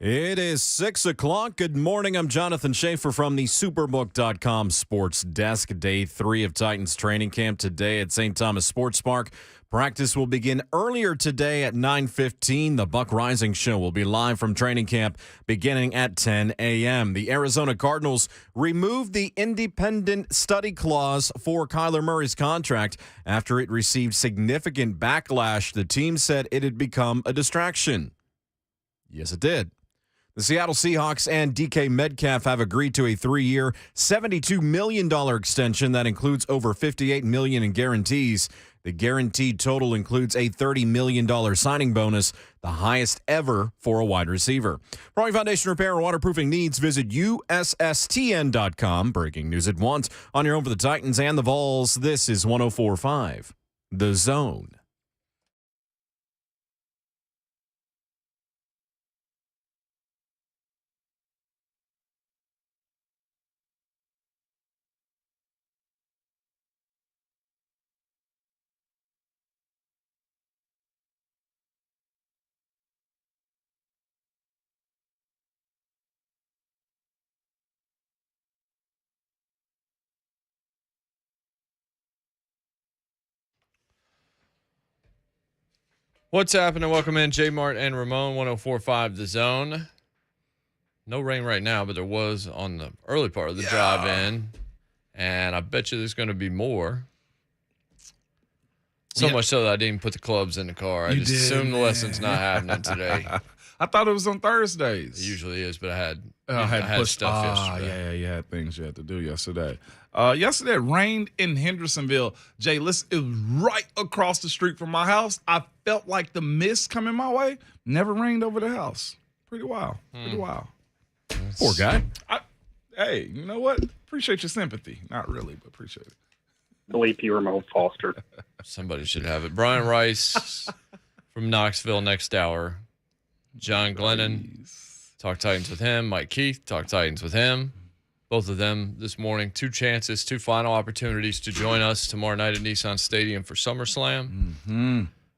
It is 6 o'clock. Good morning. I'm Jonathan Schaefer from the Superbook.com Sports Desk. Day 3 of Titans training camp today at St. Thomas Sports Park. Practice will begin earlier today at 9:15. The Buck Rising Show will be live from training camp beginning at 10 a.m. The Arizona Cardinals removed the independent study clause for Kyler Murray's contract after it received significant backlash. The team said it had become a distraction. Yes, it did. The Seattle Seahawks and DK Metcalf have agreed to a 3-year, $72 million extension that includes over $58 million in guarantees. The guaranteed total includes a $30 million signing bonus, the highest ever for a wide receiver. For all your foundation repair and waterproofing needs, visit USSTN.com. Breaking news at once on your home for the Titans and the Vols. This is 104.5 The Zone. What's happening? Welcome in, J Mart and Ramon, 104.5 The Zone. No rain right now, but there was on the early part of the drive in. And I bet you there's going to be more. So much so that I didn't even put the clubs in the car. I just assumed the lesson's not happening today. I thought it was on Thursdays. It usually is, but I had pushed stuff yesterday. Yeah, you had things you had to do yesterday. Yesterday it rained in Hendersonville. Jay, listen, it was right across the street from my house. I felt like the mist coming my way. Never rained over the house. Pretty wild. Pretty wild. Poor guy. Hey, you know what? Appreciate your sympathy. Not really, but appreciate it. Bleep you, Ramon Foster. Somebody should have it. Brian Rice from Knoxville next hour. John Glennon. Talk Titans with him. Mike Keith. Talk Titans with him. Both of them this morning. 2 chances, 2 final opportunities to join us tomorrow night at Nissan Stadium for SummerSlam.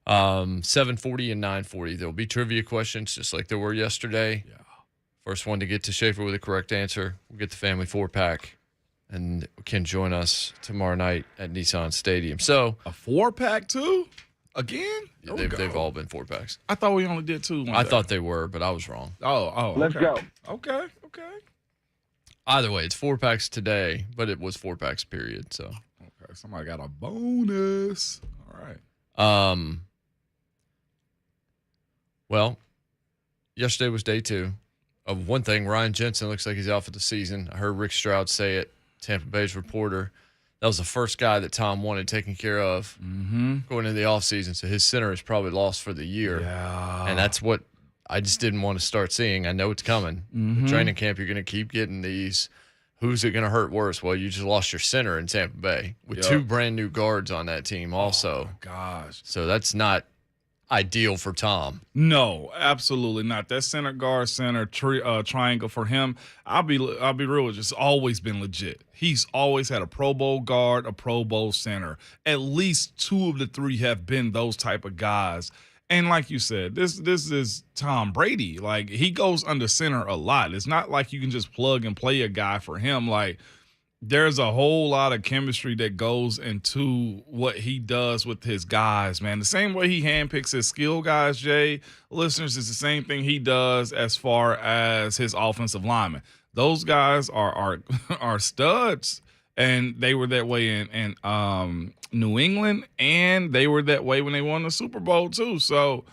7:40 and 9:40. There will be trivia questions just like there were yesterday. Yeah. First one to get to Schaefer with a correct answer will get the family 4-pack and can join us tomorrow night at Nissan Stadium. So a 4-pack too? Again? Yeah, they've all been 4-packs. I thought we only did 2. I thought they were, but I was wrong. Oh, Let's go. Okay. Either way, it's 4-packs today, but it was 4-packs period. So okay, somebody got a bonus. All right. Well, yesterday was day 2 of one thing. Ryan Jensen looks like he's out for the season. I heard Rick Stroud say it, Tampa Bay's reporter. That was the first guy that Tom wanted taken care of going into the offseason. So his center is probably lost for the year. Yeah. And that's what I just didn't want to start seeing. I know it's coming. The training camp, you're going to keep getting these. Who's it going to hurt worse? Well, you just lost your center in Tampa Bay with 2 brand new guards on that team also. Oh, gosh. So that's not ideal for Tom. No, absolutely not. That center triangle for him, I'll be real, it's just always been legit. He's always had a Pro Bowl guard, a Pro Bowl center. At least 2 of the 3 have been those type of guys. And like you said, this is Tom Brady. Like, he goes under center a lot. It's not like you can just plug and play a guy for him. Like, there's a whole lot of chemistry that goes into what he does with his guys, man. The same way he handpicks his skill guys, Jay, listeners, is the same thing he does as far as his offensive linemen. Those guys are studs, and they were that way in New England, and they were that way when they won the Super Bowl too. So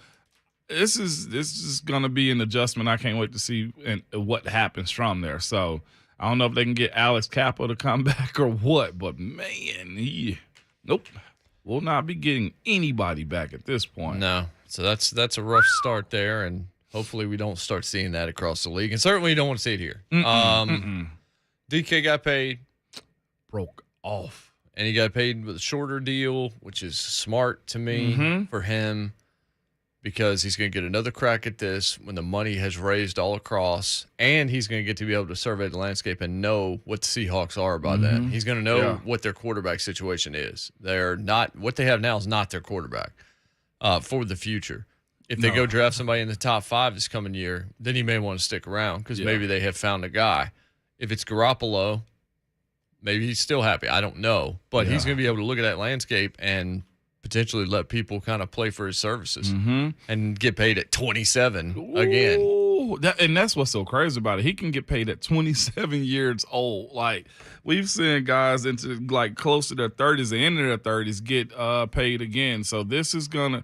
this is going to be an adjustment. I can't wait to see what happens from there. So I don't know if they can get Alex Kappa to come back or what, but man, nope, we'll not be getting anybody back at this point. No, so that's a rough start there, and hopefully we don't start seeing that across the league, and certainly you don't want to see it here. DK got paid, broke off, and he got paid with a shorter deal, which is smart to me for him. Because he's going to get another crack at this when the money has raised all across, and he's going to get to be able to survey the landscape and know what the Seahawks are by then. He's going to know what their quarterback situation is. They're not what they have now is not their quarterback for the future. If they go draft somebody in the top 5 this coming year, then he may want to stick around because maybe they have found a guy. If it's Garoppolo, maybe he's still happy. I don't know. But he's going to be able to look at that landscape and potentially let people kind of play for his services and get paid at 27 again. And that's what's so crazy about it. He can get paid at 27 years old. Like, we've seen guys into like close to their 30s, the end of their 30s, get paid again. So this is gonna.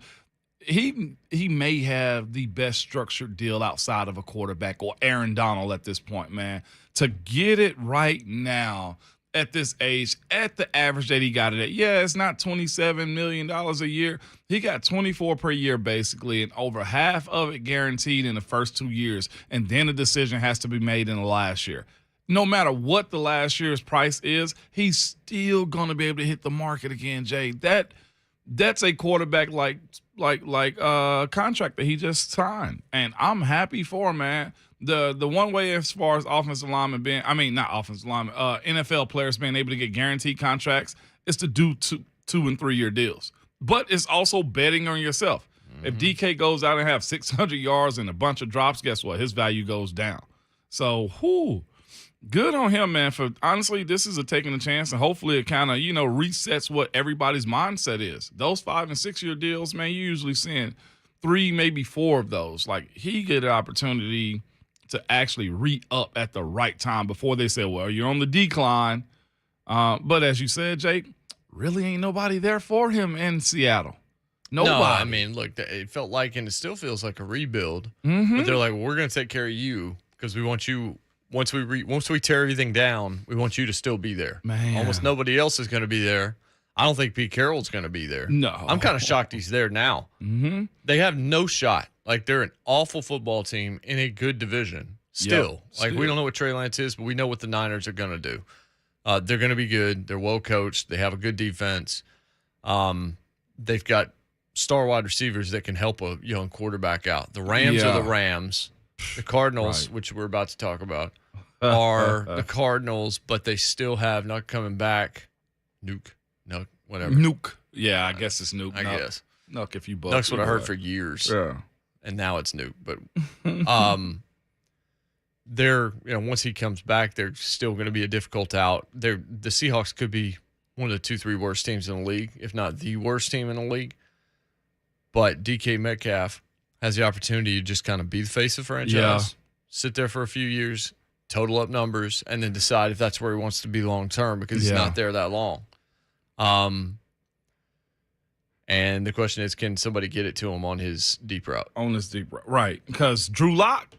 He may have the best structured deal outside of a quarterback or Aaron Donald at this point, man. To get it right now at this age, at the average that he got it at. Yeah, it's not $27 million a year. He got 24 per year basically, and over half of it guaranteed in the first 2 years, and then a decision has to be made in the last year. No matter what the last year's price is, he's still going to be able to hit the market again, Jay. That's a quarterback like contract that he just signed, and I'm happy for him, man. The one way as far as offensive linemen being, I mean not offensive linemen, NFL players being able to get guaranteed contracts is to do 2 and 3 year deals. But it's also betting on yourself. If DK goes out and have 600 yards and a bunch of drops, guess what? His value goes down. So, good on him, man. For honestly, this is a taking a chance, and hopefully it kind of, resets what everybody's mindset is. Those 5 and 6 year deals, man, you're usually seeing 3, maybe 4 of those. Like, he get an opportunity to actually re-up at the right time before they say, well, you're on the decline. But as you said, Jake, really ain't nobody there for him in Seattle. Nobody. No, I mean, look, it felt like, and it still feels like a rebuild. But they're like, well, we're going to take care of you because we want you. Once we tear everything down, we want you to still be there. Man. Almost nobody else is going to be there. I don't think Pete Carroll's going to be there. No. I'm kind of shocked he's there now. They have no shot. Like, they're an awful football team in a good division still. Like, we don't know what Trey Lance is, but we know what the Niners are going to do. They're going to be good. They're well coached. They have a good defense. They've got star wide receivers that can help a young quarterback out. The Rams are the Rams. The Cardinals, which we're about to talk about, are the Cardinals, but they still have not coming back. Whatever. Nuke. Yeah, I guess it's Nuke. I guess. Nuke if you buck. Nuke's what I heard for years. Yeah. And now it's Nuke. But they're, once he comes back, they're still going to be a difficult out. The Seahawks could be one of the 2-3 worst teams in the league, if not the worst team in the league. But DK Metcalf has the opportunity to just kind of be the face of the franchise, sit there for a few years, total up numbers, and then decide if that's where he wants to be long term because he's not there that long. And the question is, can somebody get it to him on his deep route? On his deep route, right? Because Drew Lock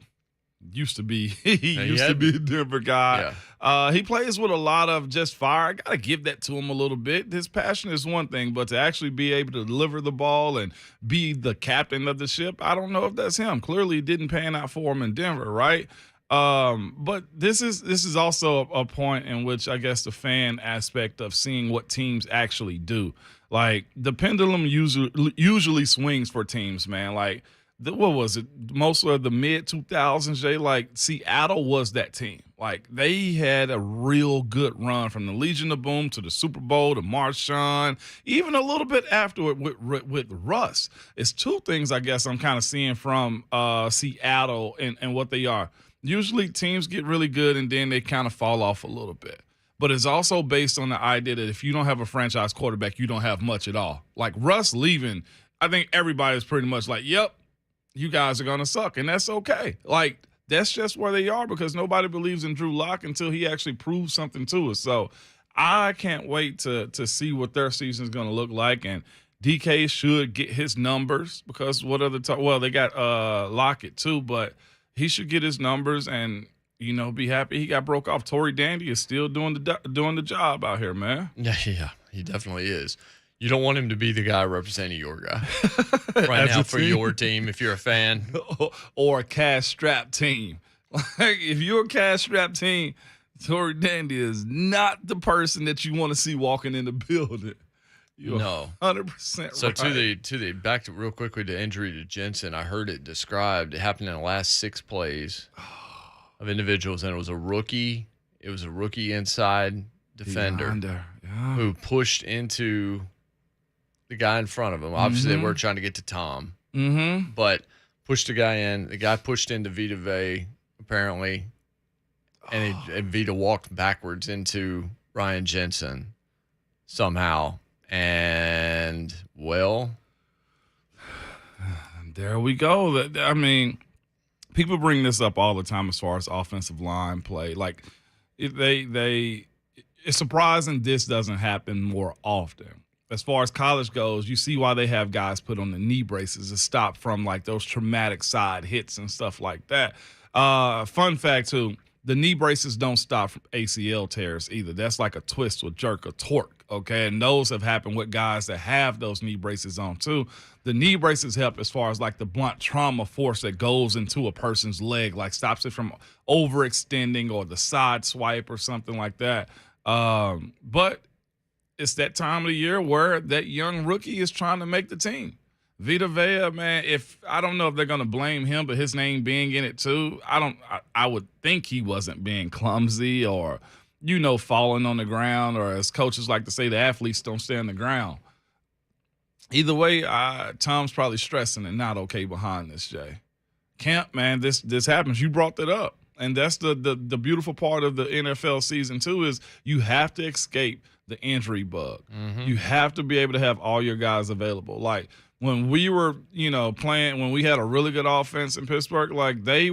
used to be a Denver guy. Yeah. He plays with a lot of just fire. I gotta give that to him a little bit. His passion is one thing, but to actually be able to deliver the ball and be the captain of the ship, I don't know if that's him. Clearly, it didn't pan out for him in Denver, right? But this is also a point in which I guess the fan aspect of seeing what teams actually do. Like, the pendulum usually swings for teams, man. Like, what was it? Most of the mid-2000s, Jay, like, Seattle was that team. Like, they had a real good run from the Legion of Boom to the Super Bowl to Marshawn, even a little bit afterward with Russ. It's 2 things, I guess, I'm kind of seeing from Seattle and what they are. Usually teams get really good and then they kind of fall off a little bit. But it's also based on the idea that if you don't have a franchise quarterback, you don't have much at all. Like, Russ leaving, I think everybody's pretty much like, yep, you guys are going to suck, and that's okay. Like, that's just where they are because nobody believes in Drew Lock until he actually proves something to us. So I can't wait to see what their season is going to look like, and DK should get his numbers because what other well, they got Lockett too, but he should get his numbers and, be happy he got broke off. Tory Dandy is still doing the job out here, man. Yeah, he definitely is. You don't want him to be the guy representing your guy right now for your team if you're a fan. Or a cash-strapped team. Like, if you're a cash-strapped team, Tory Dandy is not the person that you want to see walking in the building. You're 100% So right. to the back to real quickly to injury to Jensen, I heard it described. It happened in the last 6 plays of individuals, and it was a rookie. It was a rookie inside defender who pushed into the guy in front of him. Obviously, they were trying to get to Tom. but pushed a guy in. The guy pushed into Vita Vea, apparently, and Vita walked backwards into Ryan Jensen somehow. And, well, there we go. I mean, people bring this up all the time as far as offensive line play. Like, it's surprising this doesn't happen more often. As far as college goes, you see why they have guys put on the knee braces to stop from, like, those traumatic side hits and stuff like that. Fun fact, too, the knee braces don't stop from ACL tears either. That's like a twist or jerk or torque, okay? And those have happened with guys that have those knee braces on, too. The knee braces help as far as, like, the blunt trauma force that goes into a person's leg, like stops it from overextending or the side swipe or something like that. But it's that time of the year where that young rookie is trying to make the team. Vita Vea, man, I don't know if they're going to blame him, but his name being in it too, I would think he wasn't being clumsy or, falling on the ground, or as coaches like to say, the athletes don't stay on the ground. Either way, Tom's probably stressing and not okay behind this, Jay. Camp, man, this happens. You brought that up. And that's the beautiful part of the NFL season too, is you have to escape the injury bug. You have to be able to have all your guys available. Like when we were, playing, when we had a really good offense in Pittsburgh, like they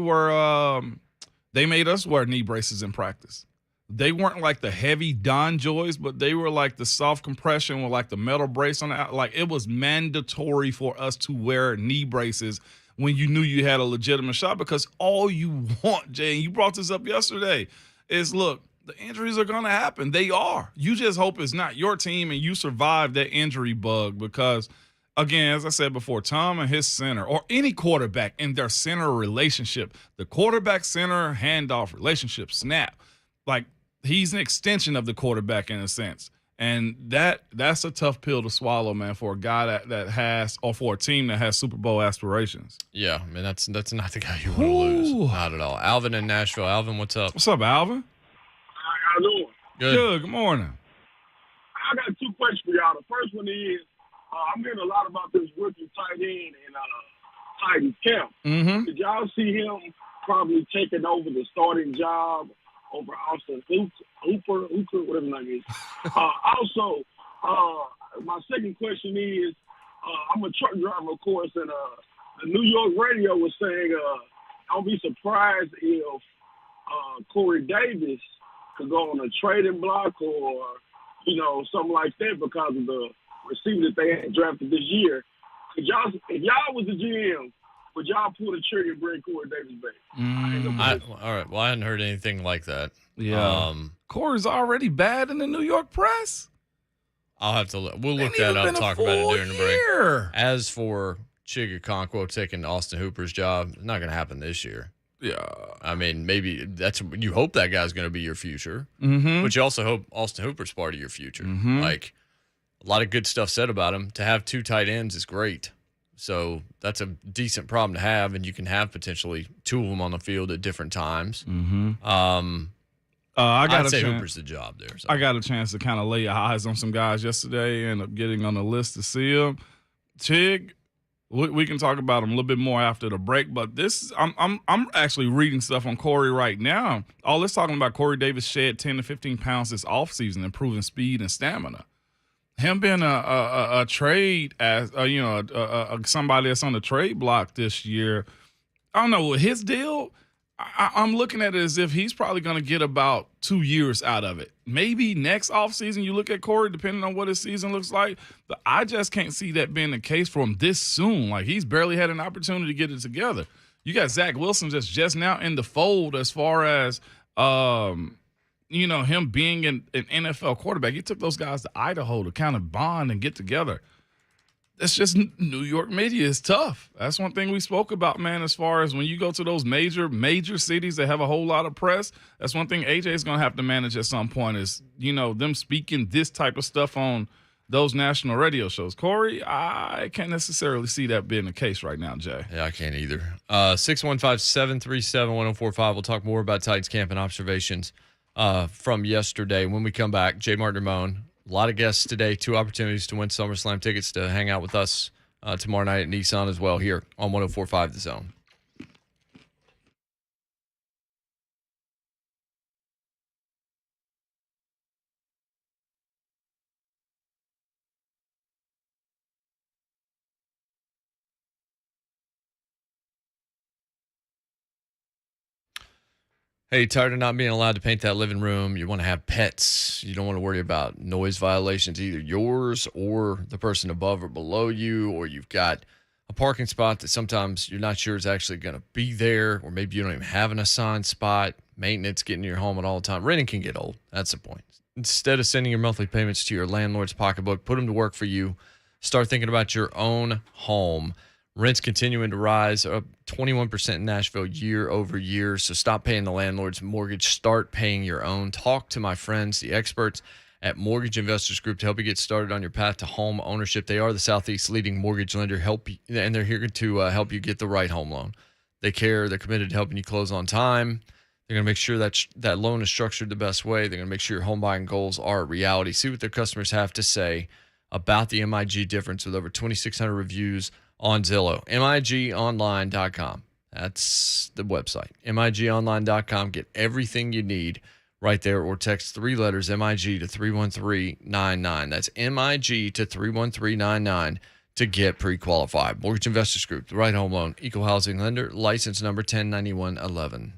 made us wear knee braces in practice. They weren't like the heavy Don Joys, but they were like the soft compression with like the metal brace on the out. Like it was mandatory for us to wear knee braces when you knew you had a legitimate shot, because all you want, Jay, and you brought this up yesterday, is look, the injuries are going to happen. They are. You just hope it's not your team and you survive that injury bug because, again, as I said before, Tom and his center, or any quarterback in their center relationship, the quarterback-center handoff relationship, snap, like he's an extension of the quarterback in a sense. And that's a tough pill to swallow, man, for a guy that has, or for a team that has Super Bowl aspirations. Yeah, I mean, that's not the guy you want to lose. Not at all. Alvin in Nashville. Alvin, what's up? What's up, Alvin? How you doing? Good morning. I got two questions for y'all. The first one is, I'm hearing a lot about this rookie tight end in Titans camp. Mm-hmm. Did y'all see him probably taking over the starting job over Austin Hooper, whatever his name is? Also, my second question is, I'm a truck driver, of course, and the New York radio was saying, I'll be surprised if Corey Davis could go on a trading block or, something like that because of the receiver that they had drafted this year. If y'all was the GM, would y'all pull the trigger and bring Corey Davis back? All right. Well, I hadn't heard anything like that. Yeah. Corey's already bad in the New York press. I'll have to look. We'll look that up and talk about it during the break. As for Chigakonkwo taking Austin Hooper's job, it's not going to happen this year. Yeah. I mean, maybe you hope that guy's going to be your future, but you also hope Austin Hooper's part of your future. Like, a lot of good stuff said about him. To have two tight ends is great. So that's a decent problem to have, and you can have potentially two of them on the field at different times. I'd say Hooper's the job there. So. I got a chance to kind of lay eyes on some guys yesterday, end up getting on the list to see them. Chig, we can talk about him a little bit more after the break, but I'm actually reading stuff on Corey right now. All this talking about Corey Davis shed 10 to 15 pounds this offseason, improving speed and stamina. Him being a trade as somebody that's on the trade block this year, I don't know, with his deal, I'm looking at it as if he's probably going to get about 2 years out of it. Maybe next offseason you look at Corey, depending on what his season looks like. But I just can't see that being the case for him this soon. Like, he's barely had an opportunity to get it together. You got Zach Wilson just now in the fold as far as him being an NFL quarterback. He took those guys to Idaho to kind of bond and get together. That's just New York media is tough. That's one thing we spoke about, man, as far as when you go to those major cities that have a whole lot of press. That's one thing AJ is going to have to manage at some point is, them speaking this type of stuff on those national radio shows. Corey, I can't necessarily see that being the case right now, Jay. Yeah, I can't either. 615-737-1045. We'll talk more about Titans camp and observations from yesterday. When we come back, Jay Martin Ramon. A lot of guests today, 2 opportunities to win SummerSlam tickets to hang out with us tomorrow night at Nissan as well here on 104.5 The Zone. Hey, tired of not being allowed to paint that living room? You want to have pets. You don't want to worry about noise violations, either yours or the person above or below you, or you've got a parking spot that sometimes you're not sure is actually going to be there, or maybe you don't even have an assigned spot. Maintenance getting to your home at all the time. Renting can get old. That's the point. Instead of sending your monthly payments to your landlord's pocketbook, put them to work for you. Start thinking about your own home. Rents continuing to rise, up 21% in Nashville year over year. So stop paying the landlord's mortgage. Start paying your own. Talk to my friends, the experts at Mortgage Investors Group, to help you get started on your path to home ownership. They are the Southeast's leading mortgage lender, and they're here to help you get the right home loan. They care. They're committed to helping you close on time. They're going to make sure that that loan is structured the best way. They're going to make sure your home buying goals are a reality. See what their customers have to say about the MIG difference with over 2,600 reviews on Zillow. MIGonline.com. That's the website. MIGonline.com. Get everything you need right there, or text 3 letters MIG to 31399. That's MIG to 31399 to get pre-qualified. Mortgage Investors Group, the right home loan, equal housing lender, license number 109111.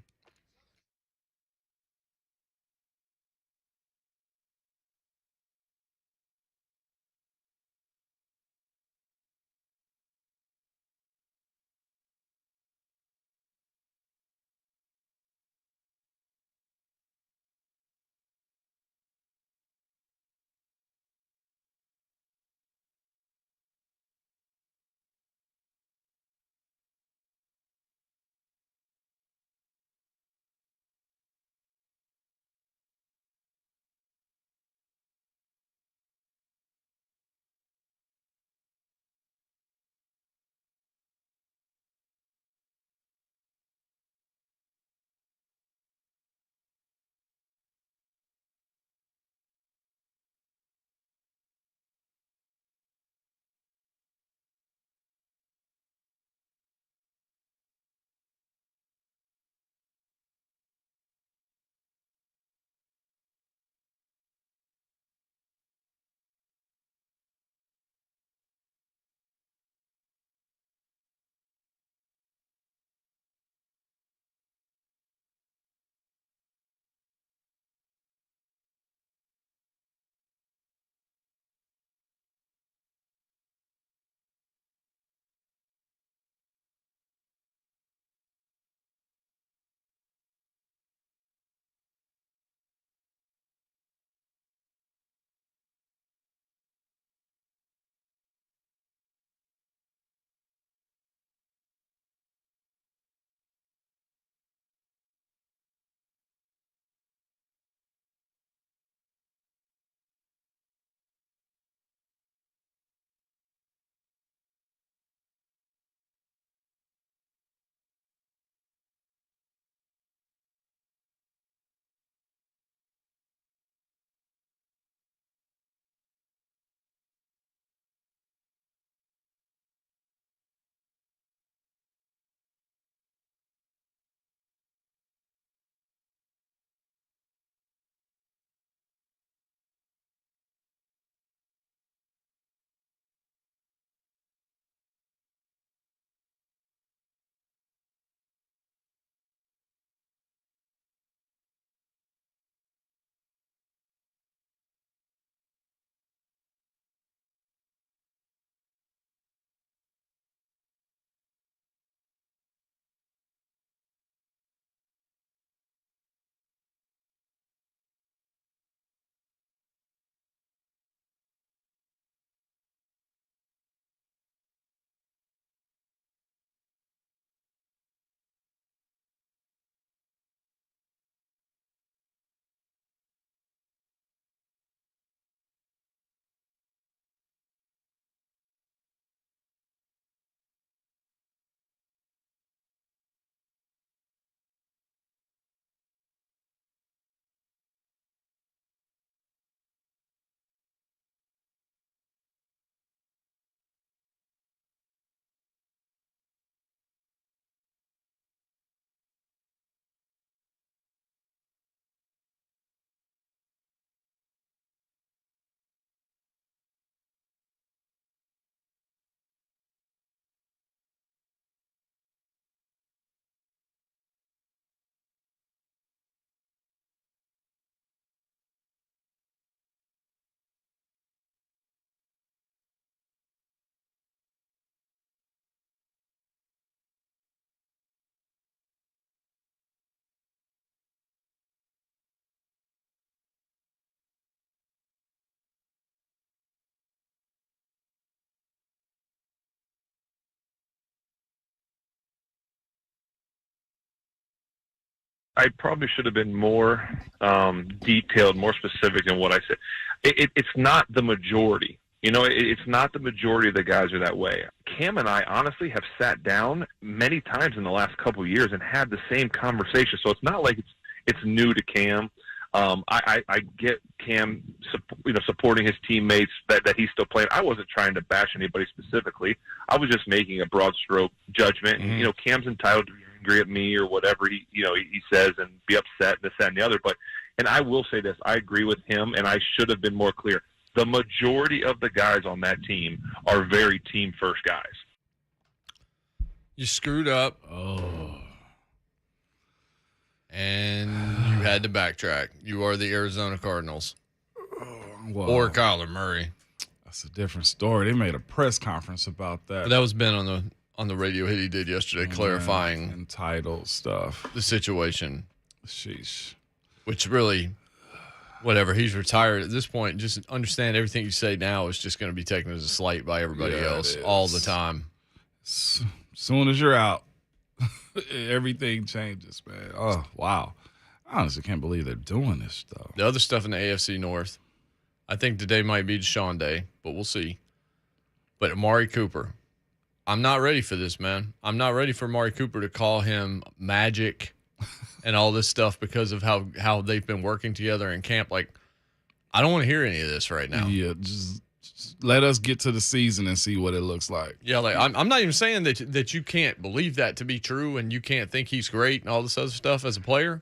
I probably should have been more detailed, more specific in what I said. It's not the majority. It's not the majority of the guys are that way. Cam and I honestly have sat down many times in the last couple of years and had the same conversation. So it's not like it's new to Cam. I get Cam, supporting his teammates that he's still playing. I wasn't trying to bash anybody specifically. I was just making a broad stroke judgment. Mm-hmm. And, Cam's entitled to be angry at me or whatever he says and be upset, this, that, and the other. And I will say this, I agree with him, and I should have been more clear. The majority of the guys on that team are very team-first guys. You screwed up. Oh. And you had to backtrack. You are the Arizona Cardinals. Well, Or Kyler Murray. that's a different story. They made a press conference about that. But that was Ben on the radio hit he did yesterday, clarifying entitled stuff. the situation. Sheesh. Which really, whatever, he's retired at this point. Just understand everything you say now is just going to be taken as a slight by everybody else all the time. Soon as you're out, everything changes, man. Oh, wow. I honestly can't believe they're doing this stuff. The other stuff in the AFC North, I think today might be Deshaun Day, but we'll see. But Amari Cooper, I'm not ready for this, man. I'm not ready for Amari Cooper to call him magic and all this stuff because of how they've been working together in camp. Like, I don't want to hear any of this right now. Yeah, just let us get to the season and see what it looks like. Yeah, like I'm not even saying that you can't believe that to be true and you can't think he's great and all this other stuff as a player.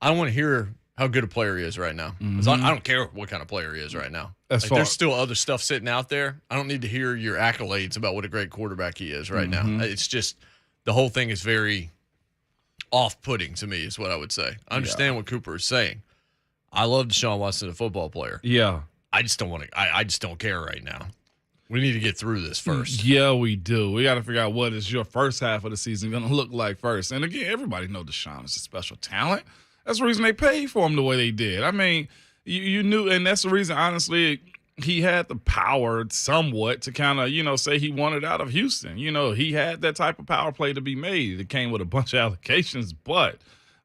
I don't want to hear how good a player he is right now. 'Cause I don't care what kind of player he is right now. There's still other stuff sitting out there. I don't need to hear your accolades about what a great quarterback he is right now. It's just the whole thing is very off-putting to me is what I would say. I understand what Cooper is saying. I love Deshaun Watson, a football player. Yeah. I just don't want to. I just don't care right now. We need to get through this first. Yeah, we do. We got to figure out what is your first half of the season going to look like first. And again, everybody knows Deshaun is a special talent. That's the reason they paid for him the way they did. I mean, you knew, and that's the reason, honestly, he had the power somewhat to kind of, say he wanted out of Houston. He had that type of power play to be made. It came with a bunch of allegations, but,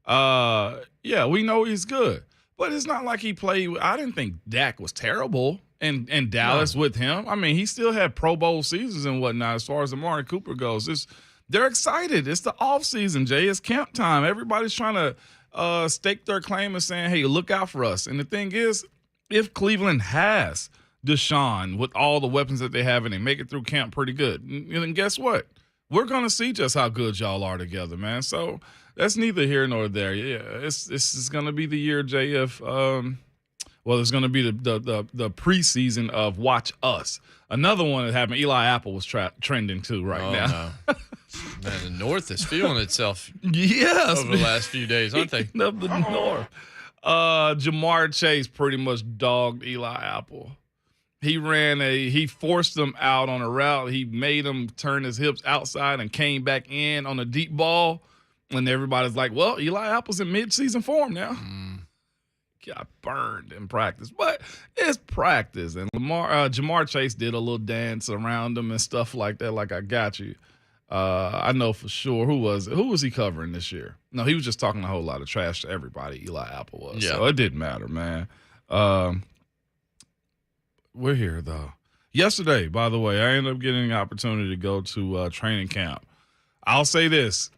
we know he's good. But it's not like he played. I didn't think Dak was terrible in Dallas with him. I mean, he still had Pro Bowl seasons and whatnot as far as Amari Cooper goes. They're excited. It's the offseason, Jay. It's camp time. Everybody's trying to stake their claim and saying, hey, look out for us. And the thing is, if Cleveland has Deshaun with all the weapons that they have and they make it through camp pretty good, and guess what? We're going to see just how good y'all are together, man. So that's neither here nor there. Yeah, this is going to be the year, JF. It's going to be the preseason of Watch Us. Another one that happened, Eli Apple was trending too now. No. Man, the North is feeling itself yes, over the last few days, aren't they? Of the North. Jamar Chase pretty much dogged Eli Apple. He forced them out on a route. He made him turn his hips outside and came back in on a deep ball. And everybody's like, well, Eli Apple's in mid-season form now. Got burned in practice. But it's practice. And Jamar Chase did a little dance around him and stuff like that, like I got you. I know for sure. Who was it? Who was he covering this year? No, he was just talking a whole lot of trash to everybody, Eli Apple was. Yeah. So it didn't matter, man. We're here, though. Yesterday, by the way, I ended up getting an opportunity to go to training camp. I'll say this.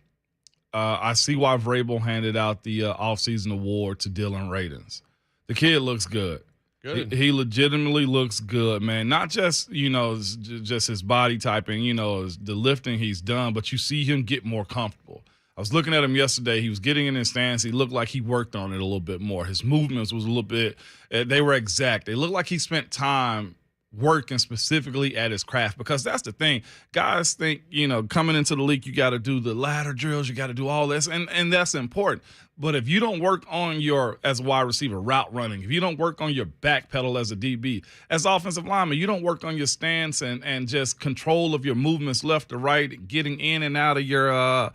I see why Vrabel handed out the offseason award to Dylan Radins. The kid looks good. Good. He legitimately looks good, man. Not just, just his body typing, the lifting he's done, but you see him get more comfortable. I was looking at him yesterday. He was getting in his stance. He looked like he worked on it a little bit more. His movements was a little bit, they were exact. They looked like he spent time working specifically at his craft, because that's the thing. Guys think, coming into the league, you got to do the ladder drills, you got to do all this, and that's important. But if you don't work on as a wide receiver, route running, if you don't work on your back pedal as a DB, as offensive lineman, you don't work on your stance and just control of your movements left to right, getting in and out of your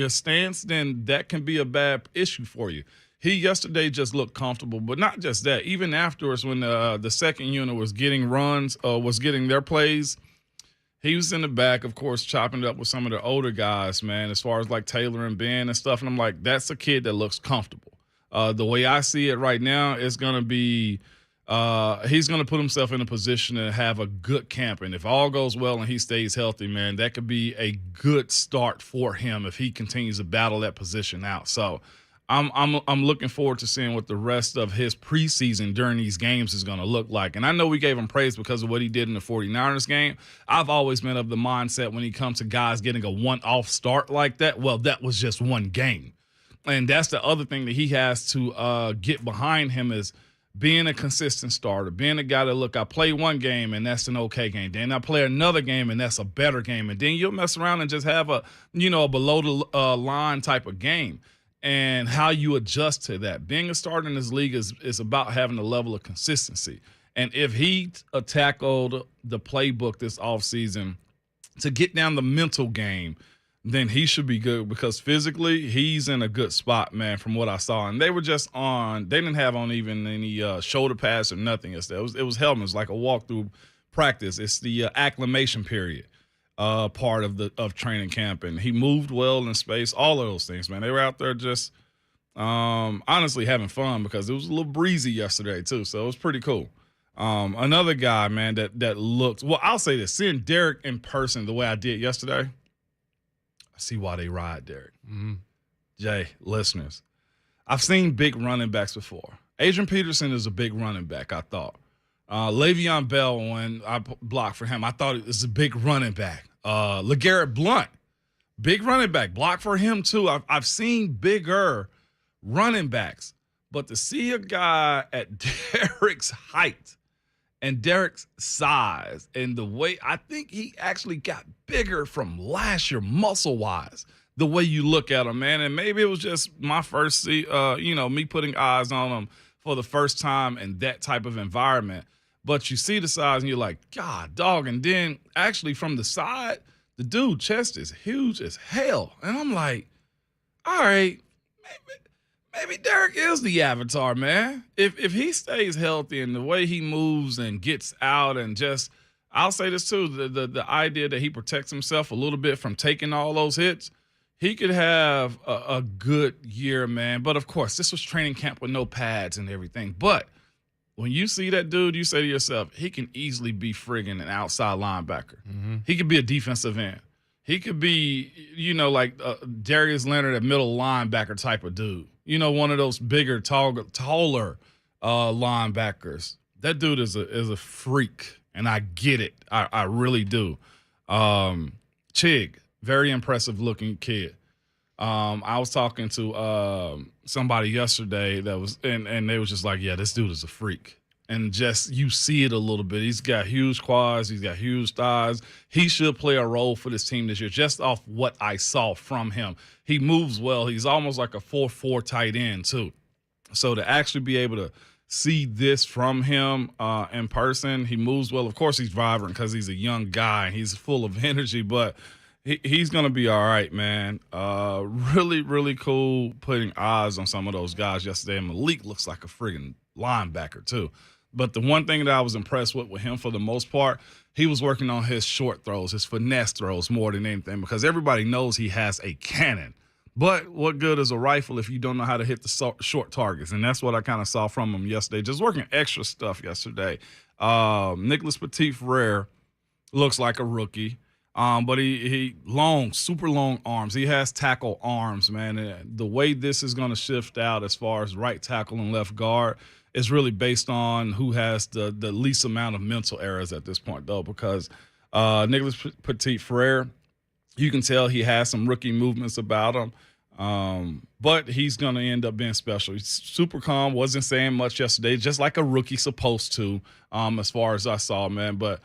stance, then that can be a bad issue for you. He yesterday just looked comfortable, but not just that. Even afterwards, when the second unit was getting runs, was getting their plays, he was in the back, of course, chopping it up with some of the older guys, man, as far as like Taylor and Ben and stuff. And I'm like, that's a kid that looks comfortable. The way I see it right now, it's going to be he's going to put himself in a position to have a good camp. And if all goes well and he stays healthy, man, that could be a good start for him if he continues to battle that position out. So I'm looking forward to seeing what the rest of his preseason during these games is going to look like. And I know we gave him praise because of what he did in the 49ers game. I've always been of the mindset when he comes to guys getting a one-off start like that, well, that was just one game. And that's the other thing that he has to get behind him is being a consistent starter, being a guy that, look, I play one game and that's an okay game. Then I play another game and that's a better game. And then you'll mess around and just have a below the line type of game. And how you adjust to that. Being a starter in this league is about having a level of consistency. And if he tackled the playbook this offseason to get down the mental game, then he should be good because physically he's in a good spot, man, from what I saw. And they were just they didn't have on even any shoulder pads or nothing. It was helmets, like a walkthrough practice. It's the acclimation period. Part of training camp, and he moved well in space, all of those things, man. They were out there just honestly having fun because it was a little breezy yesterday too, so it was pretty cool. Another guy, man, that looked, well, I'll say this, seeing Derek in person the way I did yesterday, I see why they ride Derek. Mm-hmm. Jay, listeners, I've seen big running backs before. Adrian Peterson is a big running back, I thought. Le'Veon Bell, when I blocked for him, I thought it was a big running back. LeGarrette Blount, big running back, blocked for him too. I've seen bigger running backs, but to see a guy at Derek's height and Derek's size and the way, I think he actually got bigger from last year muscle-wise, the way you look at him, man. And maybe it was just my first, me putting eyes on him for the first time in that type of environment. But you see the size and you're like, God, dog. And then actually from the side, the dude chest is huge as hell. And I'm like, all right, maybe Derek is the avatar, man. If he stays healthy and the way he moves and gets out and just, I'll say this too, the idea that he protects himself a little bit from taking all those hits, he could have a good year, man. But, of course, this was training camp with no pads and everything. But when you see that dude, you say to yourself, he can easily be friggin' an outside linebacker. Mm-hmm. He could be a defensive end. He could be, like Darius Leonard, a middle linebacker type of dude. One of those bigger, taller linebackers. That dude is a freak, and I get it. I really do. Chig, very impressive-looking kid. I was talking to somebody yesterday that was, and they was just like, yeah, this dude is a freak. And just, you see it a little bit. He's got huge quads. He's got huge thighs. He should play a role for this team this year, just off what I saw from him. He moves well. He's almost like a 4-4 tight end, too. So to actually be able to see this from him in person, he moves well. Of course, he's vibrant because he's a young guy and he's full of energy, but he's going to be all right, man. Really, really cool putting eyes on some of those guys yesterday. And Malik looks like a friggin' linebacker, too. But the one thing that I was impressed with him for the most part, he was working on his short throws, his finesse throws more than anything, because everybody knows he has a cannon. But what good is a rifle if you don't know how to hit the short targets? And that's what I kind of saw from him yesterday, just working extra stuff yesterday. Nicholas Petit-Frere looks like a rookie. But he long, super long arms. He has tackle arms, man. And the way this is going to shift out as far as right tackle and left guard is really based on who has the least amount of mental errors at this point, though, because Nicholas Petit-Frere, you can tell he has some rookie movements about him. But he's going to end up being special. He's super calm, wasn't saying much yesterday, just like a rookie supposed to, as far as I saw, man. But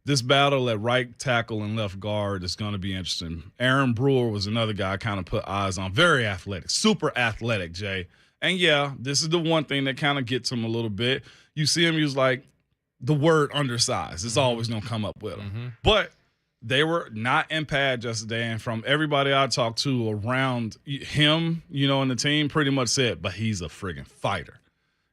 this battle at right tackle and left guard is going to be interesting. Aaron Brewer was another guy I kind of put eyes on. Very athletic, super athletic, Jay. And, yeah, this is the one thing that kind of gets him a little bit. You see him use, like, the word undersized. It's always going to come up with him. Mm-hmm. But they were not in pad yesterday, and from everybody I talked to around him, in the team, pretty much said, but he's a friggin' fighter.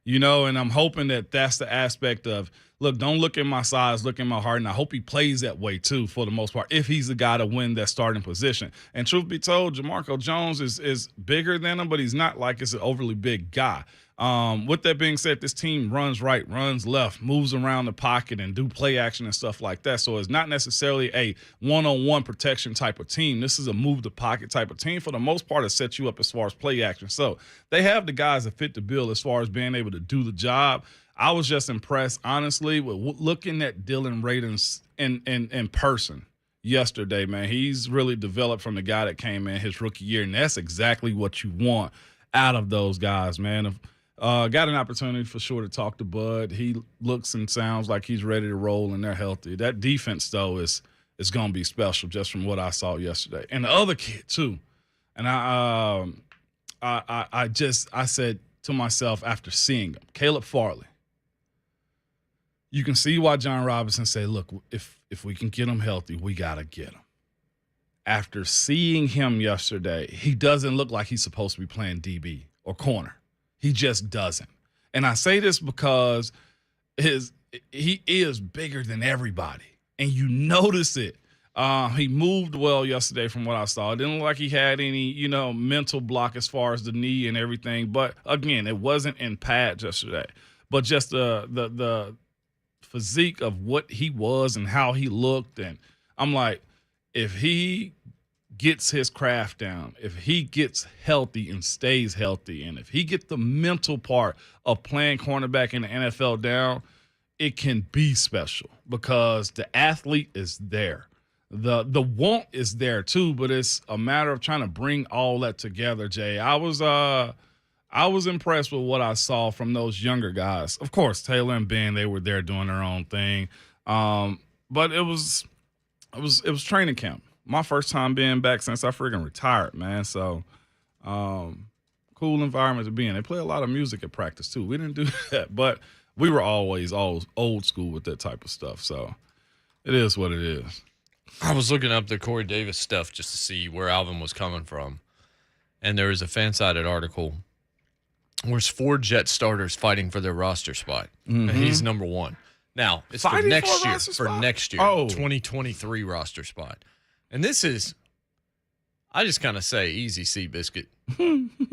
And I'm hoping that that's the aspect of, look, don't look at my size, look at my heart, and I hope he plays that way too for the most part, if he's the guy to win that starting position. And truth be told, Jamarco Jones is bigger than him, but he's not like it's an overly big guy. With that being said, this team runs right, runs left, moves around the pocket, and do play action and stuff like that. So it's not necessarily a one-on-one protection type of team. This is a move the pocket type of team. For the most part, it sets you up as far as play action. So they have the guys that fit the bill as far as being able to do the job. I was just impressed, honestly, with looking at Dylan Radins in person yesterday, man. He's really developed from the guy that came in his rookie year, and that's exactly what you want out of those guys, man. Got an opportunity for sure to talk to Bud. He looks and sounds like he's ready to roll, and they're healthy. That defense, though, is going to be special just from what I saw yesterday. And the other kid, too. And I said to myself after seeing him, Caleb Farley, you can see why John Robinson said, look, if we can get him healthy, we got to get him. After seeing him yesterday, he doesn't look like he's supposed to be playing DB or corner. He just doesn't. And I say this because he is bigger than everybody, and you notice it. He moved well yesterday from what I saw. It didn't look like he had any, mental block as far as the knee and everything. But, again, it wasn't in pads yesterday. But just the physique of what he was and how he looked, and I'm like, if he gets his craft down, if he gets healthy and stays healthy, and if he gets the mental part of playing cornerback in the NFL down, it can be special because the athlete is there. The want is there too, but it's a matter of trying to bring all that together, Jay. I was impressed with what I saw from those younger guys. Of course, Taylor and Ben, they were there doing their own thing. But it was training camp. My first time being back since I freaking retired, man. So, cool environment to be in. They play a lot of music at practice, too. We didn't do that, but we were always old school with that type of stuff. So, it is what it is. I was looking up the Corey Davis stuff just to see where Alvin was coming from. And there was a fan-sided article where there's 4 Jet starters fighting for their roster spot. Mm-hmm. And he's number 1. Now, it's for next year. For next year. 2023 roster spot. And this is, I just kind of say easy Seabiscuit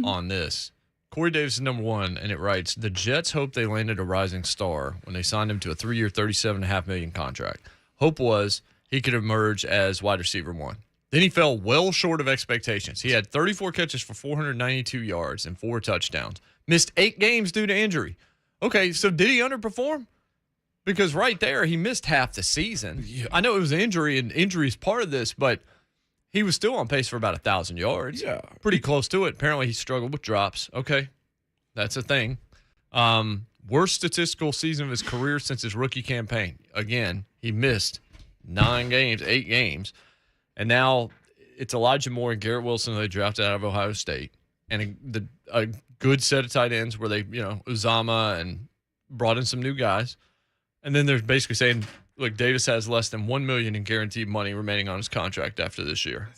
on this. Corey Davis is number 1, and it writes, the Jets hope they landed a rising star when they signed him to a 3-year, $37.5 million contract. Hope was he could emerge as wide receiver 1. Then he fell well short of expectations. He had 34 catches for 492 yards and 4 touchdowns. Missed 8 games due to injury. Okay, so did he underperform? Because right there, he missed half the season. Yeah. I know it was an injury, and injury is part of this, but he was still on pace for about 1,000 yards. Yeah. Pretty close to it. Apparently, he struggled with drops. Okay, that's a thing. Worst statistical season of his career since his rookie campaign. Again, he missed 8 games. And now it's Elijah Moore and Garrett Wilson they drafted out of Ohio State. And a good set of tight ends where they, Uzama and brought in some new guys. And then they're basically saying, look, Davis has less than $1 million in guaranteed money remaining on his contract after this year.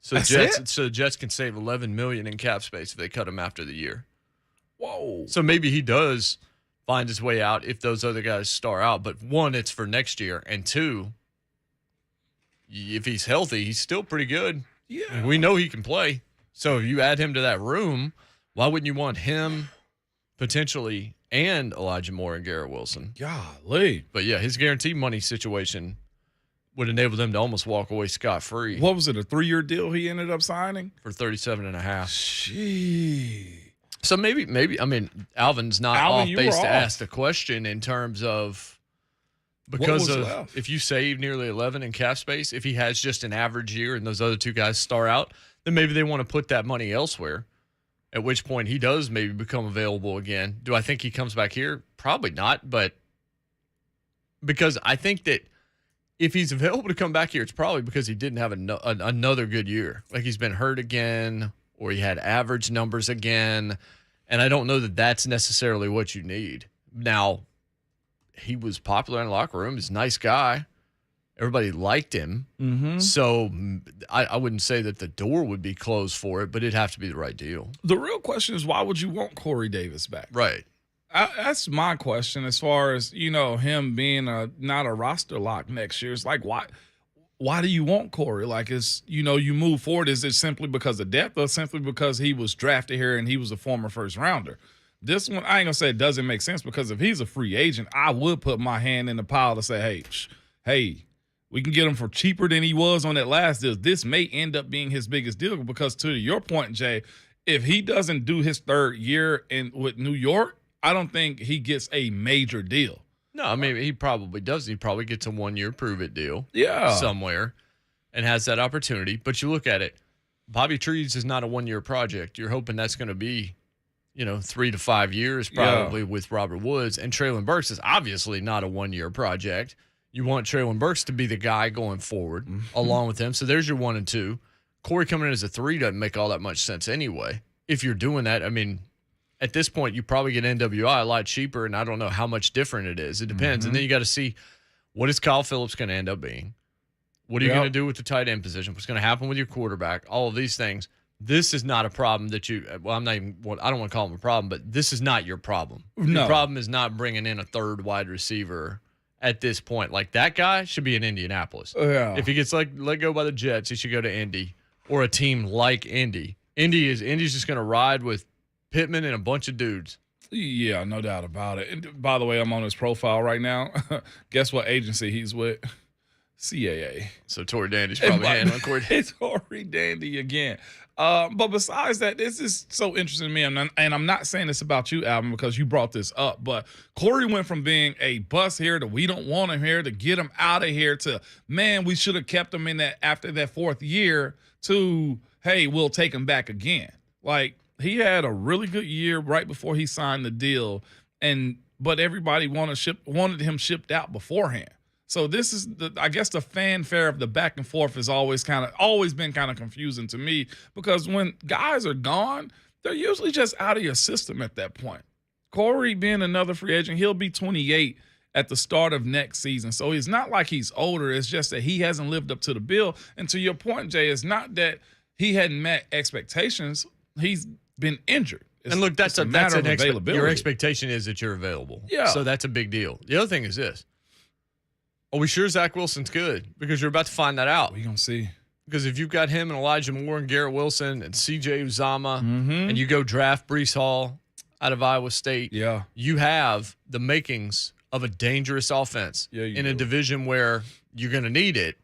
So the Jets can save $11 million in cap space if they cut him after the year. Whoa. So maybe he does find his way out if those other guys star out. But 1, it's for next year. And 2, if he's healthy, he's still pretty good. Yeah. We know he can play. So if you add him to that room, why wouldn't you want him potentially and Elijah Moore and Garrett Wilson? Golly. But, yeah, his guaranteed money situation would enable them to almost walk away scot-free. What was it, a 3-year deal he ended up signing? For $37.5. Gee. So maybe, Alvin's not off base to ask the question in terms of because of left? If you save nearly 11 in cap space, if he has just an average year and those other 2 guys star out, then maybe they want to put that money elsewhere, at which point he does maybe become available again. Do I think he comes back here? Probably not, but because I think that if he's available to come back here, it's probably because he didn't have another good year. Like he's been hurt again or he had average numbers again, and I don't know that that's necessarily what you need. Now, he was popular in the locker room. He's a nice guy. Everybody liked him. Mm-hmm. So I wouldn't say that the door would be closed for it, but it'd have to be the right deal. The real question is, why would you want Corey Davis back? Right. That's my question as far as, him being not a roster lock next year. It's like, why do you want Corey? Like, you move forward. Is it simply because of depth or simply because he was drafted here and he was a former first rounder? This one, I ain't gonna say it doesn't make sense, because if he's a free agent, I would put my hand in the pile to say, hey, we can get him for cheaper than he was on that last deal. This may end up being his biggest deal, because to your point, Jay, if he doesn't do his third year with New York, I don't think he gets a major deal. No, I mean, he probably does. He probably gets a 1-year prove-it deal somewhere and has that opportunity. But you look at it, Bobby Trees is not a 1-year project. You're hoping that's going to be, 3 to 5 years probably with Robert Woods. And Treylon Burks is obviously not a 1-year project. You want Treylon Burks to be the guy going forward along with him. So there's your 1 and 2. Corey coming in as a 3 doesn't make all that much sense anyway. If you're doing that, I mean, at this point, you probably get NWI a lot cheaper, and I don't know how much different it is. It depends. And then you got to see, what is Kyle Phillips going to end up being? What are you going to do with the tight end position? What's going to happen with your quarterback? All of these things. This is not a problem that I don't want to call him a problem, but this is not your problem. No. Your problem is not bringing in a third wide receiver at this point. Like, that guy should be in Indianapolis. If he gets let go by the Jets, he should go to Indy or a team like Indy. Indy's just going to ride with Pittman and a bunch of dudes. Yeah, no doubt about it. And by the way, I'm on his profile right now. Guess what agency he's with? CAA. So Tory Dandy's probably handling Corey. It's Tory Dandy again. But besides that, this is so interesting to me. And I'm not saying this about you, Alvin, because you brought this up. But Corey went from being a bust here to we don't want him here to get him out of here to, man, we should have kept him in that after that 4th year to, hey, we'll take him back again. Like, he had a really good year right before he signed the deal, but everybody wanted him shipped out beforehand. So this is I guess the fanfare of the back and forth has always been kind of confusing to me, because when guys are gone, they're usually just out of your system at that point. Corey being another free agent, he'll be 28 at the start of next season. So it's not like he's older. It's just that he hasn't lived up to the bill. And to your point, Jay, it's not that he hadn't met expectations. He's been injured. And look, that's a matter of availability. Your expectation is that you're available. Yeah. So that's a big deal. The other thing is this. Are we sure Zach Wilson's good? Because you're about to find that out. We're going to see. Because if you've got him and Elijah Moore and Garrett Wilson and C.J. Uzama, and you go draft Breece Hall out of Iowa State, you have the makings of a dangerous offense in a division where you're going to need it.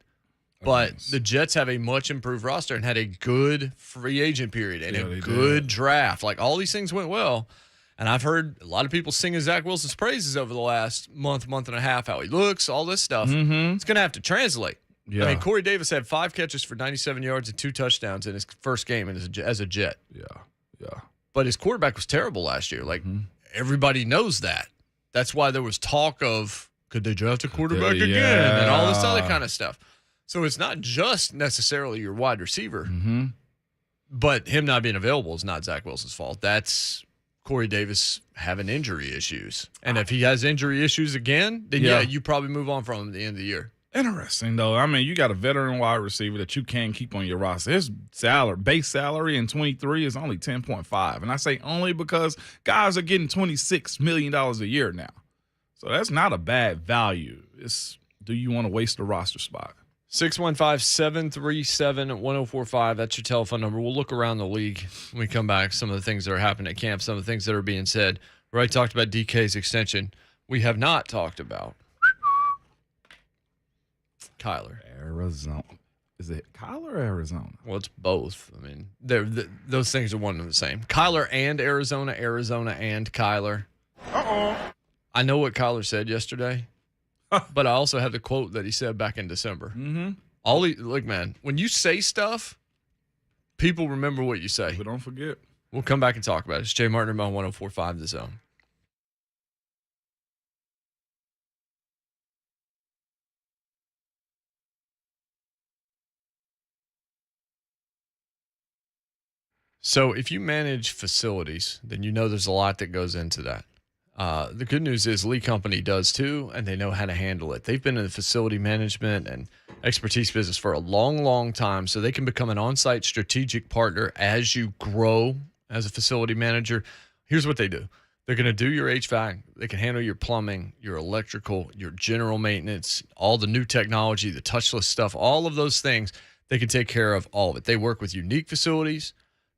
But the Jets have a much improved roster and had a good free agent period and a good draft. Like, all these things went well. And I've heard a lot of people singing Zach Wilson's praises over the last month and a half, how he looks, all this stuff. It's going to have to translate. I mean, Corey Davis had 5 catches for 97 yards and 2 touchdowns in his first game as a Jet. Yeah. But his quarterback was terrible last year. Like, everybody knows that. That's why there was talk of, could they draft a quarterback again and all this other kind of stuff. So it's not just necessarily your wide receiver, but him not being available is not Zach Wilson's fault. That's Corey Davis having injury issues. And if he has injury issues again, then you probably move on from him at the end of the year. Interesting, though. I mean, you got a veteran wide receiver that you can keep on your roster. His base salary in 23 is only 10.5. And I say only because guys are getting $26 million a year now. So that's not a bad value. Do you want to waste a roster spot? 615-737-1045. That's your telephone number. We'll look around the league when we come back. Some of the things that are happening at camp, some of the things that are being said. We already talked about DK's extension. We have not talked about Kyler. Arizona. Is it Kyler or Arizona? Well, it's both. I mean, those things are one and the same. Kyler and Arizona and Kyler. I know what Kyler said yesterday. But I also have the quote that he said back in December. Look, man, when you say stuff, people remember what you say. But don't forget. We'll come back and talk about it. It's Jay Martin on 104.5 The Zone. So if you manage facilities, then you know there's a lot that goes into that. The good news is Lee Company does too, and they know how to handle it. They've been in the facility management and expertise business for a long, long time, so they can become an on-site strategic partner as you grow as a facility manager. Here's what they do. They're going to do your HVAC. They can handle your plumbing, your electrical, your general maintenance, all the new technology, the touchless stuff, all of those things. They can take care of all of it. They work with unique facilities.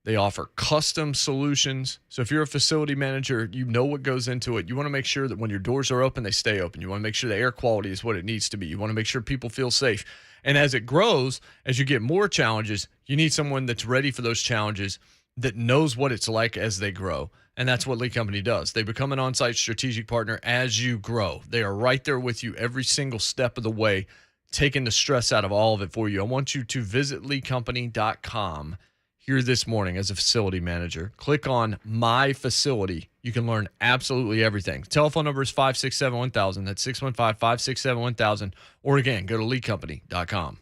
They offer custom solutions. So if you're a facility manager, you know what goes into it. You want to make sure that when your doors are open, they stay open. You want to make sure the air quality is what it needs to be. You want to make sure people feel safe. And as it grows, as you get more challenges, you need someone that's ready for those challenges, that knows what it's like as they grow. And that's what Lee Company does. They become an on-site strategic partner as you grow. They are right there with you every single step of the way, taking the stress out of all of it for you. I want you to visit leecompany.com here this morning as a facility manager. Click on My Facility. You can learn absolutely everything. Telephone number is 567-1000. That's 615-567-1000. Or again, go to leecompany.com.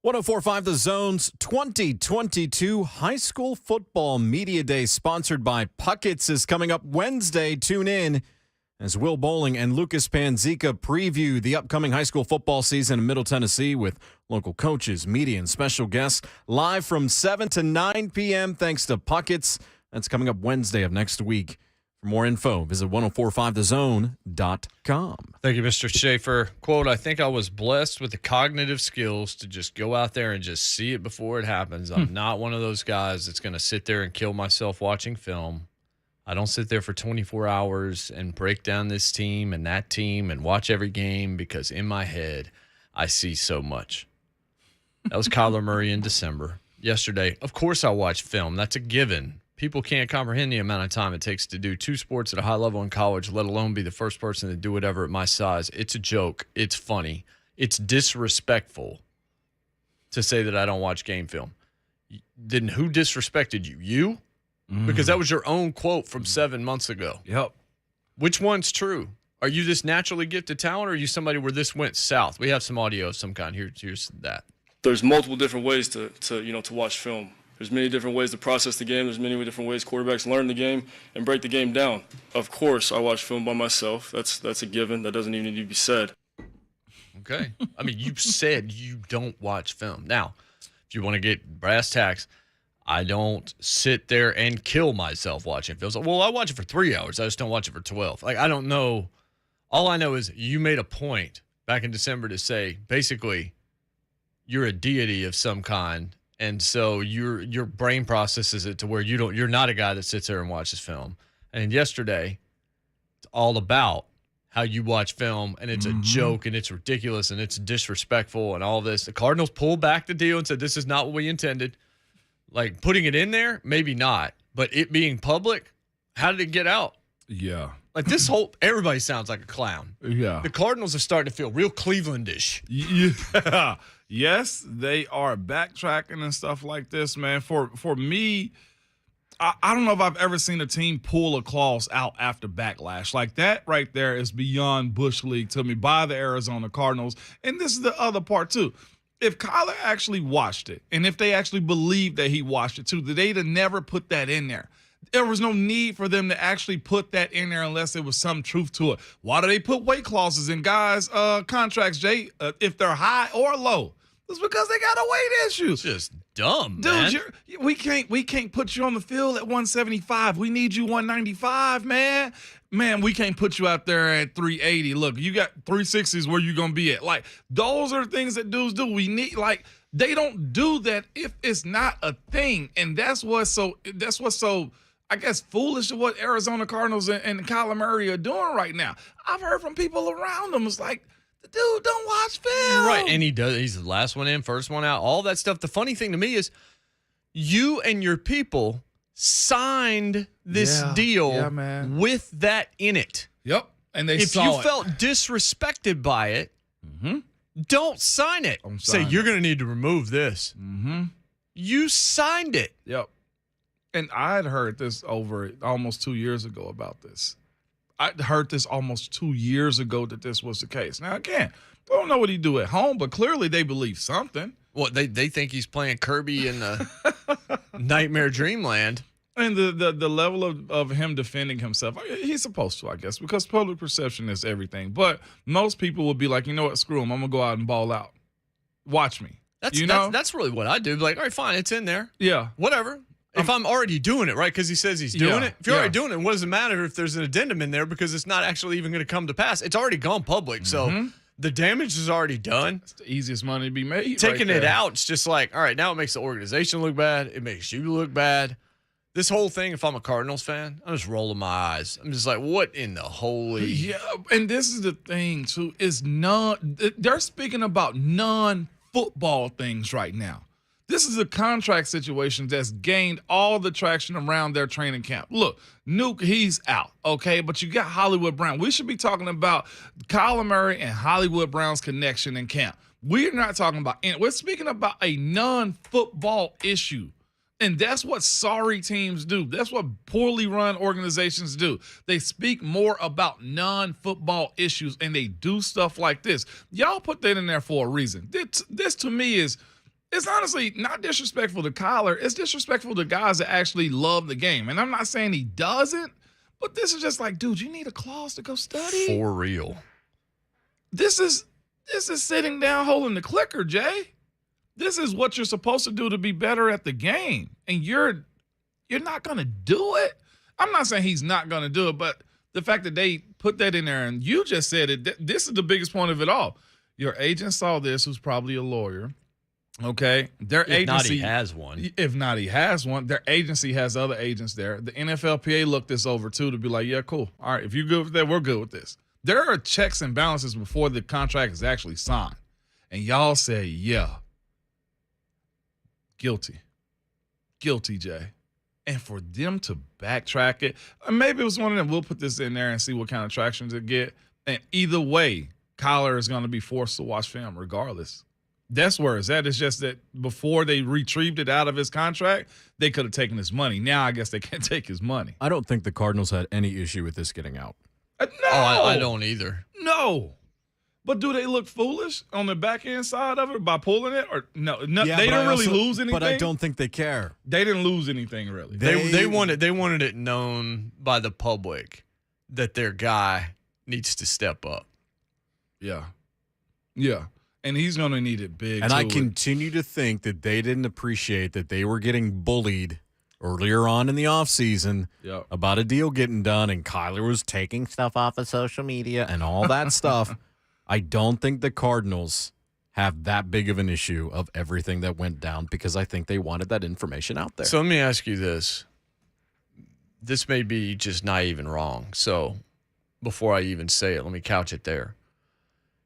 1045 The Zone's 2022 High School Football Media Day, sponsored by Puckett's, is coming up Wednesday. Tune in as Will Bowling and Lucas Panzica preview the upcoming high school football season in Middle Tennessee with local coaches, media, and special guests live from 7 to 9 p.m. thanks to Puckett's. That's coming up Wednesday of next week. For more info, visit 1045thezone.com. Thank you, Mr. Schaefer. Quote, I think I was blessed with the cognitive skills to just go out there and just see it before it happens. I'm not one of those guys that's going to sit there and kill myself watching film. I don't sit there for 24 hours and break down this team and that team and watch every game because in my head, I see so much. That was Kyler Murray in December. Yesterday, of course I watch film. That's a given. People can't comprehend the amount of time it takes to do two sports at a high level in college, let alone be the first person to do whatever at my size. It's a joke. It's funny. It's disrespectful to say that I don't watch game film. Then who disrespected you? You? Because that was your own quote from 7 months ago. Yep. Which one's true? Are you this naturally gifted talent, or are you somebody where this went south? We have some audio of some kind. Here's that. There's multiple different ways to watch film. There's many different ways to process the game. There's many different ways quarterbacks learn the game and break the game down. Of course, I watch film by myself. That's a given. That doesn't even need to be said. Okay. I mean, you said you don't watch film. Now, if you want to get brass tacks, I don't sit there and kill myself watching film. Well, I watch it for 3 hours. I just don't watch it for 12. Like, I don't know. All I know is you made a point back in December to say, basically, you're a deity of some kind. And so your brain processes it to where you're not a guy that sits there and watches film. And yesterday, it's all about how you watch film, and it's a joke, and it's ridiculous, and it's disrespectful, and all this. The Cardinals pulled back the deal and said, this is not what we intended. Like, putting it in there, maybe not. But it being public, how did it get out? Yeah. Like, everybody sounds like a clown. Yeah. The Cardinals are starting to feel real Clevelandish. Yeah. Yes, they are backtracking and stuff like this, man. For me, I don't know if I've ever seen a team pull a clause out after backlash. Like, that right there is beyond Bush League to me by the Arizona Cardinals. And this is the other part, too. If Kyler actually watched it, and if they actually believed that he watched it, too, they'd have never put that in there. There was no need for them to actually put that in there unless there was some truth to it. Why do they put weight clauses in guys' contracts, Jay, if they're high or low? It's because they got a weight issue. It's just dumb, dude. Man. We can't put you on the field at 175. We need you 195, man. Man, we can't put you out there at 380. Look, you got 360s where you gonna be at. Like, those are things that dudes do. We need, like, they don't do that if it's not a thing, and that's what's so I guess foolish of what Arizona Cardinals and Kyler Murray are doing right now. I've heard from people around them. It's like, the dude don't watch film. Right, and he does. He's the last one in, first one out, all that stuff. The funny thing to me is you and your people signed this deal with that in it. Yep, and if you felt disrespected by it, don't sign it. Say, you're going to need to remove this. You signed it. Yep. And I had heard this over almost 2 years ago about this. I heard this almost 2 years ago that this was the case. Now, again, I don't know what he do at home, but clearly they believe something. Well, they think he's playing Kirby in Nightmare Dreamland. And the level of him defending himself, he's supposed to, I guess, because public perception is everything. But most people would be like, you know what, screw him. I'm going to go out and ball out. Watch me. That's really what I do. Like, all right, fine, it's in there. Yeah. Whatever. If I'm already doing it, right, because he says he's doing it. If you're already doing it, what does it matter if there's an addendum in there because it's not actually even going to come to pass? It's already gone public, so the damage is already done. It's the easiest money to be made. Taking it out, it's just like, all right, now it makes the organization look bad. It makes you look bad. This whole thing, if I'm a Cardinals fan, I'm just rolling my eyes. I'm just like, what in the holy... Yeah, and this is the thing, too, is they're speaking about non-football things right now. This is a contract situation that's gained all the traction around their training camp. Look, Nuke, he's out, okay? But you got Hollywood Brown. We should be talking about Kyler Murray and Hollywood Brown's connection in camp. We're not talking about – we're speaking about a non-football issue. And that's what sorry teams do. That's what poorly run organizations do. They speak more about non-football issues, and they do stuff like this. Y'all put that in there for a reason. This to me is – it's honestly not disrespectful to Kyler. It's disrespectful to guys that actually love the game. And I'm not saying he doesn't, but this is just like, dude, you need a clause to go study. For real. This is sitting down holding the clicker, Jay. This is what you're supposed to do to be better at the game. And you're not going to do it. I'm not saying he's not going to do it, but the fact that they put that in there, and you just said it, this is the biggest point of it all. Your agent saw this, who's probably a lawyer. Okay? Their If agency. not, he has one. If not, he has one. Their agency has other agents there. The NFLPA looked this over too to be like, yeah, cool. All right, if you're good with that, we're good with this. There are checks and balances before the contract is actually signed. And y'all say, yeah. Guilty, Jay. And for them to backtrack it, maybe it was one of them, we'll put this in there and see what kind of traction it get. And either way, Kyler is going to be forced to watch film regardless. That's where it's at. It's just that before they retrieved it out of his contract, they could have taken his money. Now I guess they can't take his money. I don't think the Cardinals had any issue with this getting out. No. Oh, I don't either. No. But do they look foolish on the back end side of it by pulling it? Or no, Yeah, they but didn't I really also- lose anything. But I don't think they care. They didn't lose anything really. They wanted it known by the public that their guy needs to step up. Yeah. And he's going to need it big. And I too. continue to think that they didn't appreciate that they were getting bullied earlier on in the offseason Yep. about a deal getting done, and Kyler was taking stuff off of social media and all that stuff. I don't think the Cardinals have that big of an issue of everything that went down because I think they wanted that information out there. So let me ask you this. This may be just naive and wrong. So before I even say it, let me couch it there.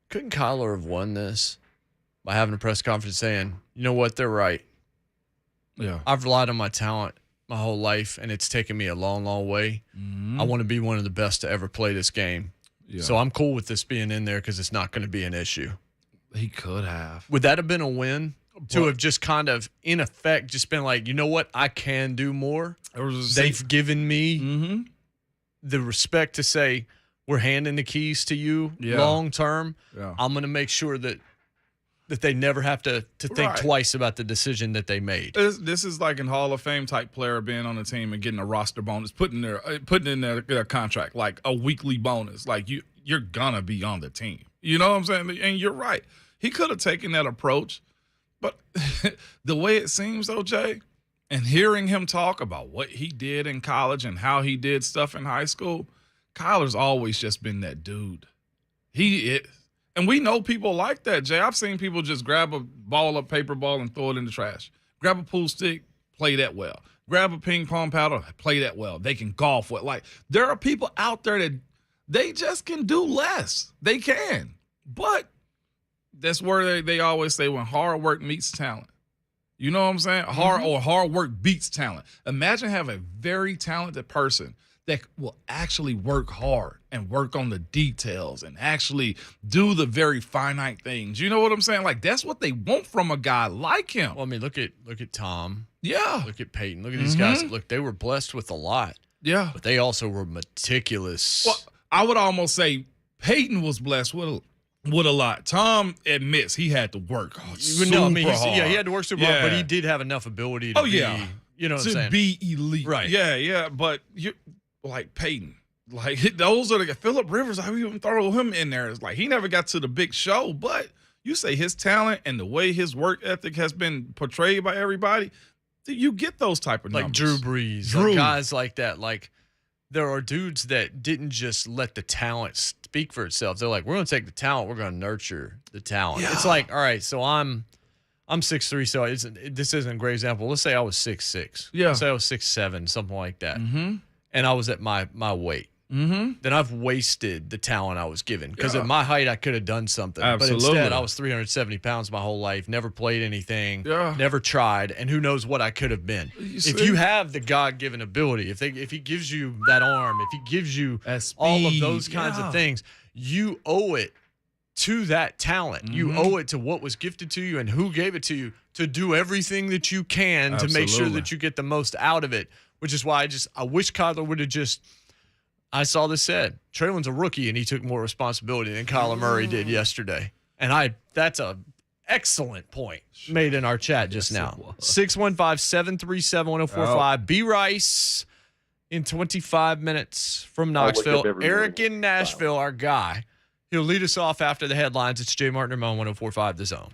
Couldn't Kyler have won this by having a press conference saying, you know what, they're right. Yeah. I've relied on my talent my whole life, and it's taken me a long, long way. I want to be one of the best to ever play this game. Yeah. So I'm cool with this being in there because it's not going to be an issue. He could have. Would that have been a win to have just kind of, in effect, just been like, you know what, I can do more? They've given me the respect to say, we're handing the keys to you long term. Yeah. I'm going to make sure that they never have to think Right. twice about the decision that they made. This is like an Hall of Fame type player being on the team and getting a roster bonus, putting in their contract like a weekly bonus. Like you're gonna be on the team. You know what I'm saying? And you're right. He could have taken that approach, but the way it seems, though, Jay, and hearing him talk about what he did in college and how he did stuff in high school, Kyler's always just been that dude. He is. And we know people like that, Jay. I've seen people just grab a ball, a paper ball, and throw it in the trash. Grab a pool stick, play that well. Grab a ping pong paddle, play that well. They can golf well. Like, there are people out there that they just can do less. They can. But that's where they always say when hard work meets talent. You know what I'm saying? Hard work beats talent. Imagine having a very talented person that will actually work hard and work on the details and actually do the very finite things. You know what I'm saying? Like, that's what they want from a guy like him. Well, I mean, look at Tom. Yeah. Look at Peyton. Look at these guys. Look, they were blessed with a lot, Yeah. but they also were meticulous. Well, I would almost say Peyton was blessed with a lot. Tom admits he had to work super hard. He had to work super hard, but he did have enough ability to be, you know what I'm to saying? be elite. Right. Yeah. But you like Peyton. Like, those are the Phillip Rivers. I even throw him in there. It's like he never got to the big show, but you say his talent and the way his work ethic has been portrayed by everybody, you get those type of like numbers. Drew Brees, like guys like that. Like, there are dudes that didn't just let the talent speak for itself. They're like, we're going to take the talent, we're going to nurture the talent. Yeah. It's like, all right, so I'm 6'3", so this isn't a great example. Let's say I was 6'6". Yeah. Let's say I was 6'7", something like that. Mm-hmm. And I was at my weight. Mm-hmm. Then I've wasted the talent I was given. Because Yeah. at my height, I could have done something. Absolutely. But instead, I was 370 pounds my whole life, never played anything, Yeah. never tried, and who knows what I could have been. If see? you have the God-given ability, if he gives you that arm, if he gives you That all of speed, those kinds yeah. of things, you owe it to that talent. Mm-hmm. You owe it to what was gifted to you and who gave it to you to do everything that you can to make sure Absolutely. that you get the most out of it, which is why I wish Kyler would have just – I saw this said. Traylon's a rookie, and he took more responsibility than Kyler Murray did yesterday. And that's a excellent point made in our chat just now. 615-737-1045. B. Rice in 25 minutes from Knoxville. Eric in Nashville, our guy. He'll lead us off after the headlines. It's Jay Martin Ramon, 1045 The Zone.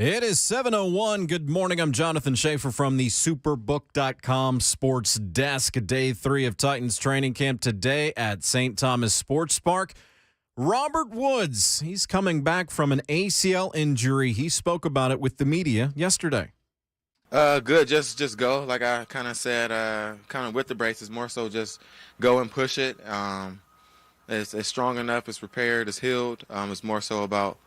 It is 7:01. Good morning. I'm Jonathan Schaefer from the Superbook.com Sports Desk. Day 3 of Titans training camp today at St. Thomas Sports Park. Robert Woods, he's coming back from an ACL injury. He spoke about it with the media yesterday. Good. Just go. Like I kind of said, kind of with the braces, more so just go and push it. It's strong enough. It's repaired. It's healed. It's more so about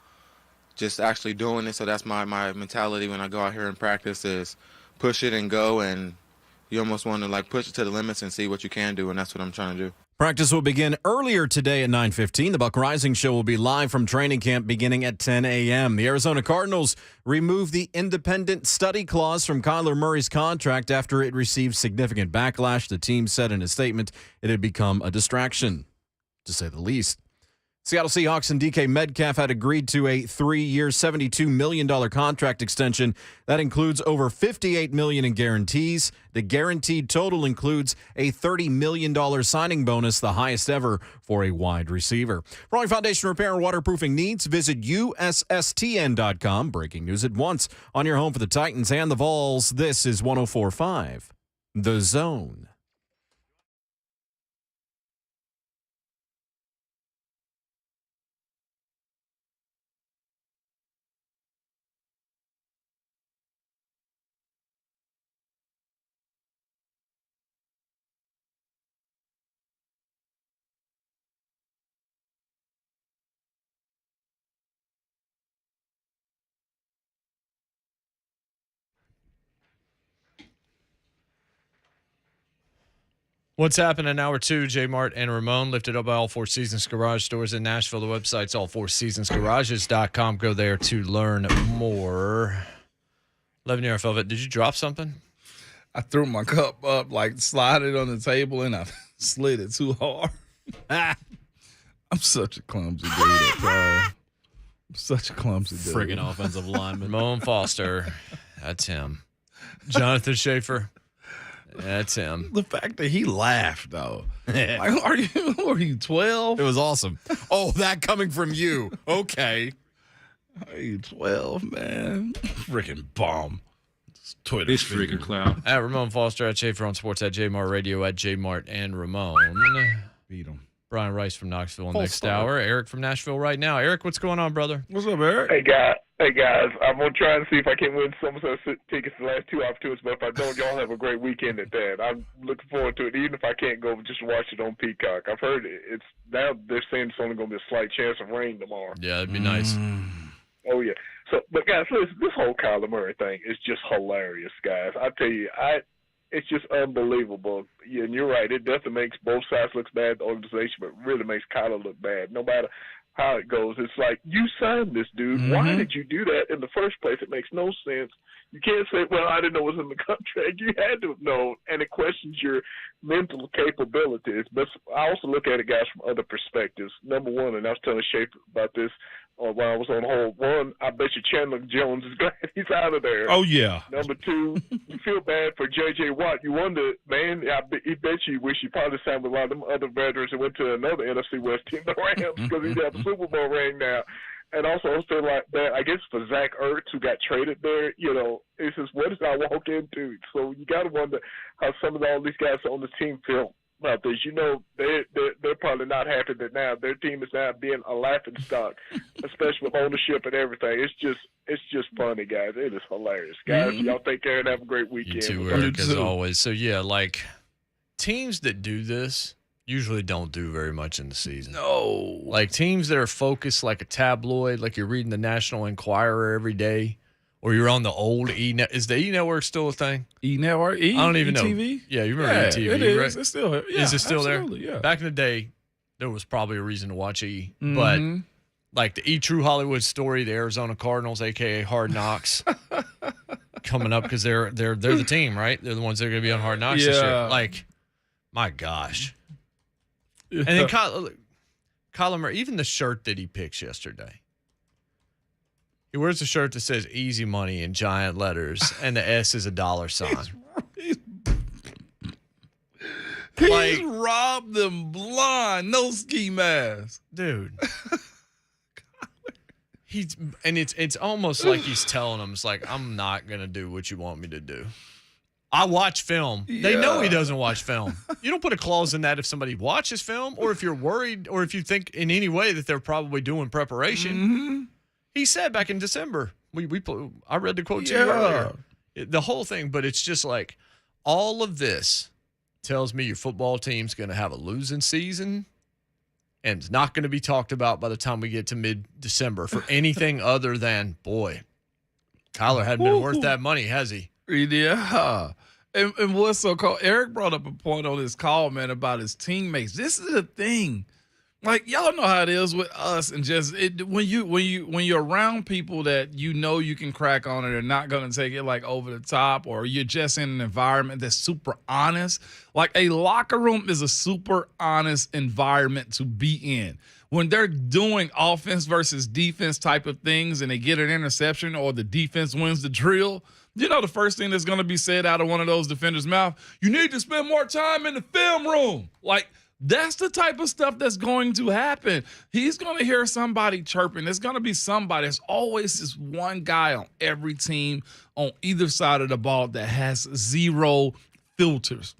just actually doing it. So that's my mentality when I go out here and practice is push it and go. And you almost want to like push it to the limits and see what you can do. And that's what I'm trying to do. Practice will begin earlier today at 9:15. The Buck Rising Show will be live from training camp beginning at 10 a.m. The Arizona Cardinals removed the independent study clause from Kyler Murray's contract after it received significant backlash. The team said in a statement it had become a distraction, to say the least. Seattle Seahawks and DK Metcalf had agreed to a 3-year, $72 million contract extension. That includes over $58 million in guarantees. The guaranteed total includes a $30 million signing bonus, the highest ever for a wide receiver. For all your foundation repair and waterproofing needs, visit USSTN.com. Breaking news at once on your home for the Titans and the Vols. This is 104.5 The Zone. What's happening in hour 2? J Mart and Ramon lifted up by All Four Seasons Garage stores in Nashville. The website's allfourseasonsgarages.com. Go there to learn more. 11-year Velvet, did you drop something? I threw my cup up, like slid it on the table, and I slid it too hard. I'm such a clumsy dude at times. I'm such a clumsy dude. Friggin' offensive lineman. Ramon Foster. That's him. Jonathan Schaefer. That's him. The fact that he laughed, though. Like, are you 12? It was awesome. Oh, that coming from you. Okay. Are you 12, man? Freaking bomb. Twitter. This freaking clown. At Ramon Foster, at Schaefer on Sports, at Jmart Radio, at Jmart and Ramon. Beat him. Brian Rice from Knoxville Full next start. hour. Eric from Nashville right now. Eric, what's going on, brother? What's up, Eric? Hey guys, I'm gonna try and see if I can win some of those tickets the last 2 opportunities. But if I don't, y'all have a great weekend at that. I'm looking forward to it. Even if I can't go, just watch it on Peacock. I've heard it's now they're saying it's only gonna be a slight chance of rain tomorrow. Yeah, it'd be nice. Oh yeah. So, but guys, listen, this whole Kyler Murray thing is just hilarious, guys. I tell you, it's just unbelievable. Yeah, and you're right. It definitely makes both sides look bad, the organization, but really makes Kyler look bad. No matter how it goes, it's like, you signed this dude. Mm-hmm. Why did you do that in the first place? It makes no sense. You can't say, well, I didn't know it was in the contract. You had to have known, and it questions your mental capabilities. But I also look at it, guys, from other perspectives. Number one, and I was telling Schaefer about this while I was on hold. One, I bet you Chandler Jones is glad he's out of there. Oh, yeah. Number two, you feel bad for J.J. Watt. You wonder, man, he bet you wish he probably signed with a lot of them other veterans and went to another NFC West team, the Rams, because he'd have a Super Bowl ring now. And also, I was feeling like that, I guess for Zach Ertz, who got traded there, it's just, what does I walk into? So you got to wonder how some of all these guys on the team feel about this. They're probably not happy that now their team is now being a laughing stock, especially with ownership and everything. It's just funny, guys. It is hilarious, guys. Y'all take care and have a great weekend. You too, Eric, as always. So, yeah, like, teams that do this usually don't do very much in the season. No. Like, teams that are focused like a tabloid, like you're reading the National Enquirer every day, or you're on the old E-Net. Is the E-Network still a thing? E-Network? I don't even know. ETV? Yeah, you remember ETV, it is. right? It's still here. Yeah, is it still absolutely, there? Yeah. Back in the day, there was probably a reason to watch E. But, like, the E! True Hollywood Story, the Arizona Cardinals, a.k.a. Hard Knocks, coming up because they're the team, right? They're the ones that are going to be on Hard Knocks this year. Like, my gosh. Yeah. And then Kyler Murray, even the shirt that he picks yesterday. He wears a shirt that says easy money in giant letters, and the S is a $. He's robbed them blind. No ski mask. Dude. It's almost like he's telling them, it's like, I'm not gonna do what you want me to do. I watch film. They know he doesn't watch film. You don't put a clause in that if somebody watches film, or if you're worried, or if you think in any way that they're probably doing preparation. Mm-hmm. He said back in December, I read the quote to you earlier. The whole thing, but it's just like all of this tells me your football team's going to have a losing season, and it's not going to be talked about by the time we get to mid-December for anything other than, boy, Kyler hadn't been worth that money, has he? Yeah. And what's so cool, Eric brought up a point on his call, man, about his teammates. This is the thing. Like, y'all know how it is with us, and just when you're around people that you know you can crack on it, they're not gonna take it like over the top, or you're just in an environment that's super honest. Like, a locker room is a super honest environment to be in. When they're doing offense versus defense type of things and they get an interception or the defense wins the drill, you know the first thing that's going to be said out of one of those defenders' mouth, you need to spend more time in the film room. Like, that's the type of stuff that's going to happen. He's going to hear somebody chirping. There's going to be somebody. There's always this one guy on every team on either side of the ball that has zero filters.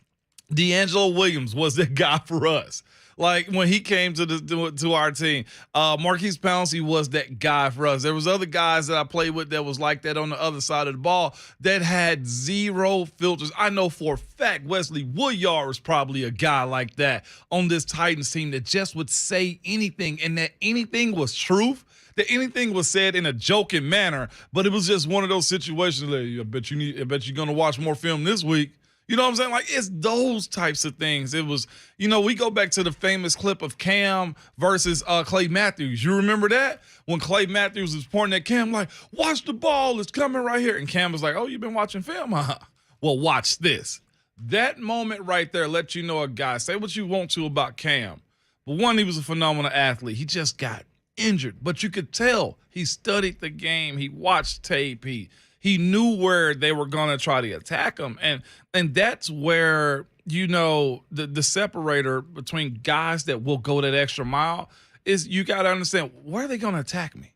D'Angelo Williams was that guy for us. Like, when he came to our team, Marquise Pouncey was that guy for us. There was other guys that I played with that was like that on the other side of the ball that had zero filters. I know for a fact Wesley Woodyard was probably a guy like that on this Titans team that just would say anything, and that anything was truth, that anything was said in a joking manner, but it was just one of those situations that I bet you're going to watch more film this week. You know what I'm saying? Like, it's those types of things. It was, we go back to the famous clip of Cam versus Clay Matthews. You remember that? When Clay Matthews was pointing at Cam like, watch the ball, it's coming right here. And Cam was like, oh, you've been watching film, huh? Well, watch this. That moment right there let you know a guy, say what you want to about Cam. But one, he was a phenomenal athlete. He just got injured. But you could tell he studied the game. He watched tape. He knew where they were going to try to attack him. And that's where, the separator between guys that will go that extra mile is you got to understand, where are they going to attack me?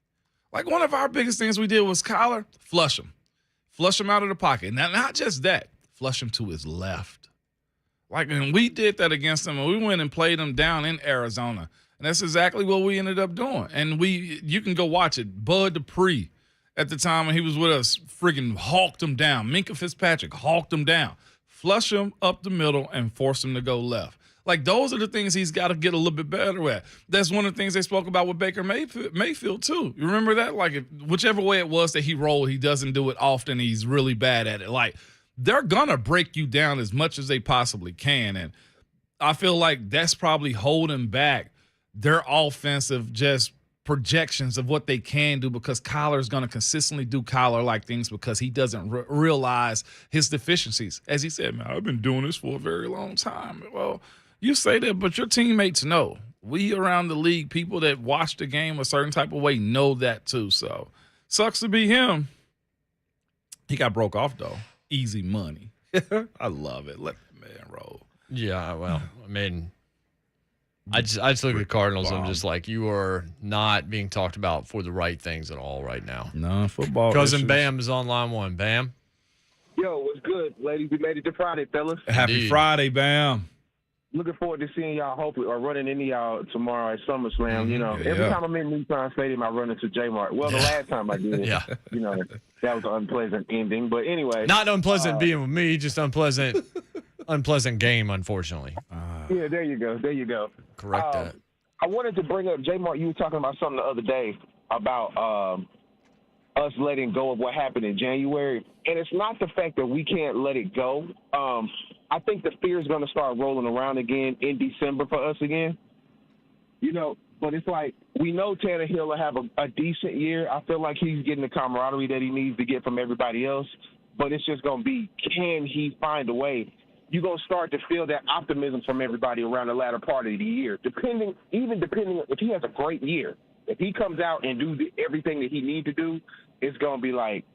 Like, one of our biggest things we did was Kyler, flush him. Flush him out of the pocket. Now, not just that, flush him to his left. Like, and we did that against him, and we went and played him down in Arizona. And that's exactly what we ended up doing. And you can go watch it. Bud Dupree, at the time when he was with us, friggin' hawked him down. Minkah Fitzpatrick hawked him down. Flush him up the middle and force him to go left. Like, those are the things he's got to get a little bit better at. That's one of the things they spoke about with Baker Mayfield, too. You remember that? Like, whichever way it was that he rolled, he doesn't do it often. He's really bad at it. Like, they're going to break you down as much as they possibly can. And I feel like that's probably holding back their offensive just projections of what they can do, because Kyler is going to consistently do Kyler-like things because he doesn't realize his deficiencies. As he said, man, I've been doing this for a very long time. Well, you say that, but your teammates know. We around the league, people that watch the game a certain type of way know that too. So, sucks to be him. He got broke off, though. Easy money. I love it. Let the man roll. Yeah, well, I mean, I just look at the Cardinals. I'm just like, you are not being talked about for the right things at all right now. No, football. Cousin Bam is on line one. Bam. Yo, what's good, ladies? We made it to Friday, fellas. Happy Indeed. Friday, Bam. Looking forward to seeing y'all, hopefully, or running into y'all tomorrow at SummerSlam. Every time I'm in Nissan Stadium, I run into J-Mart. Well, the last time I did, that was an unpleasant ending. But anyway. Not unpleasant being with me, just unpleasant game, unfortunately. Yeah, there you go. Correct that. I wanted to bring up, J-Mart, you were talking about something the other day about us letting go of what happened in January. And it's not the fact that we can't let it go. I think the fear is going to start rolling around again in December for us again. But it's like, we know Tannehill will have a decent year. I feel like he's getting the camaraderie that he needs to get from everybody else. But it's just going to be, can he find a way? You're going to start to feel that optimism from everybody around the latter part of the year. Depending if he has a great year, if he comes out and do everything that he needs to do, it's going to be like,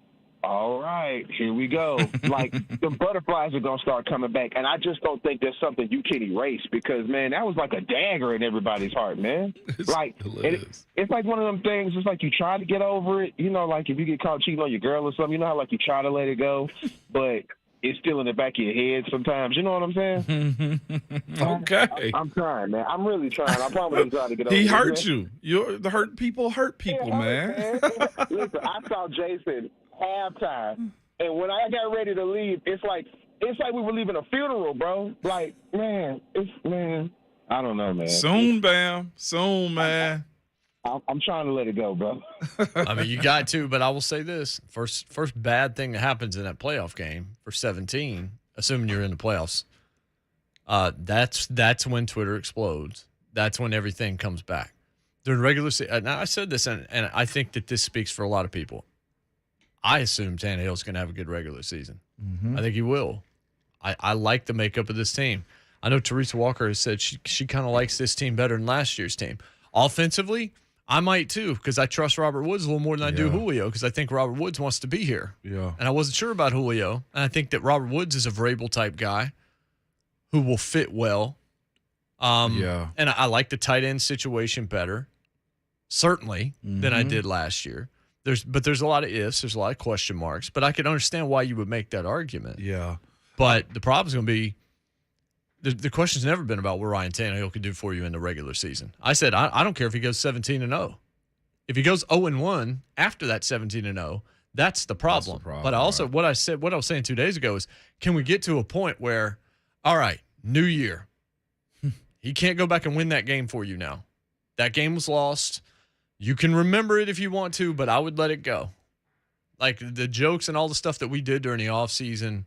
All right, here we go. Like, the butterflies are going to start coming back, and I just don't think that's something you can erase because, man, that was like a dagger in everybody's heart, man. It's like one of them things, it's like you try to get over it. You know, like if you get caught cheating on your girl or something, you know how, like, you try to let it go, but it's still in the back of your head sometimes. You know what I'm saying? Okay. I'm trying, man. I'm really trying. I promise I'm trying to get over it. He hurt you. The hurt people, man. Listen, I saw Jason halftime, and when I got ready to leave, it's like we were leaving a funeral, bro. Like, man, I don't know, man. Soon, Bam. Soon, man. I'm trying to let it go, bro. I mean, you got to, but I will say this. First bad thing that happens in that playoff game for 17, assuming you're in the playoffs, that's when Twitter explodes. That's when everything comes back. During regular season, now I said this, and I think that this speaks for a lot of people. I assume Tannehill's going to have a good regular season. I think he will. I like the makeup of this team. I know Teresa Walker has said she kind of likes this team better than last year's team. Offensively, I might too, because I trust Robert Woods a little more than I do Julio, because I think Robert Woods wants to be here. Yeah. And I wasn't sure about Julio. And I think that Robert Woods is a Vrabel type guy who will fit well. And I like the tight end situation better, certainly, than I did last year. But there's a lot of ifs, there's a lot of question marks. But I can understand why you would make that argument. Yeah. But the problem's going to be, the question's never been about what Ryan Tannehill could do for you in the regular season. I said, I don't care if he goes 17-0. If he goes 0-1 after that 17-0, that's the problem. But I also, what I was saying 2 days ago is, can we get to a point where, all right, new year, he can't go back and win that game for you now. That game was lost. You can remember it if you want to, but I would let it go. Like the jokes and all the stuff that we did during the offseason,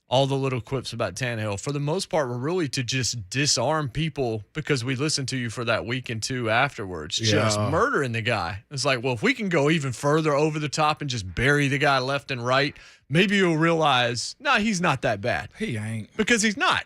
all the little quips about Tannehill, for the most part, were really to just disarm people because we listened to you for that week and two afterwards, just murdering the guy. It's like, well, if we can go even further over the top and just bury the guy left and right, maybe you'll realize, he's not that bad. He ain't. Because he's not.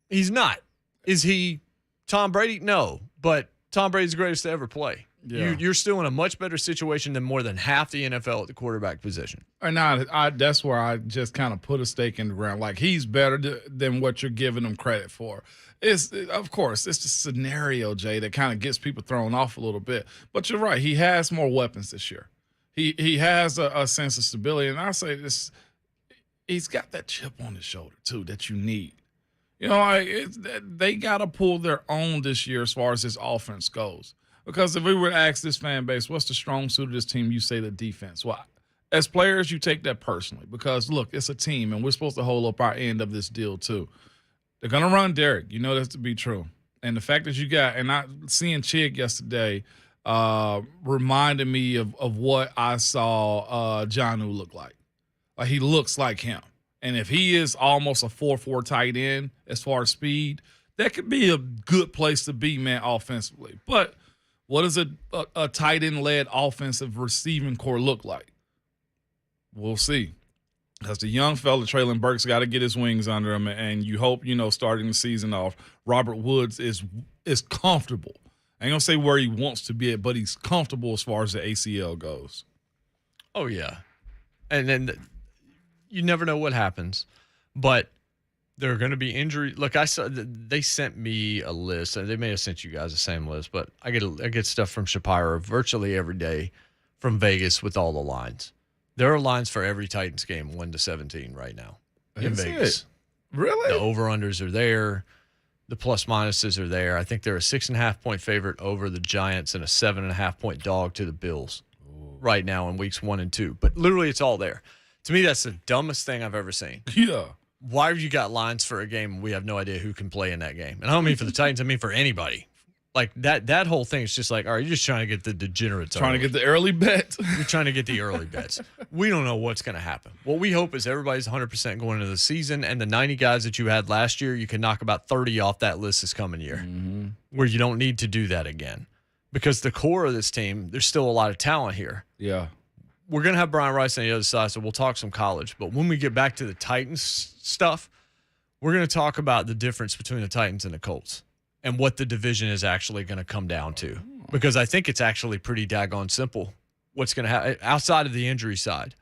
He's not. Is he Tom Brady? No, but Tom Brady's the greatest to ever play. Yeah. You're still in a much better situation than more than half the NFL at the quarterback position. And that's where I just kind of put a stake in the ground. Like, he's better than what you're giving him credit for. Of course, it's the scenario, Jay, that kind of gets people thrown off a little bit. But you're right. He has more weapons this year. He has a sense of stability. And I say this, he's got that chip on his shoulder, too, that you need. You know, they got to pull their own this year as far as this offense goes. Because if we were to ask this fan base, what's the strong suit of this team, you say the defense. Well, as players, you take that personally because, look, it's a team, and we're supposed to hold up our end of this deal too. They're going to run Derek. You know that to be true. And the fact that you got – and seeing Chig yesterday reminded me of what I saw Jonnu look like. Like, he looks like him. And if he is almost a 4-4 tight end as far as speed, that could be a good place to be, man, offensively. But – what does a tight end-led offensive receiving core look like? We'll see. Because the young fella, Traylon Burks, got to get his wings under him, and you hope, starting the season off, Robert Woods is comfortable. I ain't going to say where he wants to be at, but he's comfortable as far as the ACL goes. Oh, yeah. And then you never know what happens. But there are going to be injuries. Look, I saw they sent me a list, and they may have sent you guys the same list, but I get stuff from Shapiro virtually every day from Vegas with all the lines. There are lines for every Titans game, 1-17 right now in Vegas. Really? The over-unders are there. The plus-minuses are there. I think they're a 6.5-point favorite over the Giants and a 7.5-point dog to the Bills right now in weeks 1 and 2. But literally, it's all there. To me, that's the dumbest thing I've ever seen. Yeah. Why have you got lines for a game and we have no idea who can play in that game? And I don't mean for the Titans, I mean for anybody. Like, that whole thing is just like, all right, you're just trying to get the degenerates. Trying to get the early bet. You're trying to get the early bets. We don't know what's going to happen. What we hope is everybody's 100% going into the season, and the 90 guys that you had last year, you can knock about 30 off that list this coming year, where you don't need to do that again. Because the core of this team, there's still a lot of talent here. Yeah. We're going to have Brian Rice on the other side, so we'll talk some college. But when we get back to the Titans stuff, we're going to talk about the difference between the Titans and the Colts and what the division is actually going to come down to. Because I think it's actually pretty daggone simple what's going to happen outside of the injury side.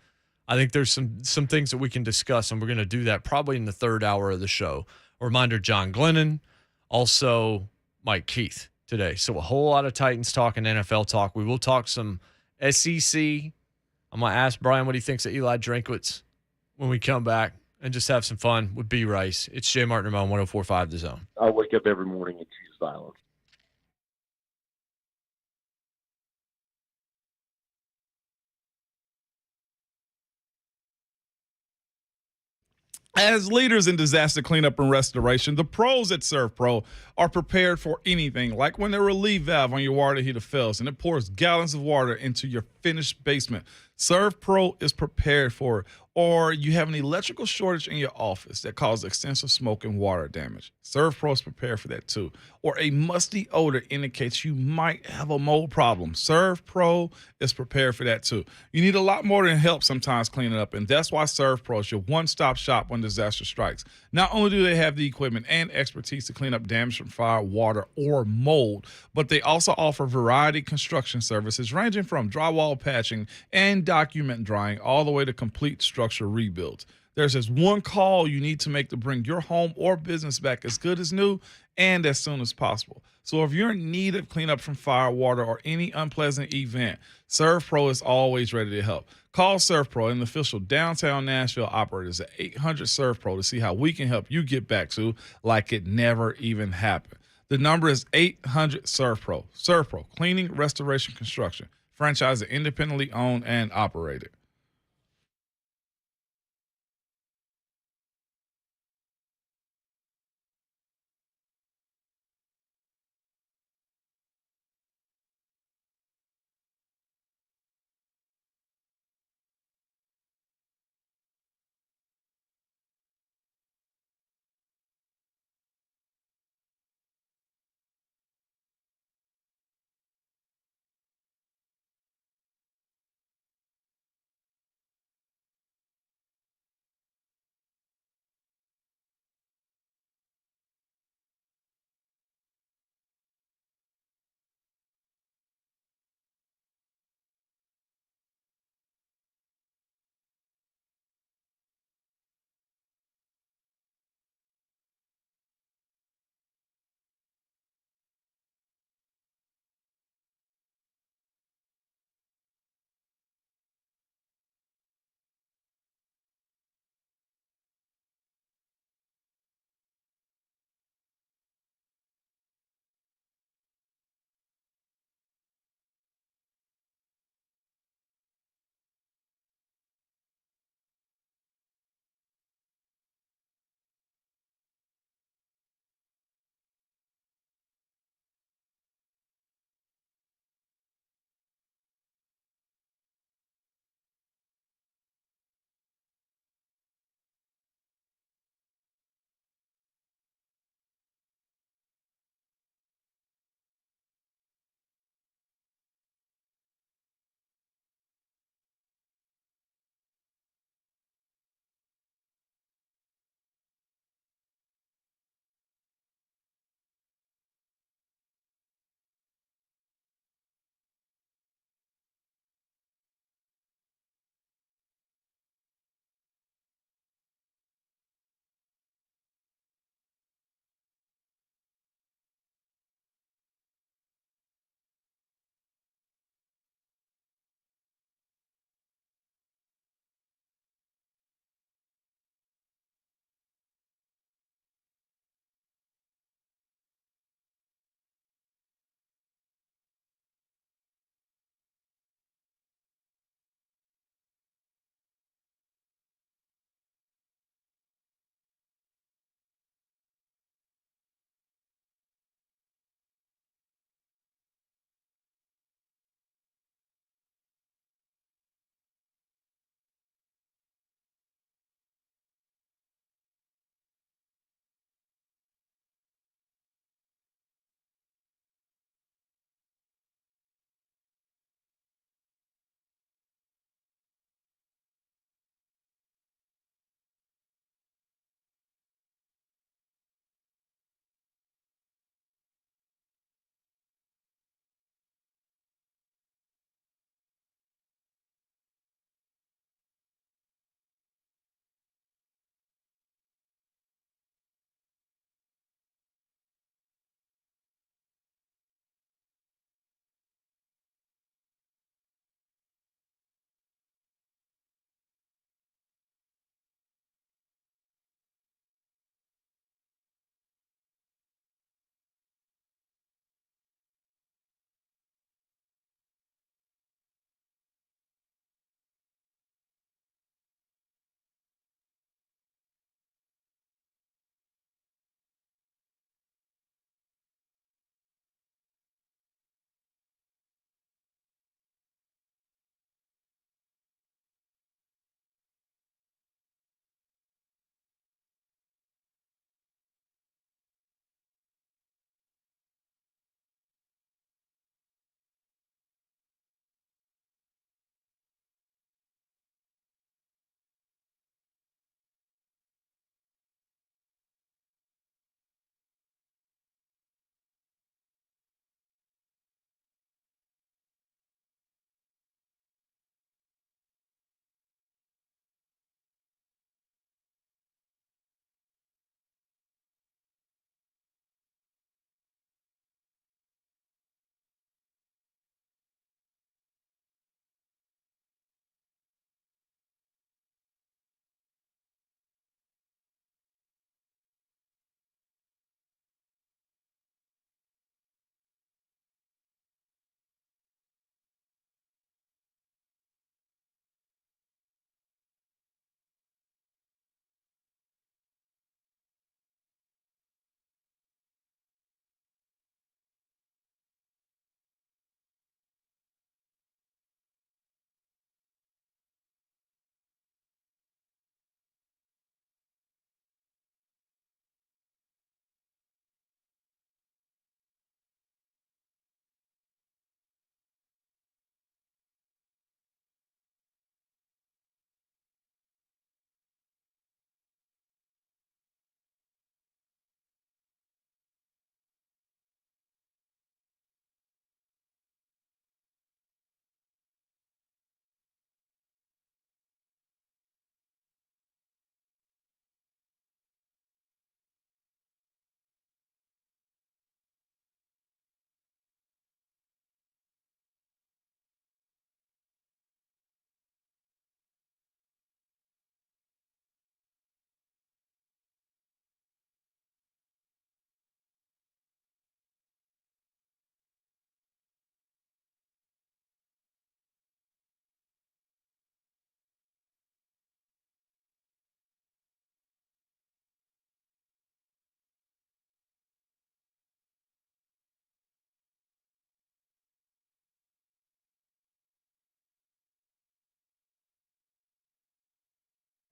I think there's some things that we can discuss, and we're going to do that probably in the third hour of the show. A reminder, John Glennon, also Mike Keith today. So a whole lot of Titans talk and NFL talk. We will talk some SEC. I'm going to ask Brian what he thinks of Eli Drinkwitz when we come back and just have some fun with B. Rice. It's Jay Martin on 104.5 The Zone. I wake up every morning and choose violence. As leaders in disaster cleanup and restoration, the pros at ServPro are prepared for anything, like when the relief valve on your water heater fails and it pours gallons of water into your finished basement. ServPro is prepared for it. Or you have an electrical shortage in your office that causes extensive smoke and water damage. ServPro is prepared for that too. Or a musty odor indicates you might have a mold problem. ServPro is prepared for that too. You need a lot more than help sometimes cleaning up, and that's why ServPro is your one-stop shop when disaster strikes. Not only do they have the equipment and expertise to clean up damage from fire, water, or mold, but they also offer variety construction services ranging from drywall patching and document drying all the way to complete structure rebuilds. There's just one call you need to make to bring your home or business back as good as new and as soon as possible. So if you're in need of cleanup from fire, water, or any unpleasant event, ServPro is always ready to help. Call ServPro, an official downtown Nashville operators at 800 ServPro to see how we can help you get back to like it never even happened. The number is 800 ServPro. ServPro, cleaning, restoration, construction. Franchise is independently owned and operated.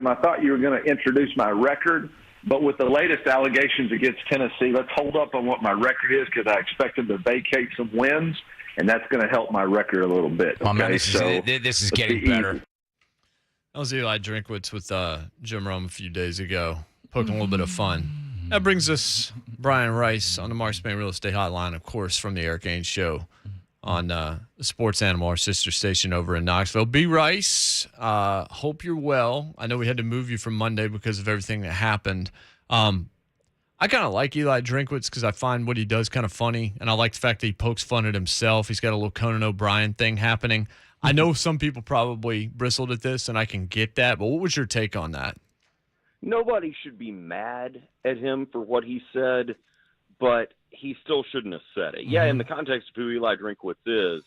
I thought you were going to introduce my record, but with the latest allegations against Tennessee, let's hold up on what my record is because I expected to vacate some wins, and that's going to help my record a little bit. Okay? Oh, man, this is getting better. That was Eli Drinkwitz with Jim Rome a few days ago, poking a little bit of fun. That brings us Brian Rice on the Mark Spain Real Estate Hotline, of course, from the Eric Ainge Show on the Sports Animal, our sister station over in Knoxville. B. Rice, hope you're well. I know we had to move you from Monday because of everything that happened. I kind of like Eli Drinkwitz because I find what he does kind of funny, and I like the fact that he pokes fun at himself. He's got a little Conan O'Brien thing happening. I know some people probably bristled at this, and I can get that, but what was your take on that? Nobody should be mad at him for what he said, but he still shouldn't have said it. Yeah, in the context of who Eli Drinkwitz is,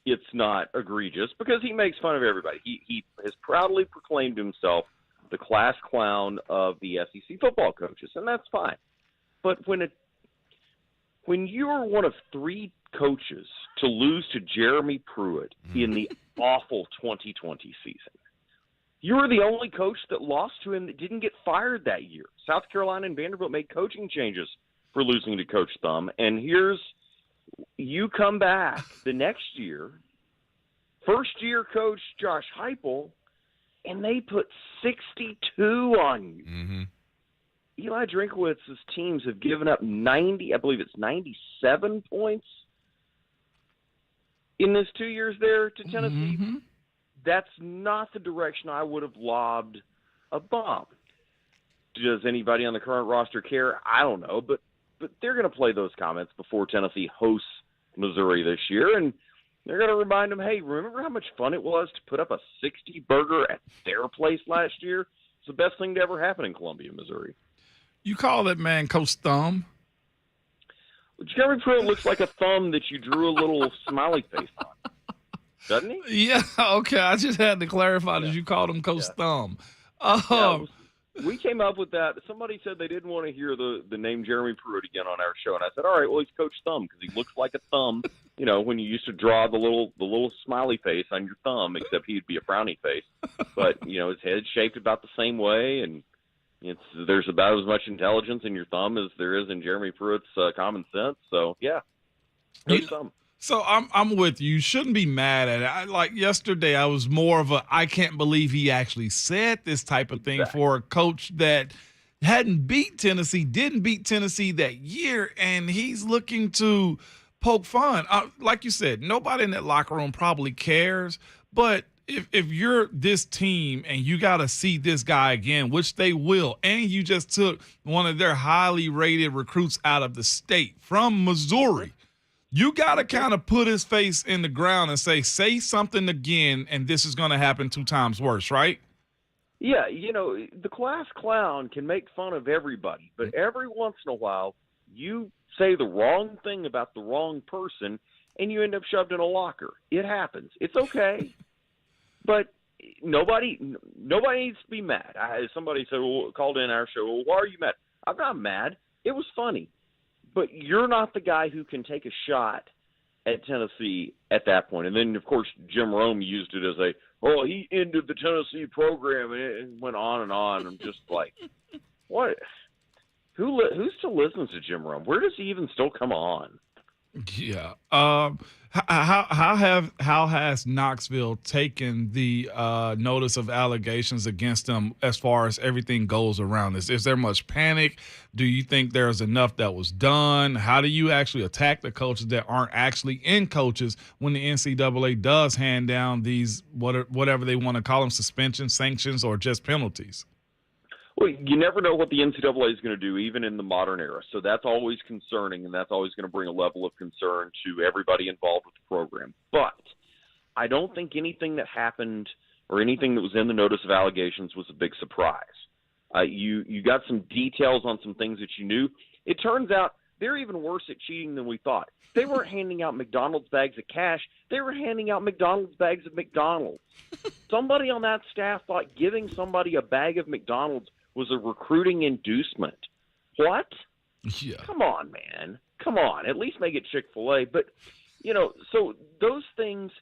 it's not egregious because he makes fun of everybody. He has proudly proclaimed himself the class clown of the SEC football coaches, and that's fine. But when you're one of three coaches to lose to Jeremy Pruitt in the awful 2020 season, you were the only coach that lost to him that didn't get fired that year. South Carolina and Vanderbilt made coaching changes for losing to Coach Thumb. And you come back the next year, first-year coach Josh Heupel, and they put 62 on you. Mm-hmm. Eli Drinkwitz's teams have given up 97 points in his 2 years there to Tennessee. Mm-hmm. That's not the direction I would have lobbed a bomb. Does anybody on the current roster care? I don't know, but they're going to play those comments before Tennessee hosts Missouri this year, and they're going to remind them, hey, remember how much fun it was to put up a 60-burger at their place last year? It's the best thing to ever happen in Columbia, Missouri. You call that man Coach Thumb? Jeremy Pruitt looks like a thumb that you drew a little smiley face on. Doesn't he? Yeah, okay. I just had to clarify that you called him Coach Thumb. We came up with that. Somebody said they didn't want to hear the name Jeremy Pruitt again on our show, and I said, all right, well, he's Coach Thumb because he looks like a thumb. You know, when you used to draw the little smiley face on your thumb, except he'd be a frowny face. But you know, his head's shaped about the same way, and there's about as much intelligence in your thumb as there is in Jeremy Pruitt's common sense. So yeah, Coach Thumb. So I'm with you. You shouldn't be mad at it. Like yesterday, I was more of I can't believe he actually said this type of thing for a coach that hadn't beat Tennessee, didn't beat Tennessee that year, and he's looking to poke fun. Like you said, nobody in that locker room probably cares, but if you're this team and you got to see this guy again, which they will, and you just took one of their highly rated recruits out of the state from Missouri, you got to kind of put his face in the ground and say something again, and this is going to happen 2 times worse, right? Yeah, you know, the class clown can make fun of everybody, but every once in a while you say the wrong thing about the wrong person, and you end up shoved in a locker. It happens. It's okay. But nobody needs to be mad. Somebody said, called in our show, well, why are you mad? I'm not mad. It was funny. But you're not the guy who can take a shot at Tennessee at that point. And then, of course, Jim Rome used it as he ended the Tennessee program, and it went on and on. I'm just like, what? Who still listens to Jim Rome? Where does he even still come on? Yeah. How has Knoxville taken the notice of allegations against them as far as everything goes around this? Is there much panic? Do you think there's enough that was done? How do you actually attack the coaches that aren't actually in coaches when the NCAA does hand down these whatever they want to call them, suspensions, sanctions, or just penalties? Well, you never know what the NCAA is going to do, even in the modern era. So that's always concerning, and that's always going to bring a level of concern to everybody involved with the program. But I don't think anything that happened or anything that was in the notice of allegations was a big surprise. You got some details on some things that you knew. It turns out they're even worse at cheating than we thought. They weren't handing out McDonald's bags of cash. They were handing out McDonald's bags of McDonald's. Somebody on that staff thought giving somebody a bag of McDonald's was a recruiting inducement. What? Yeah. Come on, man. Come on. At least make it Chick-fil-A. But, you know, so those things,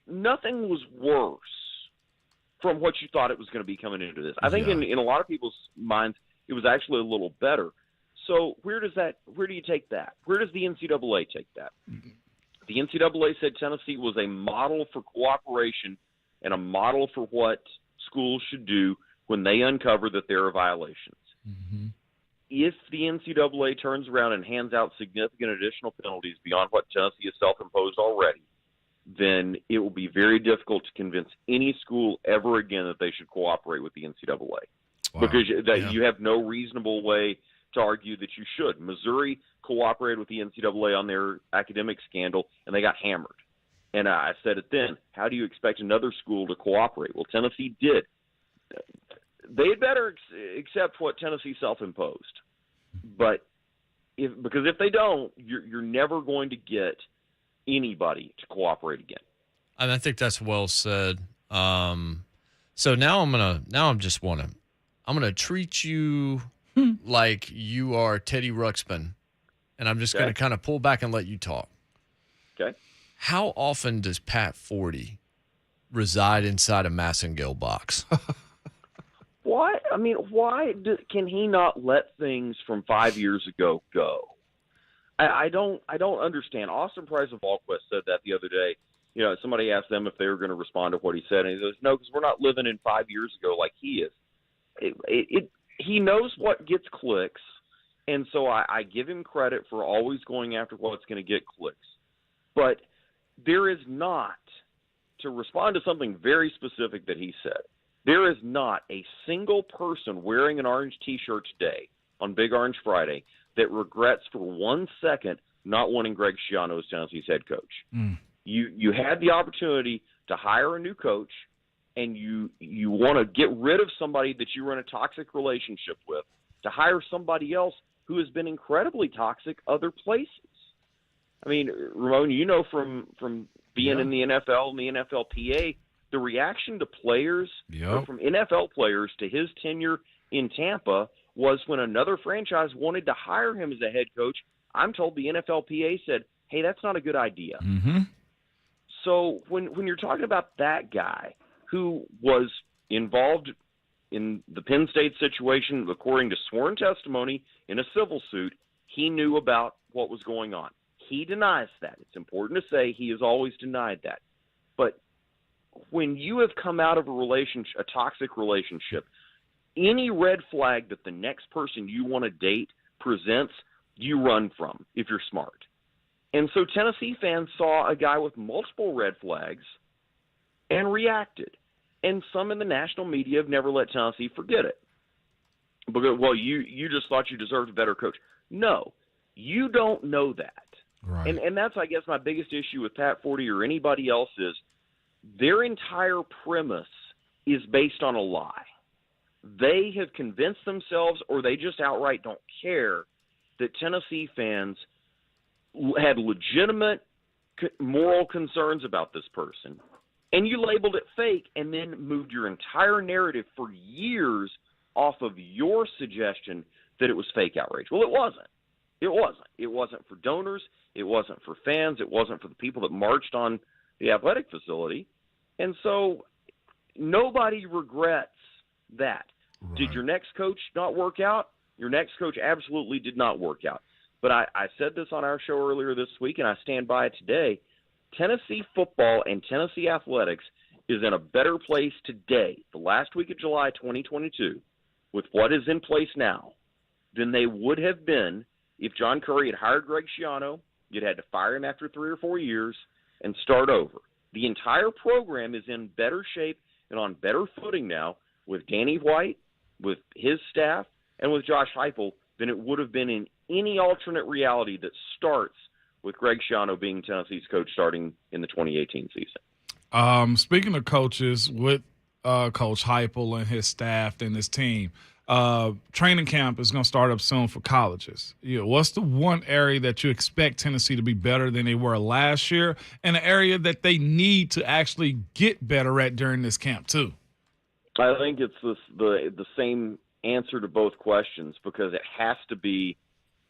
nothing was worse from what you thought it was going to be coming into this. I think in a lot of people's minds, it was actually a little better. So where do you take that? Where does the NCAA take that? The NCAA said Tennessee was a model for cooperation and a model for what schools should do when they uncover that there are violations. Mm-hmm. If the NCAA turns around and hands out significant additional penalties beyond what Tennessee has self-imposed already, then it will be very difficult to convince any school ever again that they should cooperate with the NCAA. Wow. Because you have no reasonable way to argue that you should. Missouri cooperated with the NCAA on their academic scandal, and they got hammered. And I said it then, how do you expect another school to cooperate? Well, Tennessee did. They had better accept what Tennessee self-imposed. But because if they don't, you're never going to get anybody to cooperate again. And I think that's well said. So now I'm gonna treat you like you are Teddy Ruxpin, and I'm just gonna kind of pull back and let you talk. Okay. How often does Pat Forty reside inside a Massengill box? Why? I mean, can he not let things from 5 years ago go? I don't understand. Austin Price of Allquest said that the other day. You know, somebody asked them if they were going to respond to what he said, and he goes, "No, because we're not living in 5 years ago like he is." He knows what gets clicks, and so I give him credit for always going after what's going to get clicks. But there is not, to respond to something very specific that he said, there is not a single person wearing an orange T-shirt today on Big Orange Friday that regrets for 1 second not wanting Greg Schiano as Tennessee's head coach. Mm. You had the opportunity to hire a new coach, and you want to get rid of somebody that you were in a toxic relationship with to hire somebody else who has been incredibly toxic other places. I mean, Ramon, you know from being in the NFL and the NFLPA, the reaction to players, or from NFL players to his tenure in Tampa, was when another franchise wanted to hire him as a head coach, I'm told the NFLPA said, hey, that's not a good idea. Mm-hmm. So when you're talking about that guy who was involved in the Penn State situation, according to sworn testimony in a civil suit, he knew about what was going on. He denies that. It's important to say he has always denied that. But when you have come out of a toxic relationship, any red flag that the next person you want to date presents, you run from if you're smart. And so Tennessee fans saw a guy with multiple red flags and reacted. And some in the national media have never let Tennessee forget it. Because, well, you just thought you deserved a better coach. No, you don't know that. Right. And that's, I guess, my biggest issue with Pat Forty or anybody else is their entire premise is based on a lie. They have convinced themselves, or they just outright don't care, that Tennessee fans had legitimate moral concerns about this person, and you labeled it fake and then moved your entire narrative for years off of your suggestion that it was fake outrage. Well, it wasn't. It wasn't. It wasn't for donors. It wasn't for fans. It wasn't for the people that marched on the athletic facility. And so nobody regrets that. Right. Did your next coach not work out? Your next coach absolutely did not work out. But I said this on our show earlier this week, and I stand by it today. Tennessee football and Tennessee athletics is in a better place today, the last week of July 2022, with what is in place now, than they would have been if John Currie had hired Greg Schiano. You'd had to fire him after 3 or 4 years and start over. The entire program is in better shape and on better footing now with Danny White, with his staff, and with Josh Heupel than it would have been in any alternate reality that starts with Greg Schiano being Tennessee's coach starting in the 2018 season. Speaking of coaches, with Coach Heupel and his staff and his team, training camp is going to start up soon for colleges. What's the one area that you expect Tennessee to be better than they were last year, and an area that they need to actually get better at during this camp too? I think it's the same answer to both questions, because it has to be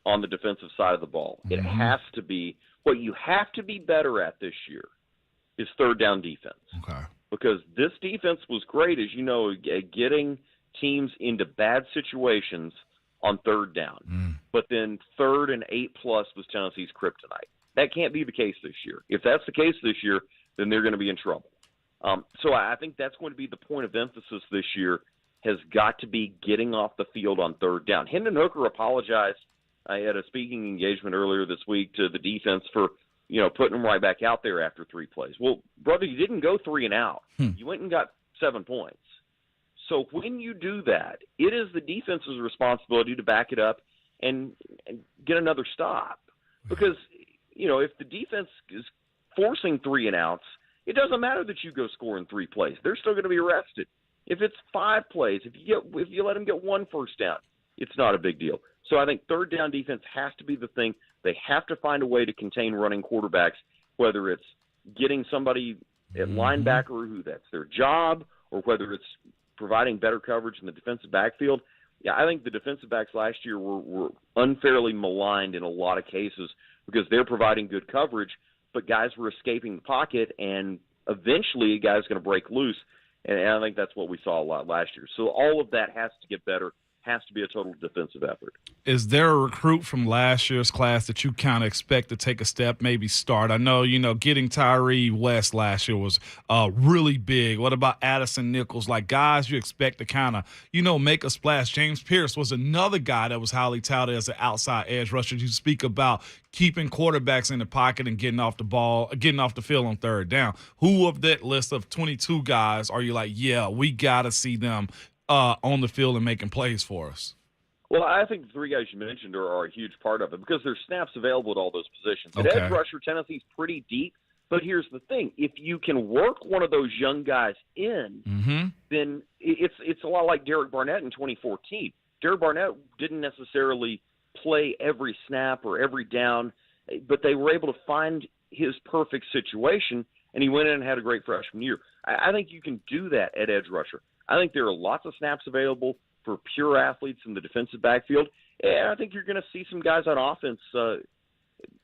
on the defensive side of the ball. Mm-hmm. It has to be – what you have to be better at this year is third down defense. Okay. because this defense was great, as you know, at getting teams into bad situations on third down. But then 3rd and 8+ was Tennessee's kryptonite. That can't be the case this year. If that's the case this year, then they're going to be in trouble. So I think that's going to be the point of emphasis this year, has got to be getting off the field on third down. Hendon Hooker apologized. I had a speaking engagement earlier this week to the defense for, putting them right back out there after 3 plays. Well, brother, you didn't go 3 and out. You went and got 7 points. So when you do that, it is the defense's responsibility to back it up and get another stop. Because, if the defense is forcing 3 and outs, it doesn't matter that you go score in 3 plays. They're still going to be arrested. If it's 5 plays, if you let them get 1 first down, it's not a big deal. So I think third down defense has to be the thing. They have to find a way to contain running quarterbacks, whether it's getting somebody at linebacker who that's their job, or whether it's providing better coverage in the defensive backfield. Yeah, I think the defensive backs last year were unfairly maligned in a lot of cases because they're providing good coverage, but guys were escaping the pocket, and eventually a guy's going to break loose. And I think that's what we saw a lot last year. So all of that has to get better, has to be a total defensive effort. Is there a recruit from last year's class that you kind of expect to take a step, maybe start? I know, getting Tyree West last year was really big. What about Addison Nichols? Like guys you expect to kind of, make a splash. James Pierce was another guy that was highly touted as an outside edge rusher. You speak about keeping quarterbacks in the pocket and getting off the field on third down. Who of that list of 22 guys are you like, yeah, we got to see them on the field and making plays for us? Well, I think the 3 guys you mentioned are a huge part of it because there's snaps available at all those positions. At edge rusher, Tennessee's pretty deep, but here's the thing. If you can work one of those young guys in, then it's a lot like Derek Barnett in 2014. Derek Barnett didn't necessarily play every snap or every down, but they were able to find his perfect situation, and he went in and had a great freshman year. I think you can do that at edge rusher. I think there are lots of snaps available for pure athletes in the defensive backfield, and I think you're going to see some guys on offense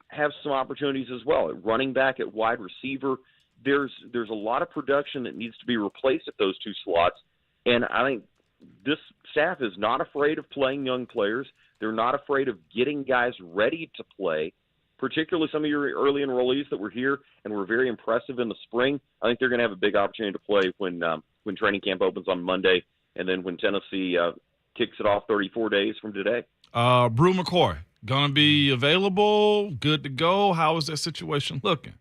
have some opportunities as well. At running back, at wide receiver, there's a lot of production that needs to be replaced at those 2 slots, and I think this staff is not afraid of playing young players. They're not afraid of getting guys ready to play, particularly some of your early enrollees that were here and were very impressive in the spring. I think they're going to have a big opportunity to play when training camp opens on Monday, and then when Tennessee kicks it off 34 days from today. Brew McCoy, going to be available, good to go? How is that situation looking?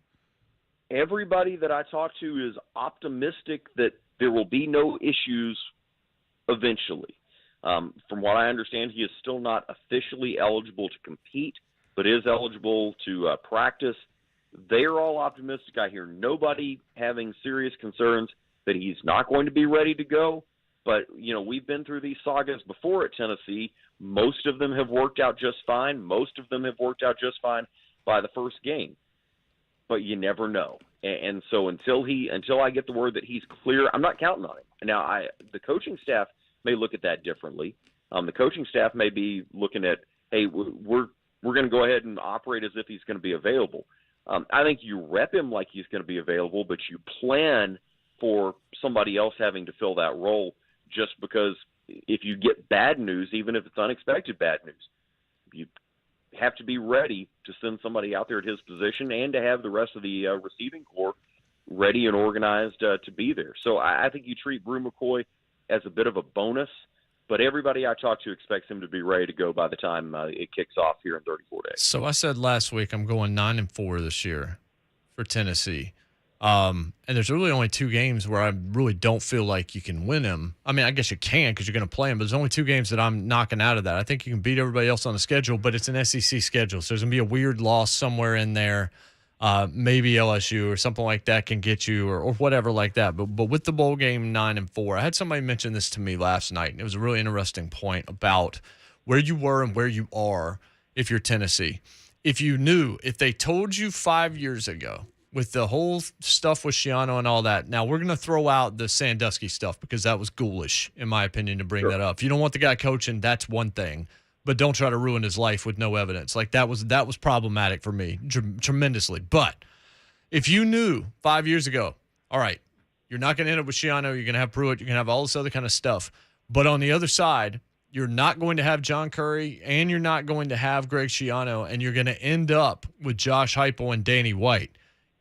Everybody that I talk to is optimistic that there will be no issues eventually. From what I understand, he is still not officially eligible to compete, but is eligible to practice. They are all optimistic. I hear nobody having serious concerns that he's not going to be ready to go. But, we've been through these sagas before at Tennessee. Most of them have worked out just fine. Most of them have worked out just fine by the first game. But you never know. And so until I get the word that he's clear, I'm not counting on it. Now, the coaching staff may look at that differently. The coaching staff may be looking at, hey, we're going to go ahead and operate as if he's going to be available. I think you rep him like he's going to be available, but you plan for somebody else having to fill that role, just because if you get bad news, even if it's unexpected bad news, you have to be ready to send somebody out there at his position and to have the rest of the receiving corps ready and organized to be there. So I think you treat Brew McCoy as a bit of a bonus, but everybody I talk to expects him to be ready to go by the time it kicks off here in 34 days. So I said last week I'm going 9-4 this year for Tennessee. And there's really only 2 games where I really don't feel like you can win them. I mean, I guess you can because you're going to play them, but there's only 2 games that I'm knocking out of that. I think you can beat everybody else on the schedule, but it's an SEC schedule, so there's going to be a weird loss somewhere in there. Maybe LSU or something like that can get you or whatever like that. But with the bowl game 9-4, I had somebody mention this to me last night, and it was a really interesting point about where you were and where you are if you're Tennessee. If they told you 5 years ago, with the whole stuff with Schiano and all that. Now, we're going to throw out the Sandusky stuff because that was ghoulish, in my opinion, to bring that up. If you don't want the guy coaching, that's one thing. But don't try to ruin his life with no evidence. Like, that was problematic for me tremendously. But if you knew 5 years ago, all right, You're not going to end up with Schiano. You're going to have Pruitt. You're going to have all this other kind of stuff. But on the other side, you're not going to have John Curry, and you're not going to have Greg Schiano, and you're going to end up with Josh Heupel and Danny White.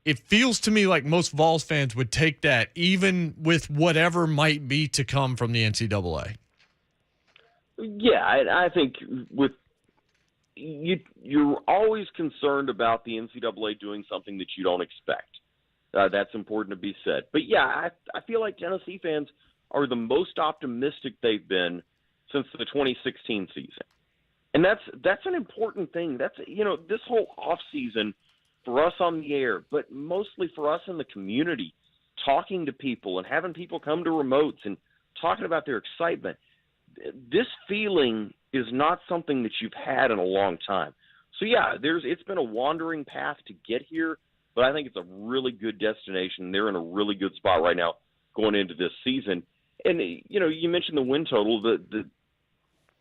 It feels to me like most Vols fans would take that, even with whatever might be to come from the NCAA. Yeah, I think with you're always concerned about the NCAA doing something that you don't expect. That's important to be said. But, yeah, I feel like Tennessee fans are the most optimistic they've been since the 2016 season. And that's an important thing. That's, this whole offseason for us on the air, but mostly for us in the community, talking to people and having people come to remotes and talking about their excitement. This feeling is not something that you've had in a long time. So, yeah, it's been a wandering path to get here, but I think it's a really good destination. They're in a really good spot right now going into this season. And, you mentioned the win total. The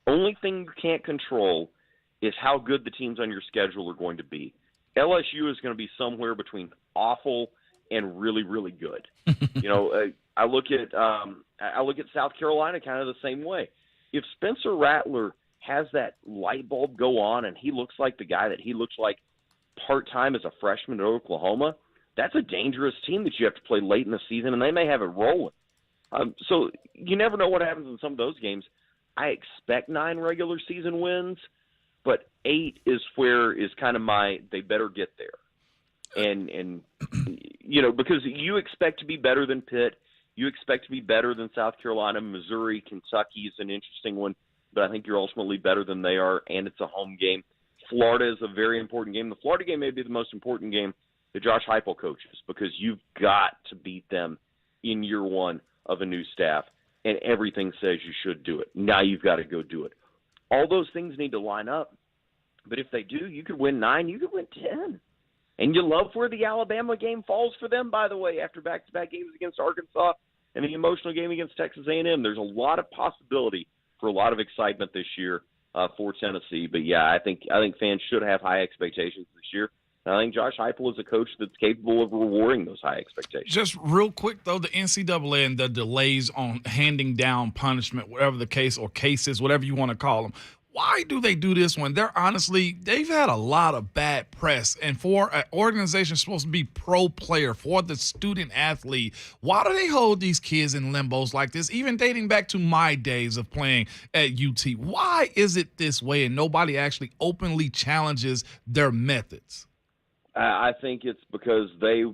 only thing you can't control is how good the teams on your schedule are going to be. LSU is going to be somewhere between awful and really, really good. I look at South Carolina kind of the same way. If Spencer Rattler has that light bulb go on and he looks like the guy that he looks like part-time as a freshman at Oklahoma, that's a dangerous team that you have to play late in the season, and they may have it rolling. So you never know what happens in some of those games. I expect 9 regular season wins, but 8 is kind of they better get there. And because you expect to be better than Pitt, you expect to be better than South Carolina, Missouri, Kentucky is an interesting one, but I think you're ultimately better than they are, and it's a home game. Florida is a very important game. The Florida game may be the most important game that Josh Heupel coaches, because you've got to beat them in year one of a new staff, and everything says you should do it. Now you've got to go do it. All those things need to line up, but if they do, you could win 9, you could win 10. And you love where the Alabama game falls for them, by the way, after back-to-back games against Arkansas and the emotional game against Texas A&M. There's a lot of possibility for a lot of excitement this year for Tennessee. But, yeah, I think fans should have high expectations this year. And I think Josh Heupel is a coach that's capable of rewarding those high expectations. Just real quick, though, the NCAA and the delays on handing down punishment, whatever the case, or cases, whatever you want to call them. Why do they do this when they've had a lot of bad press, and for an organization supposed to be pro player for the student athlete, why do they hold these kids in limbos like this, even dating back to my days of playing at UT? Why is it this way and nobody actually openly challenges their methods? I think it's because they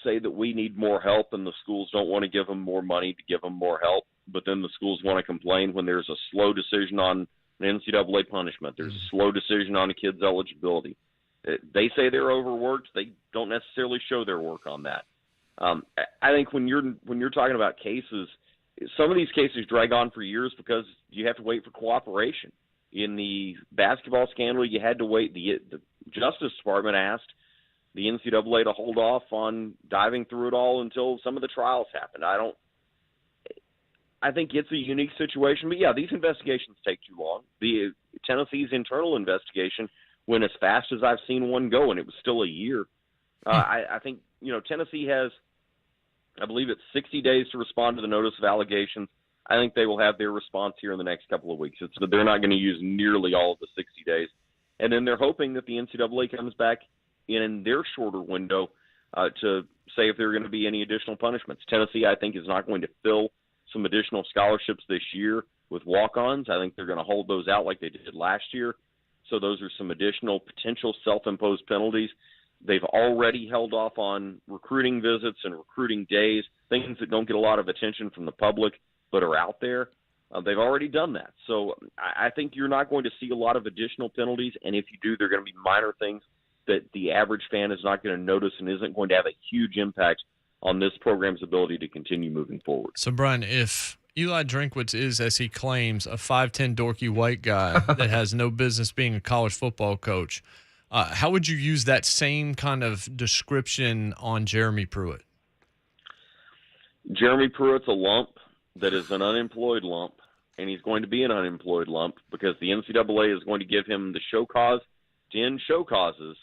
say that we need more help, and the schools don't want to give them more money to give them more help, but then the schools want to complain when there's a slow decision on an NCAA punishment. There's a slow decision on a kid's eligibility. They say they're overworked. They don't necessarily show their work on that. I think when you're talking about cases, some of these cases drag on for years because you have to wait for cooperation. In the basketball scandal, you had to wait. The Justice Department asked the NCAA to hold off on diving through it all until some of the trials happened. I think it's a unique situation, but yeah, these investigations take too long. The Tennessee's internal investigation went as fast as I've seen one go, and it was still a year. I think, Tennessee has, I believe it's 60 days to respond to the notice of allegations. I think they will have their response here in the next couple of weeks. They're not going to use nearly all of the 60 days. And then they're hoping that the NCAA comes back in their shorter window to say if there are going to be any additional punishments. Tennessee, I think, is not going to fill some additional scholarships this year with walk-ons. I think they're going to hold those out like they did last year. So those are some additional potential self-imposed penalties. They've already held off on recruiting visits and recruiting days, things that don't get a lot of attention from the public but are out there. They've already done that. So I think you're not going to see a lot of additional penalties, and if you do, they're going to be minor things that the average fan is not going to notice and isn't going to have a huge impact on this program's ability to continue moving forward. So, Brian, if Eli Drinkwitz is, as he claims, a 5'10" dorky white guy that has no business being a college football coach, how would you use that same kind of description on Jeremy Pruitt? Jeremy Pruitt's a lump that is an unemployed lump, and he's going to be an unemployed lump because the NCAA is going to give him the show cause to end show causes,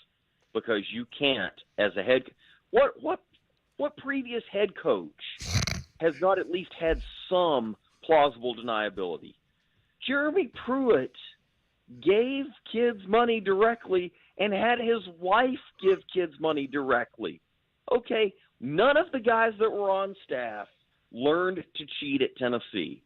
because you can't, as a head – what What previous head coach has not at least had some plausible deniability? Jeremy Pruitt gave kids money directly and had his wife give kids money directly. Okay, none of the guys that were on staff learned to cheat at Tennessee.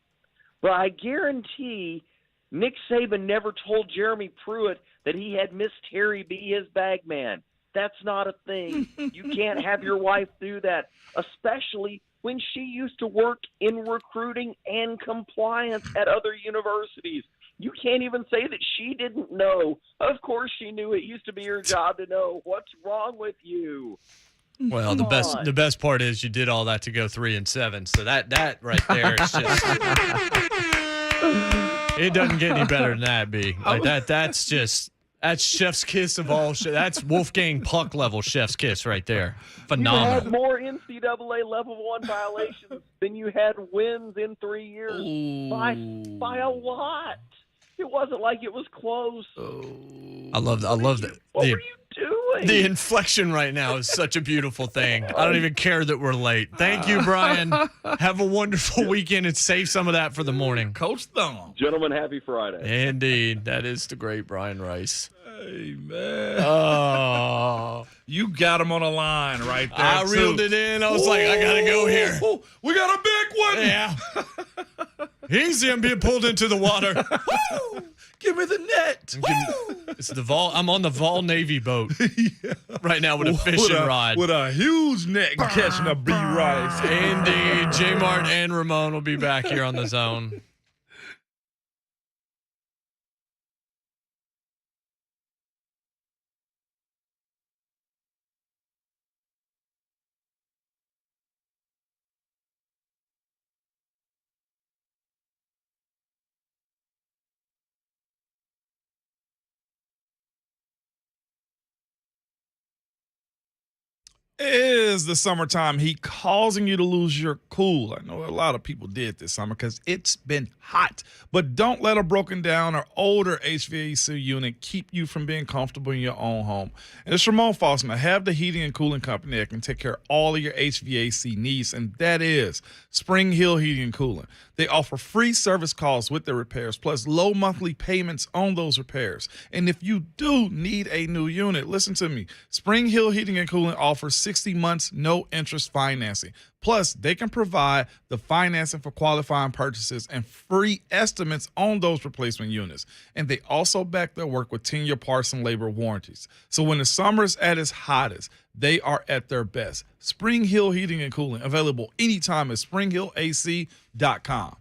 But I guarantee Nick Saban never told Jeremy Pruitt that he had Miss Terry be his bag man. That's not a thing. You can't have your wife do that, especially when she used to work in recruiting and compliance at other universities. You can't even say that she didn't know. Of course she knew. It used to be her job to know. What's wrong with you? Well, the best part is you did all that to go 3-7. So that right there is just it doesn't get any better than that, B. Like that's chef's kiss of all shit. That's Wolfgang Puck level chef's kiss right there. Phenomenal. You had more NCAA level 1 violations than you had wins in 3 years. By a lot. It wasn't like it was close. I love that. What were you doing? The inflection right now is such a beautiful thing. I don't even care that we're late. Thank you, Brian. Have a wonderful weekend and save some of that for the morning. Coach Thumb. Gentlemen, happy Friday. Indeed. That is the great Brian Rice. Hey, man. Oh. You got him on a line right there. I reeled it in. I was like, I got to go here. We got a big one. Yeah. Easy, I'm being pulled into the water. Give me the net. It's the Vol. I'm on the Vol Navy boat right now with a fishing rod. With a huge net catching a B Rice. Indeed. J Mart and Ramon will be back here on the Zone. Is the summertime heat causing you to lose your cool? I know a lot of people did this summer because it's been hot. But don't let a broken down or older HVAC unit keep you from being comfortable in your own home. And it's Ramon Fossman. I have the heating and cooling company that can take care of all of your HVAC needs, and that is Spring Hill Heating and Cooling. They offer free service calls with their repairs, plus low monthly payments on those repairs. And if you do need a new unit, listen to me. Spring Hill Heating and Cooling offers 60 months, no interest financing. Plus, they can provide the financing for qualifying purchases and free estimates on those replacement units. And they also back their work with 10-year parts and labor warranties. So when the summer is at its hottest, they are at their best. Spring Hill Heating and Cooling, available anytime at springhillac.com.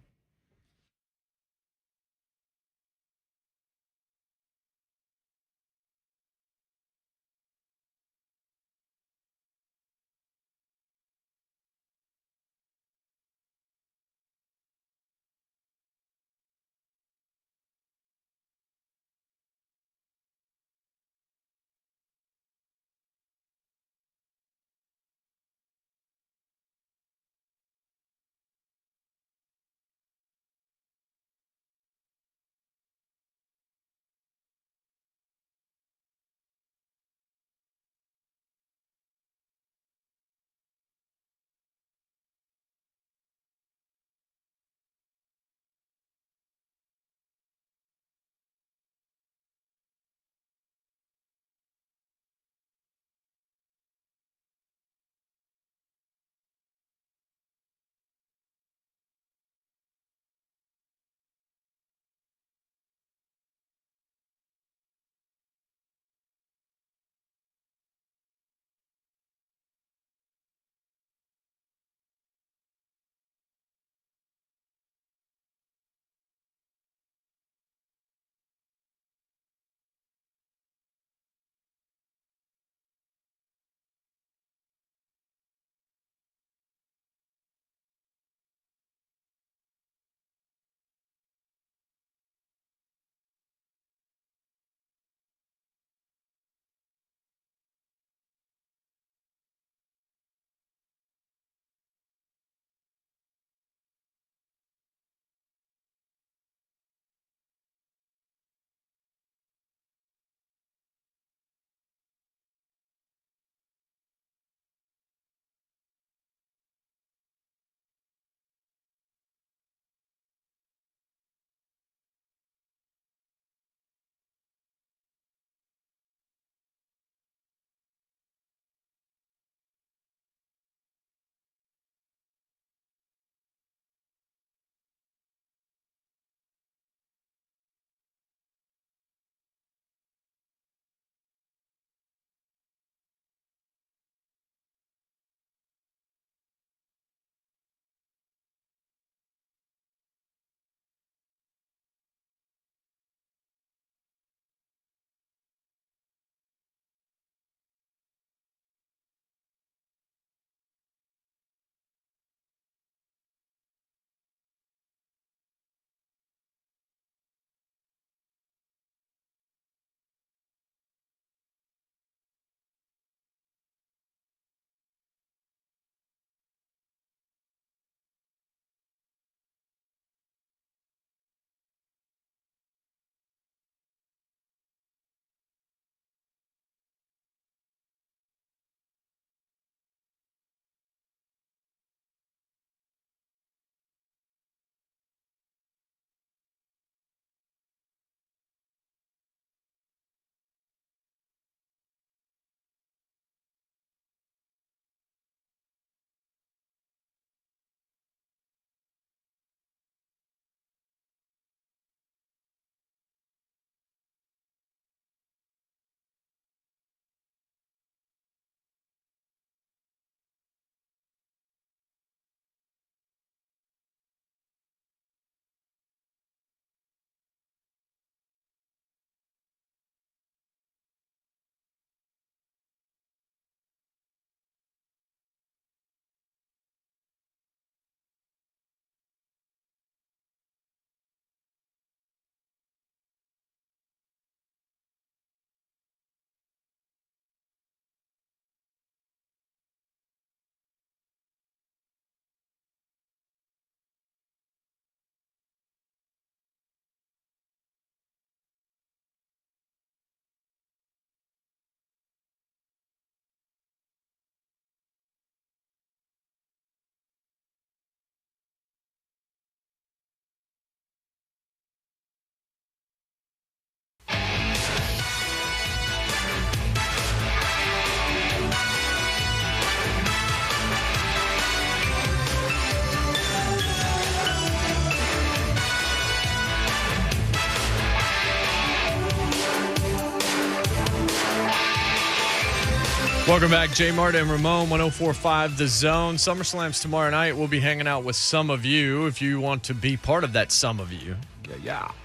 Welcome back, J. Mart and Ramon, 104.5 The Zone. SummerSlam's tomorrow night. We'll be hanging out with some of you. If you want to be part of that some of you,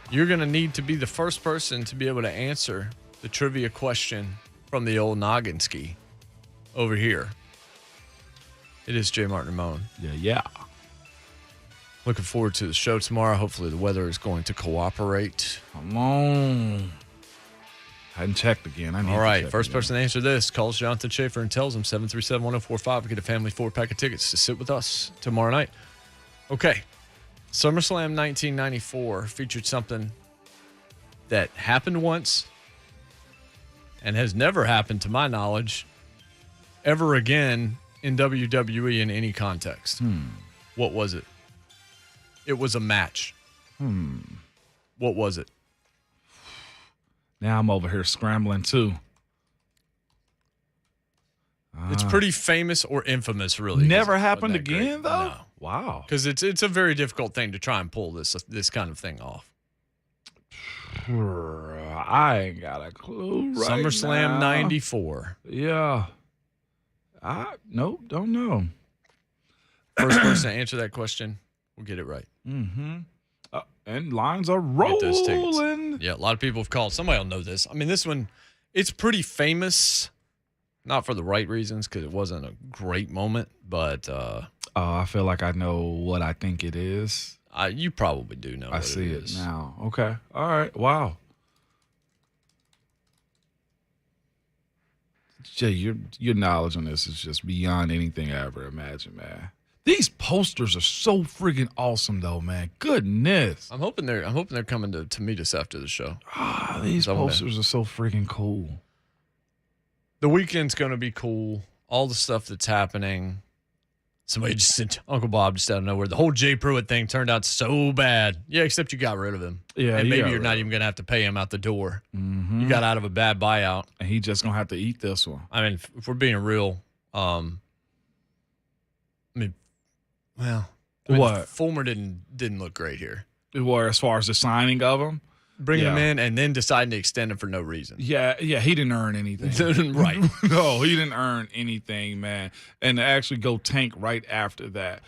you're going to need to be the first person to be able to answer the trivia question from the old noggin ski over here. It is J. Mart and Ramon. Yeah. Looking forward to the show tomorrow. Hopefully the weather is going to cooperate. Come on. I hadn't checked again. All right, first person to answer this calls Jonathan Schaefer and tells him 737-1045 to get a family 4-pack of tickets to sit with us tomorrow night. Okay, SummerSlam 1994 featured something that happened once and has never happened, to my knowledge, ever again in WWE in any context. What was it? It was a match. What was it? Now I'm over here scrambling too. It's pretty famous or infamous, really. Never happened again, though? No. Wow. Because it's a very difficult thing to try and pull this kind of thing off. I ain't got a clue right SummerSlam now. 94. Yeah. Nope, don't know. First person to answer that question will get it right. And lines are Get those tickets. rolling. Yeah, a lot of people have called. Somebody will know this. I mean, this one, it's pretty famous. Not for the right reasons, because it wasn't a great moment, but I feel like I know what I think it is. You probably do know. I see it now. Okay. All right. Wow. Jay, your knowledge on this is just beyond anything I ever imagined, man. These posters are so freaking awesome, though, man. Goodness. I'm hoping they're coming to meet us after the show. These posters are so freaking cool. The weekend's going to be cool. All the stuff that's happening. Somebody just sent Uncle Bob just out of nowhere. The whole Jay Pruitt thing turned out so bad. Yeah, except you got rid of him. Yeah, and maybe you're not even going to have to pay him out the door. You got out of a bad buyout. And he just going to have to eat this one. I mean, if we're being real, what? Fulmer didn't look great here. Or as far as the signing of him? Bringing him in and then deciding to extend him for no reason. Yeah, he didn't earn anything. Right. No, he didn't earn anything, man. And to actually go tank right after that.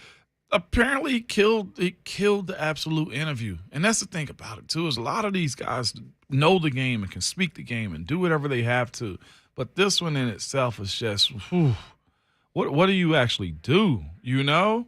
Apparently he killed the absolute interview. And that's the thing about it, too, is a lot of these guys know the game and can speak the game and do whatever they have to. But this one in itself is just, what do you actually do, you know?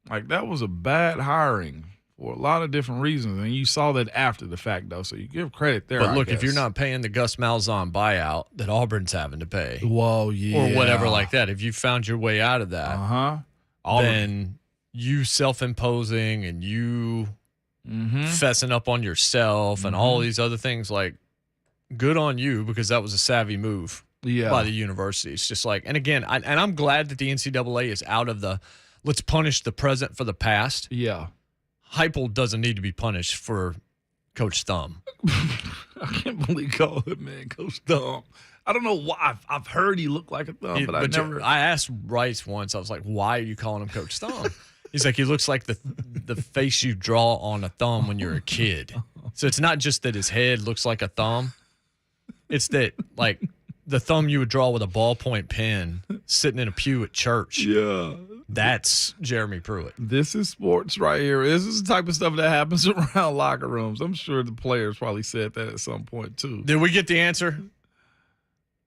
Like, that was a bad hiring for a lot of different reasons. And you saw that after the fact, though, so you give credit there. But look, if you're not paying the Gus Malzahn buyout that Auburn's having to pay, whoa, yeah, or whatever like that, if you found your way out of that, then you self-imposing and you fessing up on yourself and all these other things, like, good on you, because that was a savvy move by the university. It's just like, and again, I'm glad that the NCAA is out of the let's punish the present for the past. Yeah. Heupel doesn't need to be punished for Coach Thumb. I can't believe call him, man, Coach Thumb. I don't know why. I've heard he looked like a thumb, but I never. I asked Rice once. I was like, "Why are you calling him Coach Thumb?" He's like, "He looks like the face you draw on a thumb when you're a kid." So it's not just that his head looks like a thumb; it's that like the thumb you would draw with a ballpoint pen sitting in a pew at church. Yeah. That's Jeremy Pruitt. This is sports right here. This is the type of stuff that happens around locker rooms. I'm sure the players probably said that at some point, too. Did we get the answer?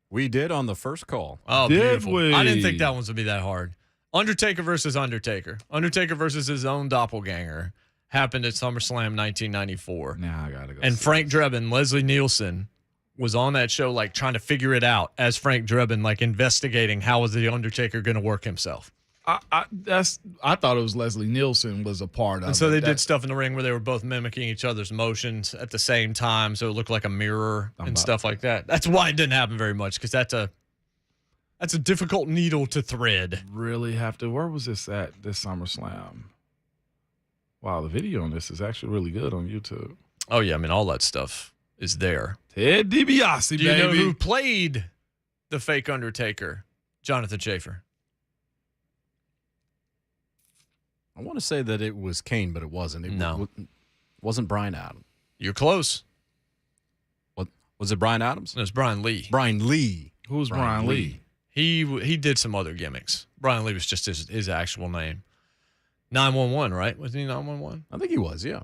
We did on the first call. Oh, beautiful. I didn't think that one's would be that hard. Undertaker versus Undertaker. Undertaker versus his own doppelganger happened at SummerSlam 1994. Now I got to go. And Frank Drebin, Leslie Nielsen, was on that show, like, trying to figure it out as Frank Drebin, like, investigating how was the Undertaker going to work himself. I thought it was Leslie Nielsen was a part of it. And so they did stuff in the ring where they were both mimicking each other's motions at the same time, so it looked like a mirror and stuff like that. That's why it didn't happen very much, because that's a difficult needle to thread. Really have to. Where was this at, this SummerSlam? Wow, the video on this is actually really good on YouTube. Oh, yeah. I mean, all that stuff is there. Ted DiBiase, Do you know who played the fake Undertaker? Jonathan Schaefer. I want to say that it was Kane, but it wasn't. It wasn't Bryan Adams. You're close. What was it? Bryan Adams? No, it's Brian Lee. Brian Lee. Who's Brian Lee? He did some other gimmicks. Brian Lee was just his actual name. 911, right? Wasn't he 911? I think he was, yeah.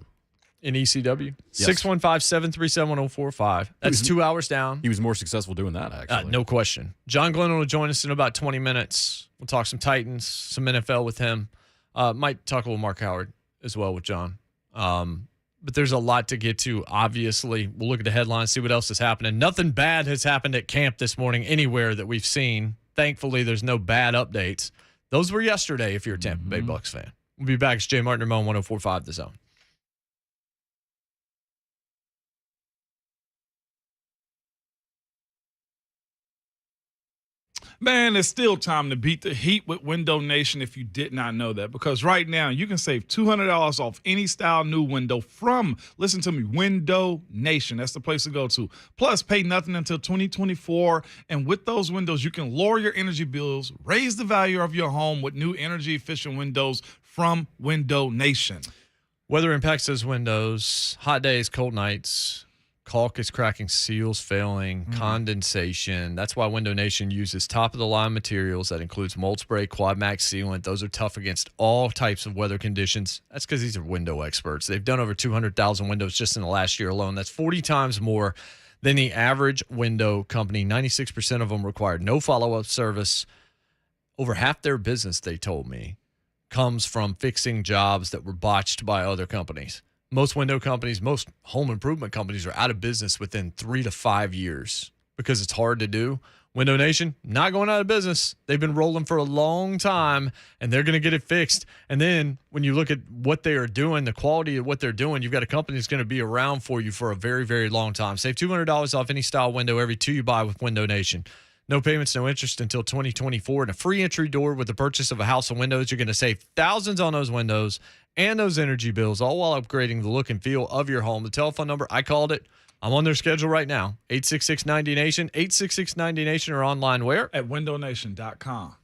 In ECW? Yes. 615-737-1045. That's 2 hours down. He was more successful doing that, actually. No question. John Glennon will join us in about 20 minutes. We'll talk some Titans, some NFL with him. Might talk a little Mark Howard as well with John. But there's a lot to get to, obviously. We'll look at the headlines, see what else is happening. Nothing bad has happened at camp this morning anywhere that we've seen. Thankfully, there's no bad updates. Those were yesterday if you're a Tampa Bay Bucks fan. We'll be back. It's Jay Martin, Ramon, 104.5 The Zone. Man, it's still time to beat the heat with Window Nation if you did not know that. Because right now, you can save $200 off any style new window from, listen to me, Window Nation. That's the place to go to. Plus, pay nothing until 2024. And with those windows, you can lower your energy bills, raise the value of your home with new energy-efficient windows from Window Nation. Weather impacts those windows. Hot days, cold nights. Caulk is cracking, seals failing, condensation. That's why Window Nation uses top-of-the-line materials. That includes mold spray, Quad Max sealant. Those are tough against all types of weather conditions. That's because these are window experts. They've done over 200,000 windows just in the last year alone. That's 40 times more than the average window company. 96% of them require no follow-up service. Over half their business, they told me, comes from fixing jobs that were botched by other companies. Most window companies, most home improvement companies are out of business within 3 to 5 years because it's hard to do. Window Nation, not going out of business. They've been rolling for a long time, and they're going to get it fixed. And then when you look at what they are doing, the quality of what they're doing, you've got a company that's going to be around for you for a very, very long time. Save $200 off any style window every two you buy with Window Nation. No payments, no interest until 2024, and a free entry door with the purchase of a house of windows. You're going to save thousands on those windows and those energy bills, all while upgrading the look and feel of your home. The telephone number, I called it. I'm on their schedule right now. 866-90-NATION, 866-90-NATION, or online where? At windownation.com.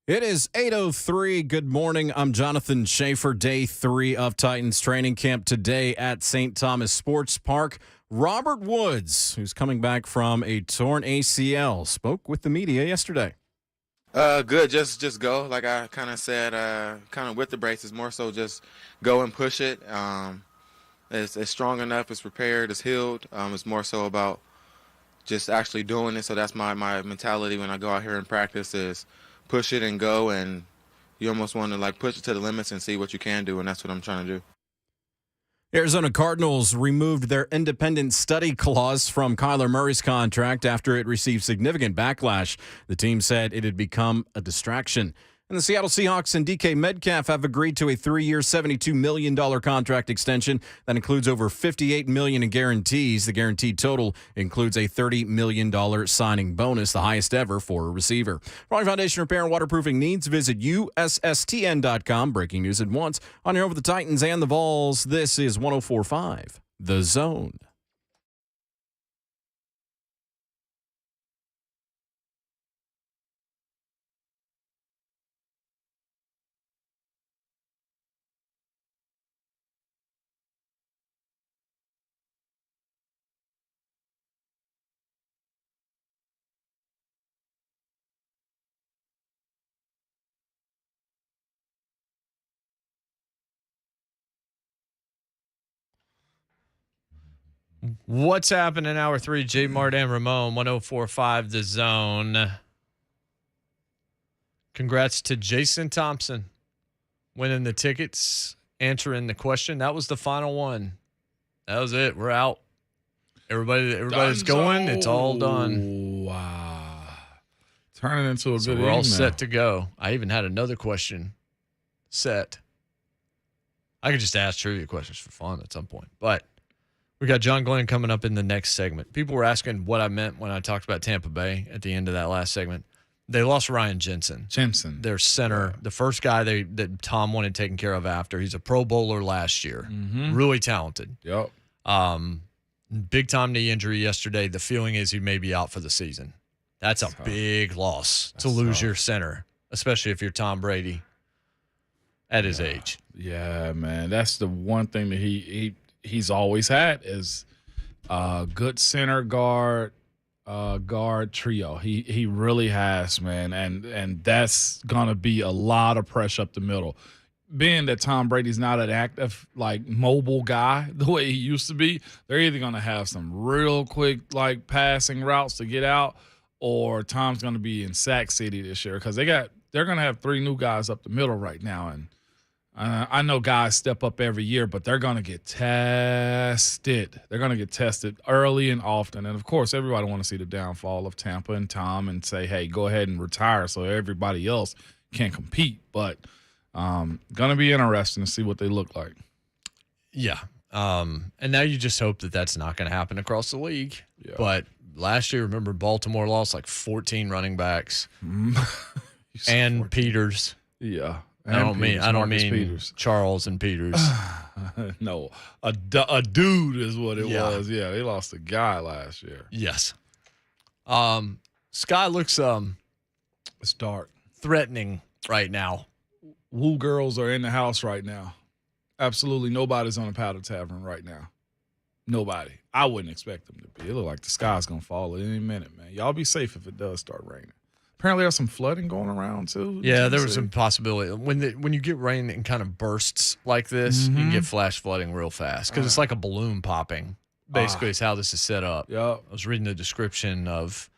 It is 8:03. Good morning. I'm Jonathan Schaefer. Day 3 of Titans training camp today at St. Thomas Sports Park. Robert Woods, who's coming back from a torn ACL, spoke with the media yesterday. Good. Just go. Like I kind of said, kind of with the braces, more so just go and push it. It's strong enough. It's repaired. It's healed. It's more so about just actually doing it. So that's my mentality when I go out here and practice is push it and go, and you almost want to like push it to the limits and see what you can do, and that's what I'm trying to do. Arizona Cardinals removed their independent study clause from Kyler Murray's contract after it received significant backlash. The team said it had become a distraction. And the Seattle Seahawks and DK Metcalf have agreed to a 3-year, $72 million contract extension that includes over $58 million in guarantees. The guaranteed total includes a $30 million signing bonus, the highest ever for a receiver. For all your foundation repair and waterproofing needs, visit USSTN.com. Breaking news at once on your Over the Titans and the Vols. This is 104.5 The Zone. What's happening in Hour 3? J. Mart and Ramon, 104.5 The Zone. Congrats to Jason Thompson winning the tickets, answering the question. That was the final one. That was it. We're out. Everybody's going. It's all done. Wow. Turning into a So good we're all evening. set to go. I even had another question set. I could just ask trivia questions for fun at some point. But we got John Glennon coming up in the next segment. People were asking what I meant when I talked about Tampa Bay at the end of that last segment. They lost Ryan Jensen. Their center, the first guy that Tom wanted taken care of after. He's a Pro Bowler last year. Mm-hmm. Really talented. Yep. Big time knee injury yesterday. The feeling is he may be out for the season. That's a big loss to lose your center, especially if you're Tom Brady at his age. Yeah, man. That's the one thing that he's always had is good center guard trio. He really has, man, and that's gonna be a lot of pressure up the middle. Being that Tom Brady's not an active, like, mobile guy the way he used to be, they're either gonna have some real quick, like, passing routes to get out, or Tom's gonna be in sack city this year because they're gonna have 3 new guys up the middle right now, and I know guys step up every year, but they're going to get tested. They're going to get tested early and often. And, of course, everybody want to see the downfall of Tampa and Tom and say, hey, go ahead and retire so everybody else can compete. But going to be interesting to see what they look like. Yeah. And now you just hope that that's not going to happen across the league. Yeah. But last year, remember, Baltimore lost like 14 running backs and Peters. Yeah. I don't mean Peters. Charles and Peters. No, a dude is what it was. Yeah, they lost a guy last year. Yes. Sky looks it's dark, threatening right now. Woo girls are in the house right now. Absolutely nobody's on a powder tavern right now. Nobody. I wouldn't expect them to be. It look like the sky's gonna fall at any minute, man. Y'all be safe if it does start raining. Apparently, there's some flooding going around too. Yeah, there was some possibility when you get rain in kind of bursts like this, you can get flash flooding real fast because it's like a balloon popping. Basically, is how this is set up. Yeah, I was reading the description of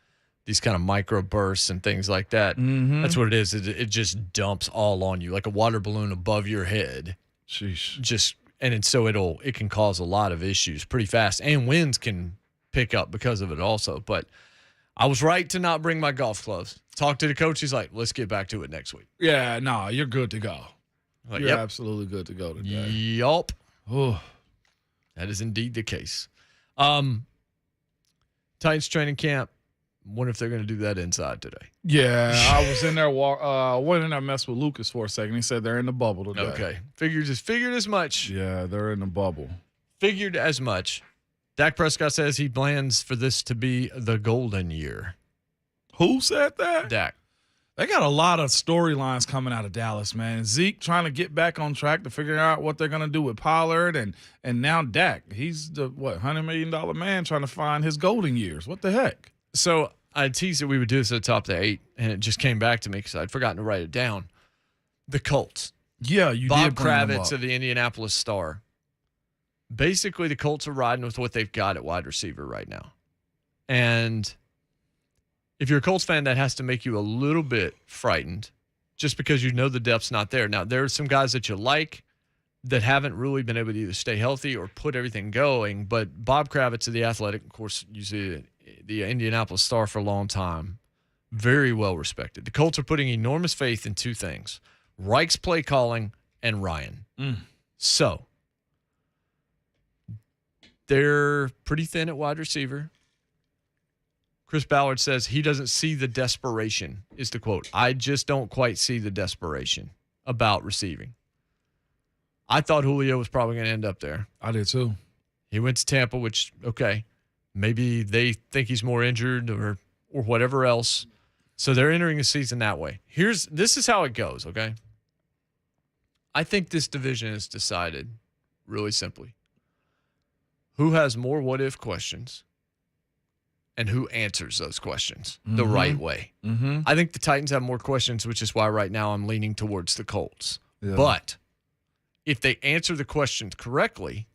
these kind of micro bursts and things like that. That's what it is. It just dumps all on you like a water balloon above your head. Sheesh. So it can cause a lot of issues pretty fast, and winds can pick up because of it also. But I was right to not bring my golf clubs. Talked to the coach. He's like, let's get back to it next week. Yeah, no, you're good to go. Like, you're absolutely good to go today. Yup. Oh. That is indeed the case. Titans training camp. Wonder if they're going to do that inside today. Yeah, I was in there. Went in there, messed with Lucas for a second. He said they're in the bubble today. Okay, figured as much. Yeah, they're in the bubble. Figured as much. Dak Prescott says he plans for this to be the golden year. Who said that? Dak. They got a lot of storylines coming out of Dallas, man. Zeke trying to get back on track to figure out what they're going to do with Pollard, and now Dak. He's the, $100 million man trying to find his golden years. What the heck? So I teased that we would do this at the top of the 8, and it just came back to me because I'd forgotten to write it down. The Colts. Yeah, you Bob did bring them Kravitz up. of the Indianapolis Star. Basically, the Colts are riding with what they've got at wide receiver right now. And if you're a Colts fan, that has to make you a little bit frightened just because you know the depth's not there. Now, there are some guys that you like that haven't really been able to either stay healthy or put everything going. But Bob Kravitz of The Athletic, of course, you see the Indianapolis Star for a long time, very well respected. The Colts are putting enormous faith in two things: Reich's play calling and Ryan. So they're pretty thin at wide receiver. Chris Ballard says he doesn't see the desperation, is the quote. I just don't quite see the desperation about receiving. I thought Julio was probably going to end up there. I did too. He went to Tampa, which, okay, maybe they think he's more injured or whatever else. So they're entering the season that way. This is how it goes, okay? I think this division is decided really simply. Who has more what-if questions and who answers those questions the right way? I think the Titans have more questions, which is why right now I'm leaning towards the Colts. Yeah. But if they answer the questions correctly,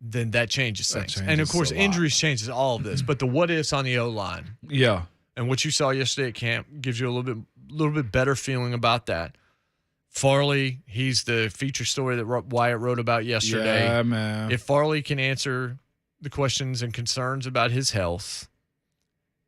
then that changes things. And, of course, injuries changes all of this. But the what-ifs on the O-line. Yeah. And what you saw yesterday at camp gives you a little bit better feeling about that. Farley, he's the feature story that Wyatt wrote about yesterday. Yeah, man. If Farley can answer the questions and concerns about his health,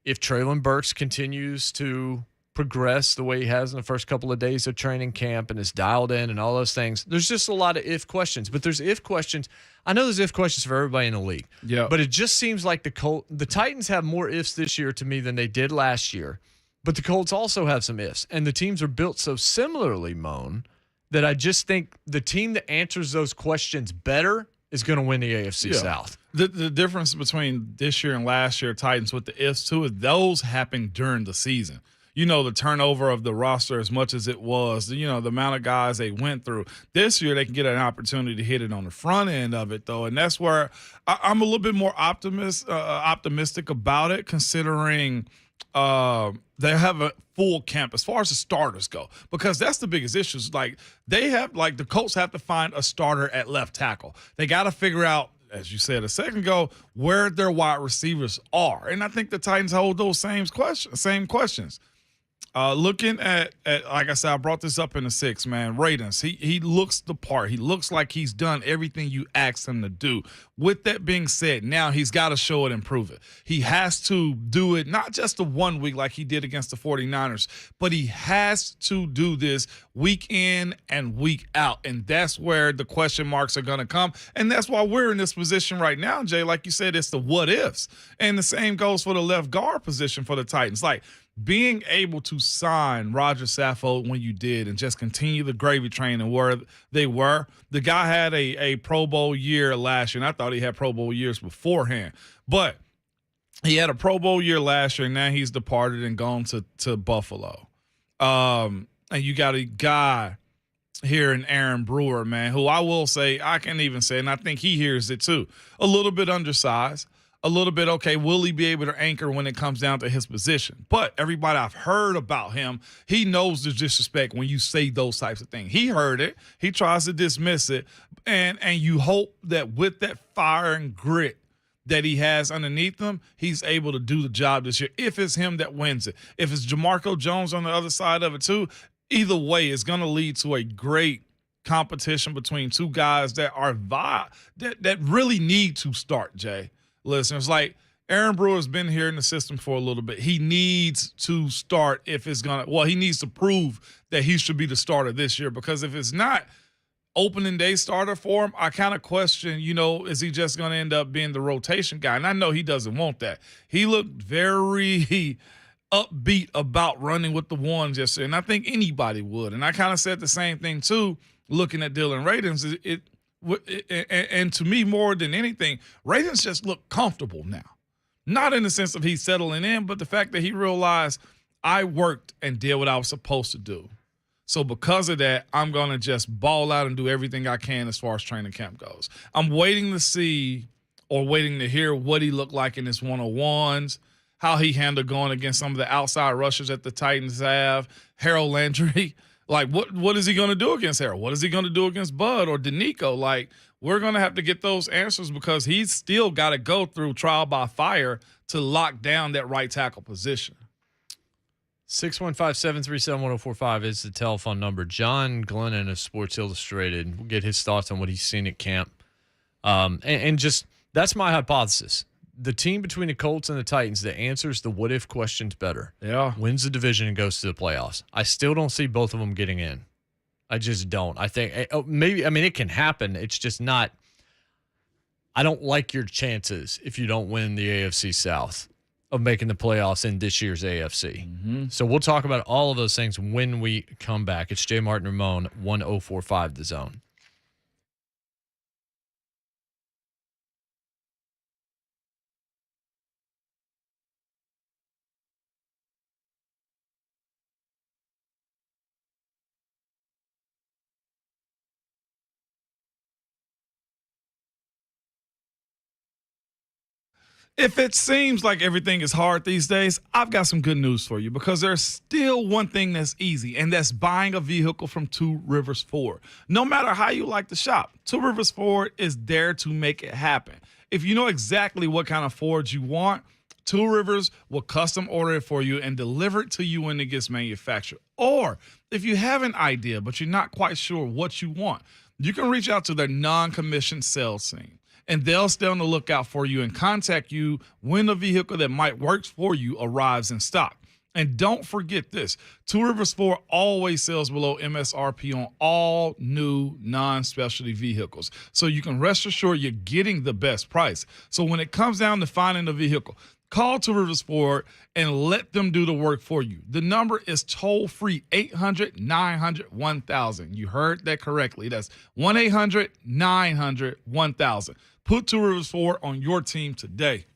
if Treylon Burks continues to progress the way he has in the first couple of days of training camp and is dialed in and all those things, there's just a lot of if questions. But there's if questions. I know there's if questions for everybody in the league. Yeah. But it just seems like the Titans have more ifs this year to me than they did last year. But the Colts also have some ifs. And the teams are built so similarly, Moan, that I just think the team that answers those questions better is going to win the AFC South. The difference between this year and last year Titans with the ifs too is those happened during the season. You know, the turnover of the roster as much as it was, the amount of guys they went through. This year they can get an opportunity to hit it on the front end of it, though. And that's where I'm a little bit more optimistic about it, considering they have a full camp as far as the starters go, because that's the biggest issue. Like the Colts have to find a starter at left tackle. They got to figure out, as you said a second ago, where their wide receivers are. And I think the Titans hold those same questions. Looking at, like I said, I brought this up in the 6, man. Radens, he looks the part. He looks like he's done everything you asked him to do. With that being said, now he's got to show it and prove it. He has to do it not just the 1 week like he did against the 49ers, but he has to do this week in and week out. And that's where the question marks are going to come. And that's why we're in this position right now, Jay. Like you said, it's the what ifs. And the same goes for the left guard position for the Titans. Like, being able to sign Roger Saffold when you did and just continue the gravy train and where they were. The guy had a Pro Bowl year last year, and I thought he had Pro Bowl years beforehand. But he had a Pro Bowl year last year, and now he's departed and gone to Buffalo. And you got a guy here in Aaron Brewer, man, who I will say, I can even say, and I think he hears it too, a little bit undersized. A little bit, okay, will he be able to anchor when it comes down to his position? But everybody I've heard about him, he knows the disrespect when you say those types of things. He heard it. He tries to dismiss it. And you hope that with that fire and grit that he has underneath him, he's able to do the job this year. If it's him that wins it. If it's Jamarco Jones on the other side of it too, either way, it's going to lead to a great competition between two guys that are that really need to start, Jay. Listeners, like Aaron Brewer's been here in the system for a little bit. He needs to start if it's going to – he needs to prove that he should be the starter this year, because if it's not opening day starter for him, I kind of question, is he just going to end up being the rotation guy? And I know he doesn't want that. He looked very upbeat about running with the ones yesterday, and I think anybody would. And I kind of said the same thing too, looking at Dylan Radens. And to me, more than anything, Radens just look comfortable now. Not in the sense of he's settling in, but the fact that he realized I worked and did what I was supposed to do. So because of that, I'm going to just ball out and do everything I can as far as training camp goes. I'm waiting to see or waiting to hear what he looked like in his one-on-ones, how he handled going against some of the outside rushers that the Titans have, Harold Landry. Like, what is he going to do against Harold? What is he going to do against Bud or Danico? Like, we're going to have to get those answers because he's still got to go through trial by fire to lock down that right tackle position. 615-737-1045 is the telephone number. John Glennon of Sports Illustrated. We'll get his thoughts on what he's seen at camp. And just that's my hypothesis. The team between the Colts and the Titans that answers the what-if questions better wins the division and goes to the playoffs. I still don't see both of them getting in. I just don't. I think maybe – I mean, it can happen. It's just not – I don't like your chances if you don't win the AFC South of making the playoffs in this year's AFC. Mm-hmm. So we'll talk about all of those things when we come back. It's J. Martin Ramon, 1045 The Zone. If it seems like everything is hard these days, I've got some good news for you because there's still one thing that's easy, and that's buying a vehicle from Two Rivers Ford. No matter how you like to shop, Two Rivers Ford is there to make it happen. If you know exactly what kind of Ford you want, Two Rivers will custom order it for you and deliver it to you when it gets manufactured. Or if you have an idea but you're not quite sure what you want, you can reach out to their non-commissioned sales team. And they'll stay on the lookout for you and contact you when the vehicle that might work for you arrives in stock. And don't forget this, Two Rivers Ford always sells below MSRP on all new non-specialty vehicles. So you can rest assured you're getting the best price. So when it comes down to finding a vehicle, call Two Rivers Ford and let them do the work for you. The number is toll-free, 800-900-1000. You heard that correctly. That's 1-800-900-1000. Put Two Rivers Ford on your team today.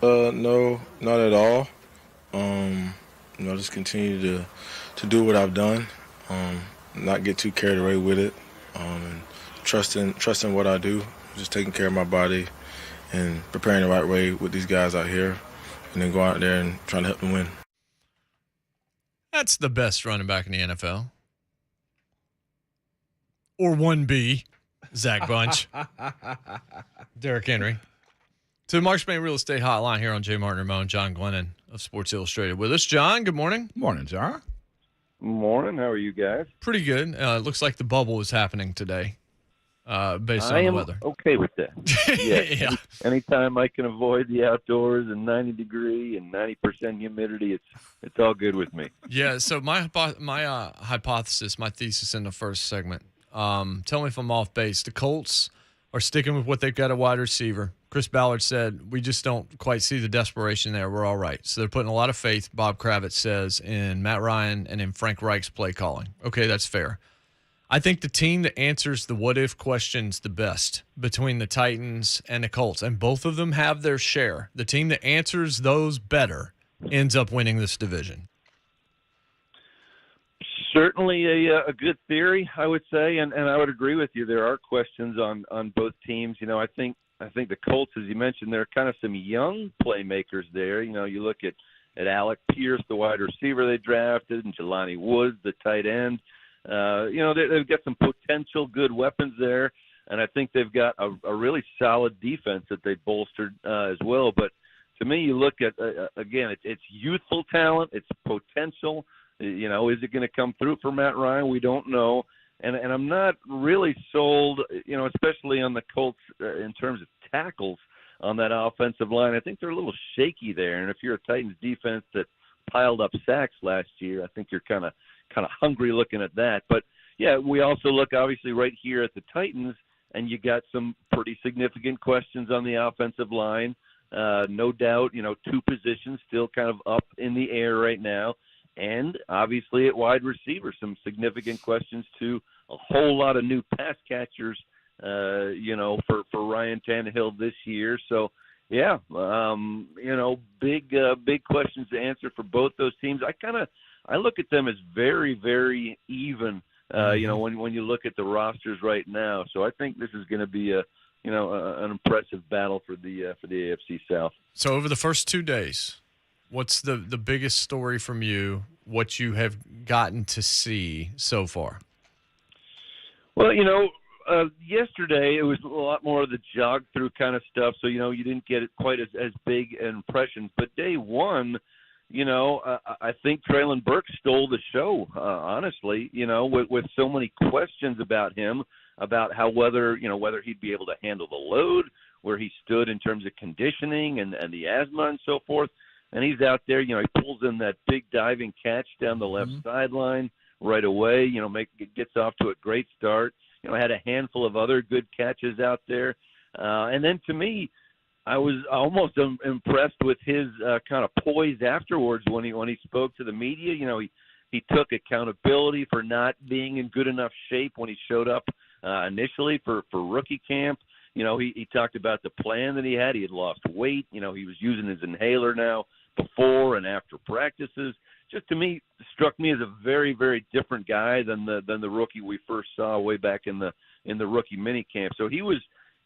No, not at all. Just continue to do what I've done, not get too carried away with it, and trusting what I do, just taking care of my body and preparing the right way with these guys out here, and then go out there and trying to help them win. That's the best running back in the NFL. Or 1B, Zach Bunch. Derrick Henry. To the Mark Spain Real Estate Hotline here on J. Martin Ramon, John Glennon of Sports Illustrated with us. John, good morning. Morning, John. Morning. How are you guys? Pretty good. It looks like the bubble is happening today, based on the weather. Okay with that. Yeah. Anytime I can avoid the outdoors and 90 degree and 90% humidity, it's all good with me. Yeah. So my hypothesis, my thesis in the first segment. Tell me if I'm off base. The Colts are sticking with what they've got at wide receiver. Chris Ballard said, we just don't quite see the desperation there. We're all right. So they're putting a lot of faith, Bob Kravitz says, in Matt Ryan and in Frank Reich's play calling. Okay, that's fair. I think the team that answers the what-if questions the best between the Titans and the Colts, and both of them have their share, the team that answers those better ends up winning this division. Certainly a good theory, I would say, and I would agree with you. There are questions on both teams. I think the Colts, as you mentioned, there are kind of some young playmakers there. You look at Alec Pierce, the wide receiver they drafted, and Jelani Woods, the tight end. They've got some potential good weapons there, and I think they've got a really solid defense that they bolstered as well. But to me, you look at, again, it's youthful talent, it's potential. Is it going to come through for Matt Ryan? We don't know. And I'm not really sold, especially on the Colts in terms of tackles on that offensive line. I think they're a little shaky there. And if you're a Titans defense that piled up sacks last year, I think you're kind of hungry looking at that. But, yeah, we also look obviously right here at the Titans, and you got some pretty significant questions on the offensive line. No doubt, two positions still kind of up in the air right now. And obviously at wide receiver, some significant questions too. A whole lot of new pass catchers, for Ryan Tannehill this year. So, yeah, big questions to answer for both those teams. I look at them as very, very even. When you look at the rosters right now. So I think this is going to be an impressive battle for the AFC South. So over the first 2 days, what's the biggest story from you, what you have gotten to see so far? Well, yesterday it was a lot more of the jog-through kind of stuff, so, you didn't get it quite as big an impression. But day one, I think Treylon Burks stole the show, honestly, with so many questions about him, about whether he'd be able to handle the load, where he stood in terms of conditioning and the asthma and so forth. And he's out there, he pulls in that big diving catch down the left sideline right away, gets off to a great start. Had a handful of other good catches out there. And then to me, I was almost impressed with his kind of poise afterwards when he spoke to the media. He took accountability for not being in good enough shape when he showed up initially for rookie camp. He talked about the plan that he had. He had lost weight. He was using his inhaler now before and after practices. Just to me, struck me as a very, very different guy than the rookie we first saw way back in the rookie mini camp. So he was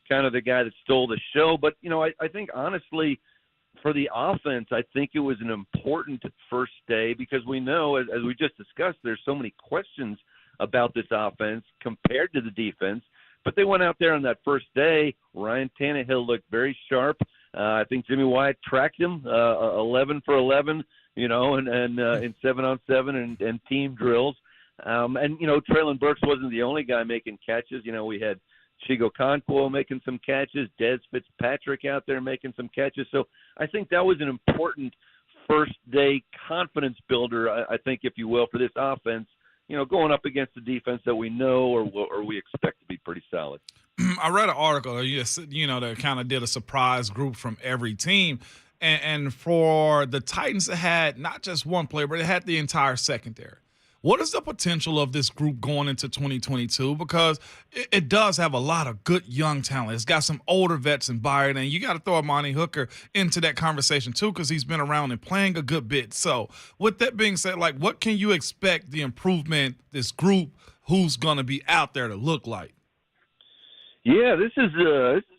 kind of the guy that stole the show. But, I think honestly for the offense, I think it was an important first day because we know, as we just discussed, there's so many questions about this offense compared to the defense. But they went out there on that first day. Ryan Tannehill looked very sharp. I think Jimmy Wyatt tracked him 11 for 11, and in 7-on-7 and team drills. Treylon Burks wasn't the only guy making catches. We had Chigo Okonkwo making some catches, Dez Fitzpatrick out there making some catches. So I think that was an important first-day confidence builder, I think, if you will, for this offense, going up against the defense that we know or we expect to be pretty solid. I read an article, that kind of did a surprise group from every team. And for the Titans, it had not just one player, but it had the entire secondary. What is the potential of this group going into 2022? Because it does have a lot of good young talent. It's got some older vets in Byard, and you got to throw Amani Hooker into that conversation too, because he's been around and playing a good bit. So with that being said, like, what can you expect the improvement, this group, who's going to be out there to look like? Yeah, this is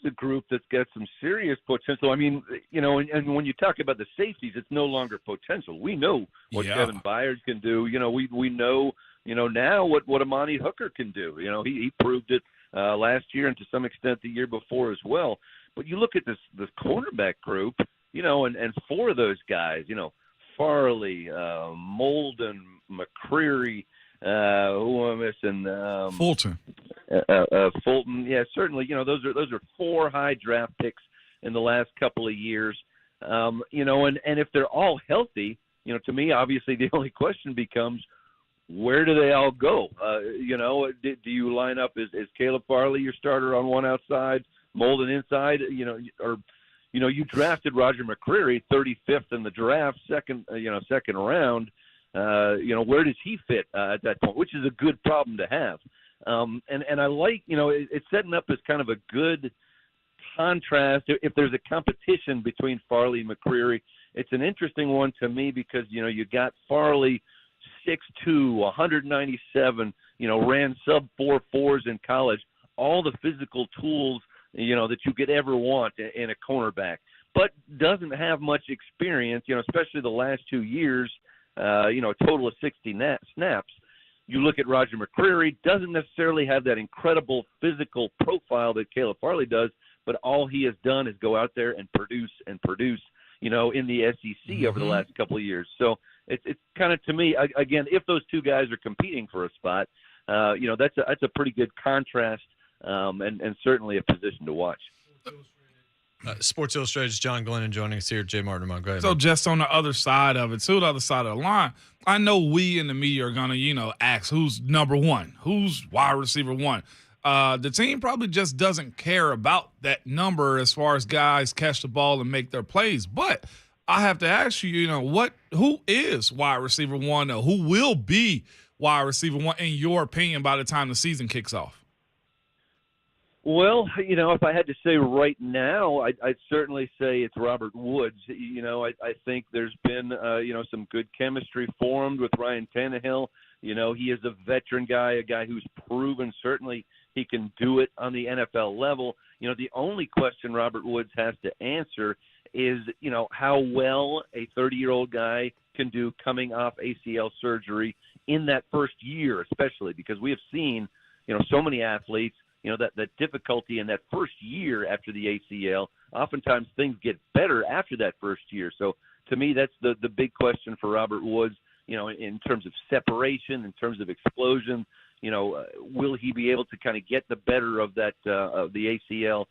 a group that's got some serious potential. I mean, and when you talk about the safeties, it's no longer potential. We know what Kevin Byard can do. We know, now what Amani Hooker can do. He proved it last year and to some extent the year before as well. But you look at this cornerback group, and four of those guys, Farley, Molden, McCreary, who am I missing? Fulton. Fulton, yeah, certainly. Those are four high draft picks in the last couple of years. And if they're all healthy, to me, obviously the only question becomes, where do they all go? Do you line up as Caleb Farley your starter on one outside, Molden inside? You drafted Roger McCreary 35th in the draft, second round. Where does he fit at that point, which is a good problem to have. And I like, it's setting up as kind of a good contrast. If there's a competition between Farley and McCreary, it's an interesting one to me because, you got Farley 6'2", 197, ran sub 4.4s in college, all the physical tools, that you could ever want in a cornerback, but doesn't have much experience, especially the last 2 years, a total of 60 snaps. You look at Roger McCreary, doesn't necessarily have that incredible physical profile that Caleb Farley does, but all he has done is go out there and produce, in the SEC over the last couple of years. So it's kind of, to me, again, if those two guys are competing for a spot, that's a pretty good contrast and certainly a position to watch. Sports Illustrated's John Glennon joining us here. Jay Martin, go ahead. So just on the other side of it, to the other side of the line, I know we in the media are going to, ask who's number one, who's wide receiver one. The team probably just doesn't care about that number as far as guys catch the ball and make their plays. But I have to ask you, who is wide receiver one, or who will be wide receiver one, in your opinion, by the time the season kicks off? Well, if I had to say right now, I'd certainly say it's Robert Woods. I think there's been, some good chemistry formed with Ryan Tannehill. He is a veteran guy, a guy who's proven certainly he can do it on the NFL level. The only question Robert Woods has to answer is, how well a 30-year-old guy can do coming off ACL surgery in that first year, especially because we have seen, so many athletes, that difficulty in that first year after the ACL. Oftentimes things get better after that first year. So to me, that's the big question for Robert Woods, in terms of separation, in terms of explosion. Will he be able to kind of get the better of that of the ACL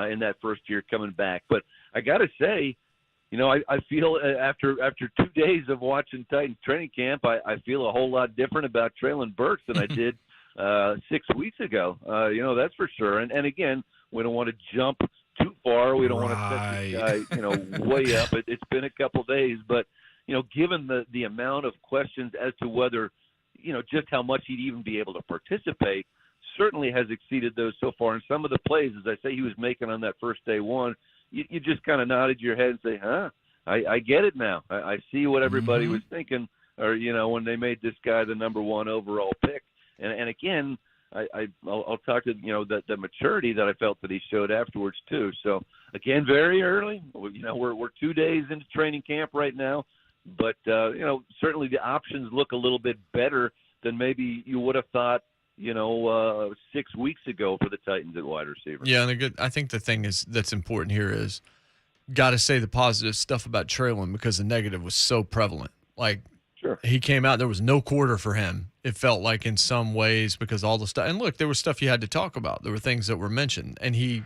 in that first year coming back? But I got to say, I feel after 2 days of watching Titans training camp, I feel a whole lot different about Traylon Burks than I did 6 weeks ago. That's for sure. And again, we don't want to jump too far. We don't want to set this guy, way up. It's been a couple days, but given the amount of questions as to whether, just how much he'd even be able to participate, certainly has exceeded those so far. And some of the plays, as I say, he was making on that first day one, you just kind of nodded your head and say, I get it now. I see what everybody was thinking, or, when they made this guy the number one overall pick. And again, I'll talk to the maturity that I felt that he showed afterwards too. So again, very early. We're 2 days into training camp right now, but certainly the options look a little bit better than maybe you would have thought 6 weeks ago for the Titans at wide receiver. Yeah, and I think the thing that's important here is got to say the positive stuff about Traylon because the negative was so prevalent. Like. Sure. He came out, there was no quarter for him, it felt like, in some ways, because all the stuff. And look, there was stuff you had to talk about. There were things that were mentioned. And he,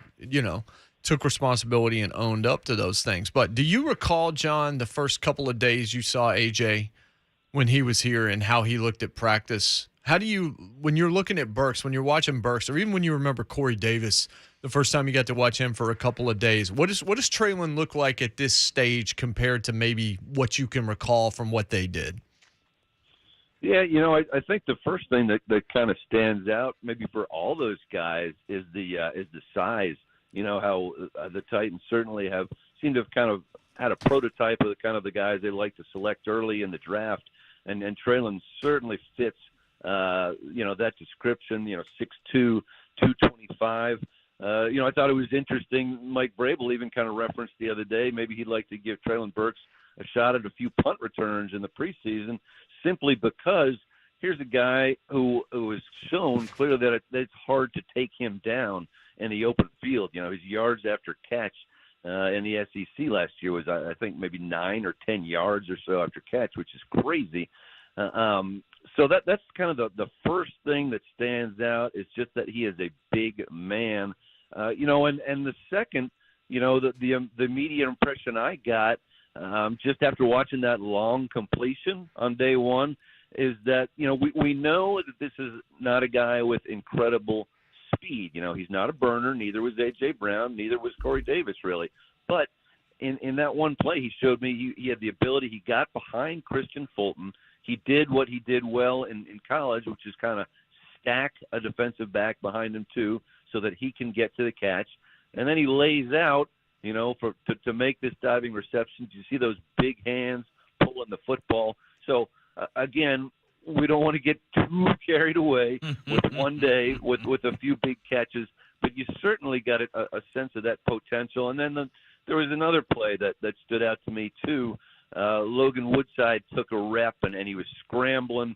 took responsibility and owned up to those things. But do you recall, John, the first couple of days you saw AJ when he was here and how he looked at practice? How do you, when you're looking at Burks, when you're watching Burks, or even when you remember Corey Davis, the first time you got to watch him for a couple of days, what does Traylon look like at this stage compared to maybe what you can recall from what they did? Yeah, I think the first thing that kind of stands out, maybe for all those guys, is the size. How the Titans certainly seem to have kind of had a prototype of the kind of the guys they like to select early in the draft, and Treylon certainly fits that description. 6'2", 225. I thought it was interesting. Mike Vrabel even kind of referenced the other day maybe he'd like to give Treylon Burks a shot at a few punt returns in the preseason, simply because here's a guy who has shown clearly that it's hard to take him down in the open field. His yards after catch in the SEC last year was, I think, maybe 9 or 10 yards or so after catch, which is crazy. So that's kind of the first thing that stands out is just that he is a big man. And the second, the immediate impression I got just after watching that long completion on day one is that, we know that this is not a guy with incredible speed. He's not a burner. Neither was A.J. Brown. Neither was Corey Davis, really. But in that one play, he showed me he had the ability. He got behind Christian Fulton. He did what he did well in college, which is kind of stack a defensive back behind him, too, so that he can get to the catch. And then he lays out, to make this diving reception. You see those big hands pulling the football. So, again, we don't want to get too carried away with one day with a few big catches, but you certainly got a sense of that potential. And then there was another play that stood out to me, too. Logan Woodside took a rep, and he was scrambling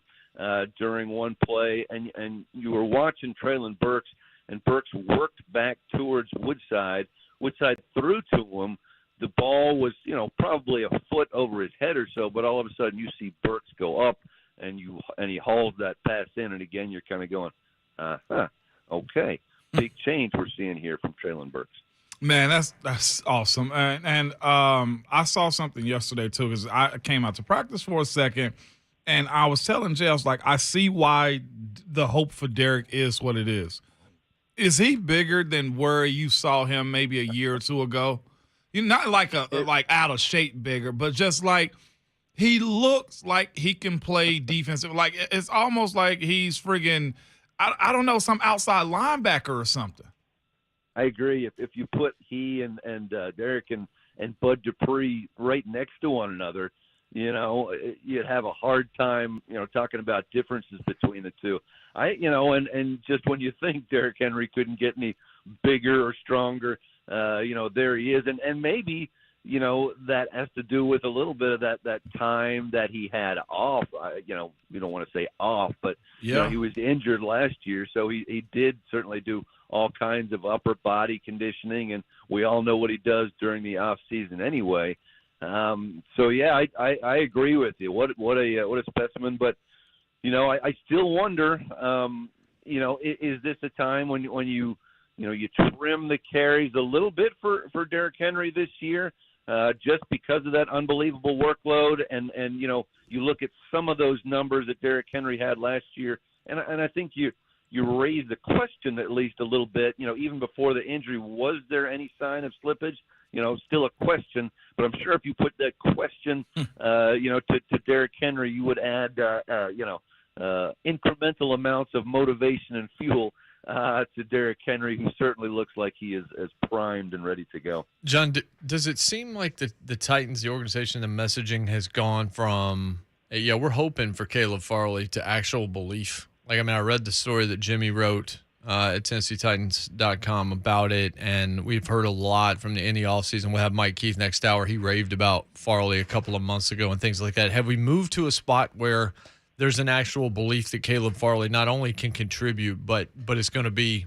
during one play, and you were watching Treylon Burks, and Burks worked back towards Woodside. Woodside threw to him. The ball was, probably a foot over his head or so, but all of a sudden you see Burks go up, and he hauls that pass in, and again you're kind of going, okay, big change we're seeing here from Treylon Burks. Man, that's awesome. And I saw something yesterday, too, because I came out to practice for a second, and I was telling Jay, I was like, I see why the hope for Derek is what it is. Is he bigger than where you saw him maybe a year or two ago? Not like out of shape bigger, but just like he looks like he can play defensive. Like it's almost like he's friggin', I don't know, some outside linebacker or something. I agree. If you put he and Derek and Bud Dupree right next to one another, you'd have a hard time, talking about differences between the two. And just when you think Derrick Henry couldn't get any bigger or stronger, there he is. And maybe, that has to do with a little bit of that time that he had off. You don't want to say off, but he was injured last year. So he did certainly do all kinds of upper body conditioning, and we all know what he does during the off season anyway. So yeah, I agree with you. What a specimen. But I still wonder. Is this a time when you trim the carries a little bit for Derrick Henry this year, just because of that unbelievable workload, and you look at some of those numbers that Derrick Henry had last year, and I think you raise the question at least a little bit. Even before the injury, was there any sign of slippage? Still a question, but I'm sure if you put that question, to Derrick Henry, you would add, incremental amounts of motivation and fuel to Derrick Henry, who certainly looks like he is as primed and ready to go. John, does it seem like the Titans, the organization, the messaging has gone from, we're hoping for Caleb Farley to actual belief? I read the story that Jimmy wrote at TennesseeTitans.com about it, and we've heard a lot from the offseason. We'll have Mike Keith next hour. He raved about Farley a couple of months ago and things like that. Have we moved to a spot where there's an actual belief that Caleb Farley not only can contribute, but it's going to be,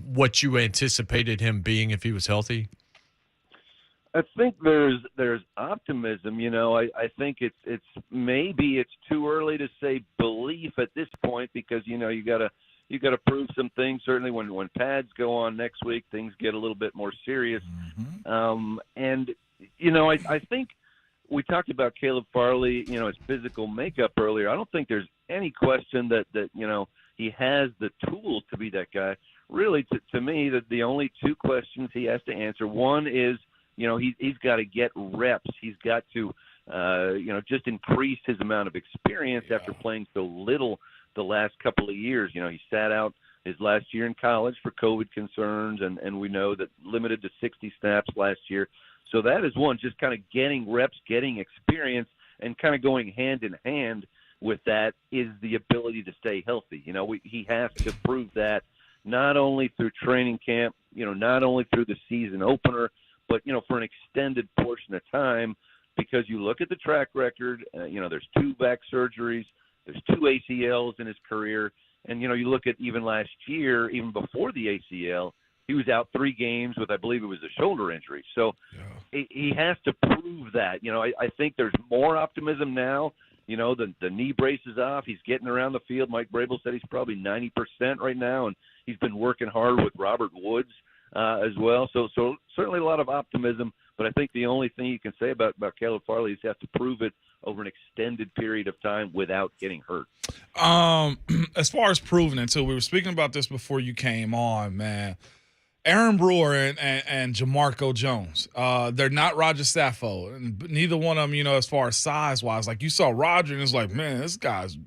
what you anticipated him being if he was healthy? I think there's optimism. I think it's maybe it's too early to say belief at this point, because you gotta prove some things. Certainly when pads go on next week, things get a little bit more serious. I think we talked about Caleb Farley, his physical makeup earlier. I don't think there's any question that he has the tools to be that guy. Really, to me, that the only two questions he has to answer. One is, he's got to get reps. He's got to, just increased his amount of experience after playing so little the last couple of years. He sat out his last year in college for COVID concerns, and we know that limited to 60 snaps last year. So that is one, just kind of getting reps, getting experience, and kind of going hand in hand with that is the ability to stay healthy. He has to prove that not only through training camp, not only through the season opener, but, for an extended portion of time, because you look at the track record, there's 2 back surgeries, there's 2 ACLs in his career, and, you look at even last year, even before the ACL, he was out 3 games with, I believe it was a shoulder injury. So he has to prove that. I think there's more optimism now. The knee brace is off. He's getting around the field. Mike Vrabel said he's probably 90% right now, and he's been working hard with Robert Woods as well. So certainly a lot of optimism, but I think the only thing you can say about Caleb Farley is you have to prove it over an extended period of time without getting hurt. As far as proving it, too, we were speaking about this before you came on, man. Aaron Brewer and Jamarco Jones, they're not Roger Saffold, and neither one of them, as far as size-wise. Like, you saw Roger, and it's like, man, this guy's,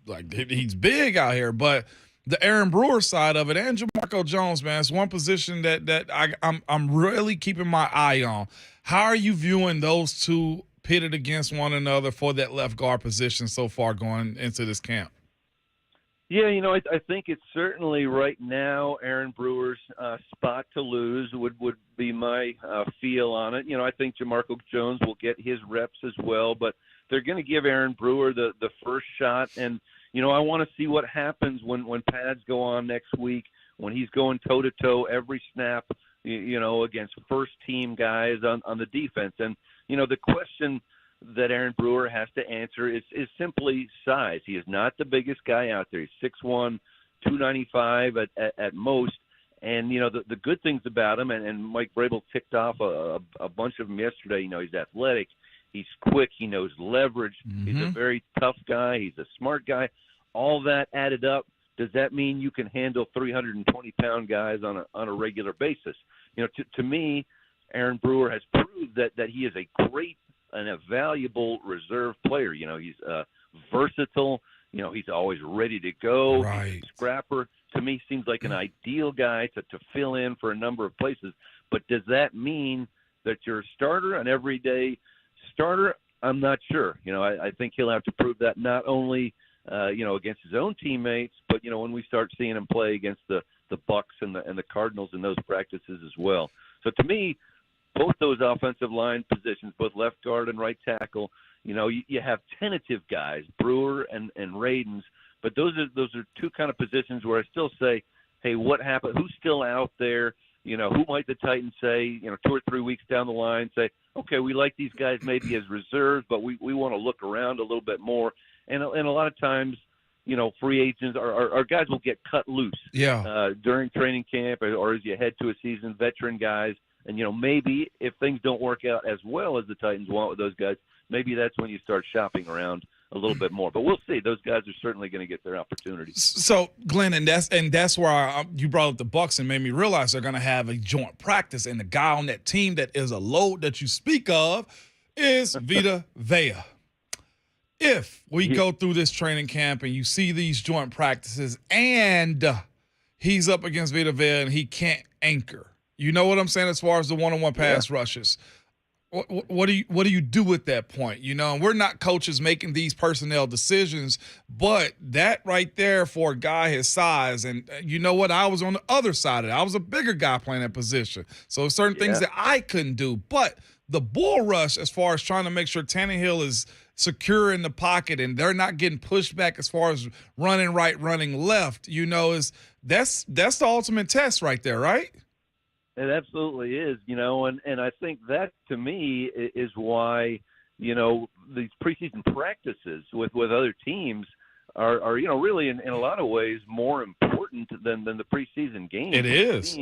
like, he's big out here. But the Aaron Brewer side of it and Jamarco Jones, man, it's one position that I'm really keeping my eye on. How are you viewing those two pitted against one another for that left guard position so far going into this camp? Yeah, I think it's certainly right now Aaron Brewer's spot to lose would be my feel on it. I think Jamarco Jones will get his reps as well, but they're going to give Aaron Brewer the first shot. And, I want to see what happens when pads go on next week, when he's going toe-to-toe every snap, against first-team guys on the defense. And, the question that Aaron Brewer has to answer is simply size. He is not the biggest guy out there. He's 6'1", 295 at most. And, the good things about him, and Mike Vrabel ticked off a bunch of them yesterday, he's athletic, he's quick, he knows leverage, he's a very tough guy, he's a smart guy. All that added up, does that mean you can handle 320-pound guys on a regular basis? To me, Aaron Brewer has proved that he is a great and a valuable reserve player. He's versatile. He's always ready to go. Right. He's a scrapper. To me, seems like an ideal guy to fill in for a number of places. But does that mean that you're a starter, an everyday starter? I'm not sure. I think he'll have to prove that not only against his own teammates, but when we start seeing him play against the Bucks and the Cardinals in those practices as well. So to me, both those offensive line positions, both left guard and right tackle, you have tentative guys, Brewer and Radens, but those are 2 kind of positions where I still say, hey, what happened? Who's still out there? Who might the Titans say, 2 or 3 weeks down the line, say, okay, we like these guys maybe as reserves, but we want to look around a little bit more. And a lot of times, free agents or guys will get cut loose during training camp or as you head to a season, veteran guys. And, maybe if things don't work out as well as the Titans want with those guys, maybe that's when you start shopping around a little bit more. But we'll see. Those guys are certainly going to get their opportunities. So, Glenn, and that's where you brought up the Bucks and made me realize they're going to have a joint practice. And the guy on that team that is a load that you speak of is Vita Vea. If we go through this training camp and you see these joint practices and he's up against Vita Vea and he can't anchor, you know what I'm saying, as far as the one-on-one pass rushes. What do you do at that point? And we're not coaches making these personnel decisions, but that right there for a guy his size, and you know what? I was on the other side of it. I was a bigger guy playing that position. So certain things that I couldn't do. But the bull rush, as far as trying to make sure Tannehill is secure in the pocket and they're not getting pushed back as far as running right, running left, is that's the ultimate test right there, right? It absolutely is, and I think that, to me, is why, these preseason practices with other teams are really in a lot of ways more important than the preseason games. It is.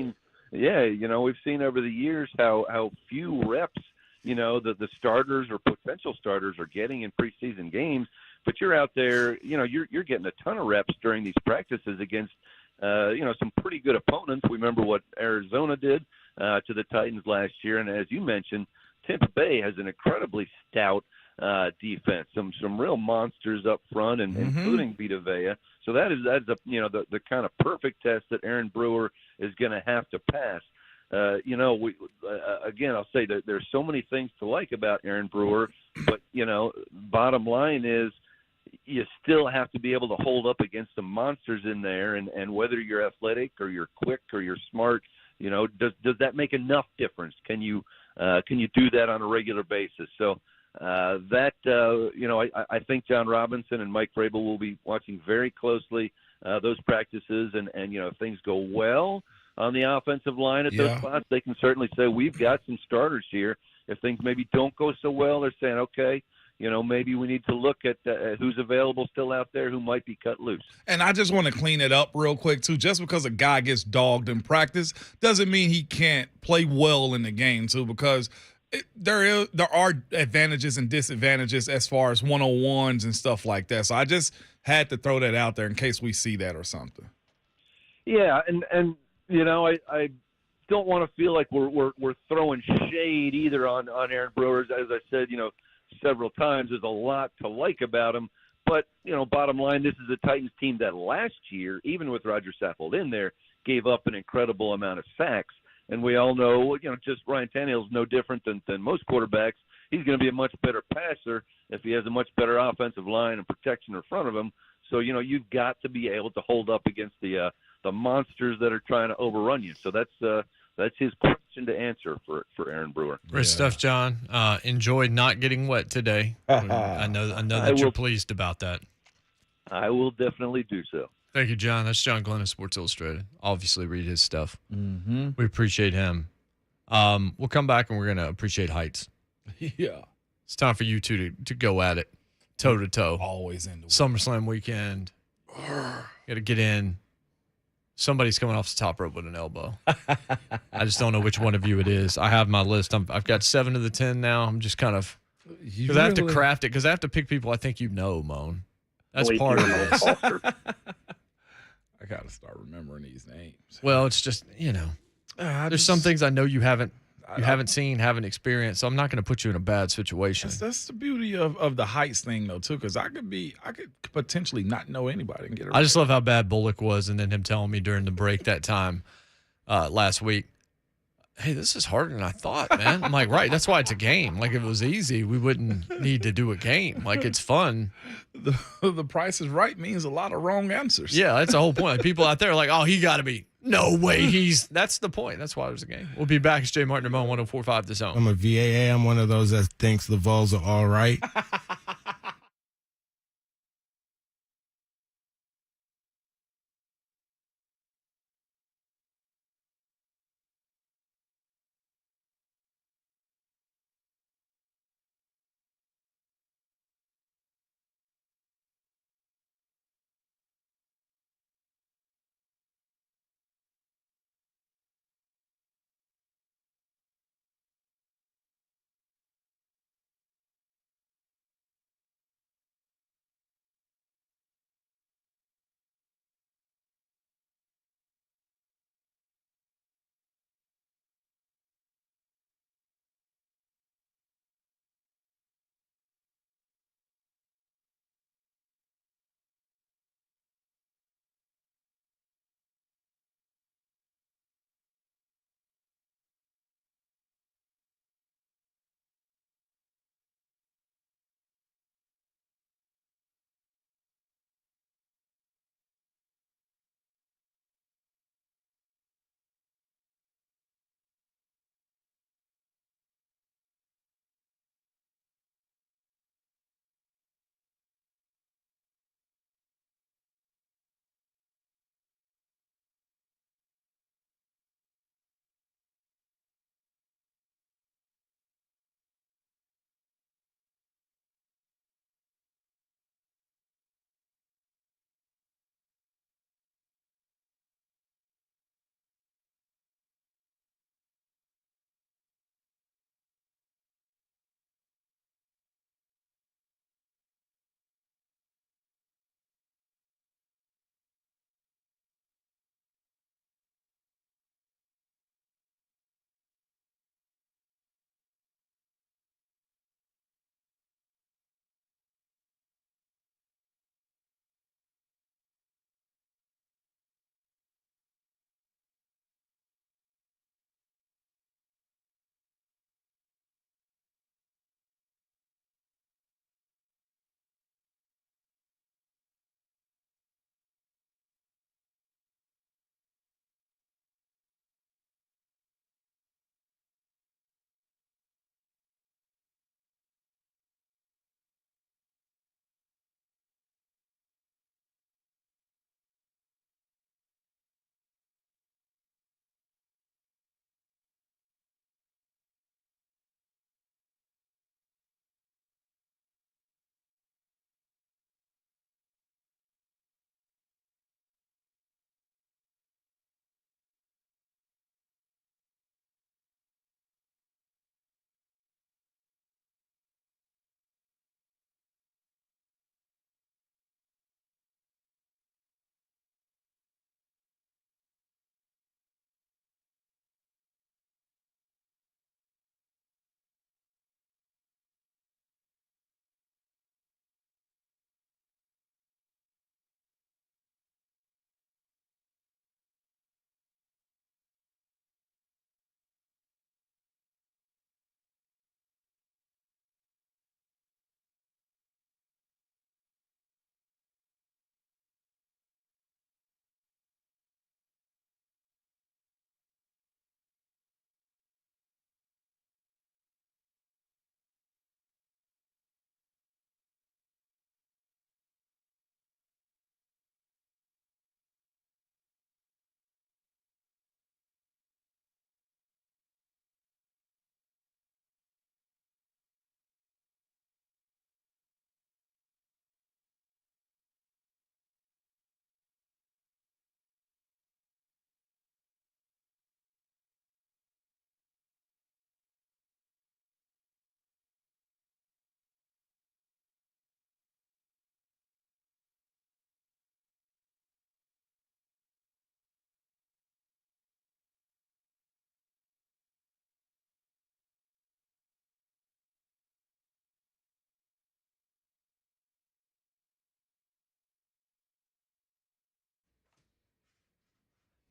We've seen over the years how few reps, the starters or potential starters are getting in preseason games, but you're out there, you're getting a ton of reps during these practices against some pretty good opponents. We remember what Arizona did to the Titans last year. And as you mentioned, Tampa Bay has an incredibly stout defense. Some real monsters up front, and including Vita Vea. So that's the kind of perfect test that Aaron Brewer is going to have to pass. Again, I'll say that there's so many things to like about Aaron Brewer, but bottom line is you still have to be able to hold up against the monsters in there, and whether you're athletic or you're quick or you're smart, does that make enough difference? Can you do that on a regular basis? So I think John Robinson and Mike Vrabel will be watching very closely those practices, and if things go well on the offensive line at those spots, they can certainly say we've got some starters here. If things maybe don't go so well, they're saying, okay, maybe we need to look at who's available still out there who might be cut loose. And I just want to clean it up real quick, too. Just because a guy gets dogged in practice doesn't mean he can't play well in the game, too, because there are advantages and disadvantages as far as one-on-ones and stuff like that. So I just had to throw that out there in case we see that or something. Yeah, and I don't want to feel like we're throwing shade either on Aaron Brewer. As I said, several times, there's a lot to like about him. But, bottom line, this is a Titans team that last year, even with Roger Saffold in there, gave up an incredible amount of sacks. And we all know, just Ryan Tannehill's no different than most quarterbacks. He's going to be a much better passer if he has a much better offensive line and protection in front of him. So, you've got to be able to hold up against the monsters that are trying to overrun you. So that's his question to answer for Aaron Brewer. Great stuff, John. Enjoyed not getting wet today. I know that you're pleased about that. I will definitely do so. Thank you, John. That's John Glennon, Sports Illustrated. Obviously, read his stuff. Mm-hmm. We appreciate him. We'll come back and we're going to appreciate Heights. Yeah. It's time for you two to go at it, toe to toe. Always in the SummerSlam weekend. Got to get in. Somebody's coming off the top rope with an elbow. I just don't know which one of you it is. I have my list. I've got 7 of the 10 now. I'm just kind of because I have to craft it because I have to pick people I think Moan. That's part of this. I got to start remembering these names. Well, it's just there's some things I know you haven't seen, haven't experienced. So I'm not going to put you in a bad situation. That's the beauty of the Heights thing, though, too, because I could potentially not know anybody and get it. I just love how bad Bullock was, and then him telling me during the break that time last week, hey, this is harder than I thought, man. I'm like, right, that's why it's a game. Like, if it was easy, we wouldn't need to do a game. Like, it's fun. The Price is Right means a lot of wrong answers. Yeah, that's the whole point. Like, people out there are like, oh, he got to be. No way. That's the point. That's why there's a game. We'll be back. It's Jay Martin and Mo 104.5 The Zone. I'm a VAA. I'm one of those that thinks the Vols are all right.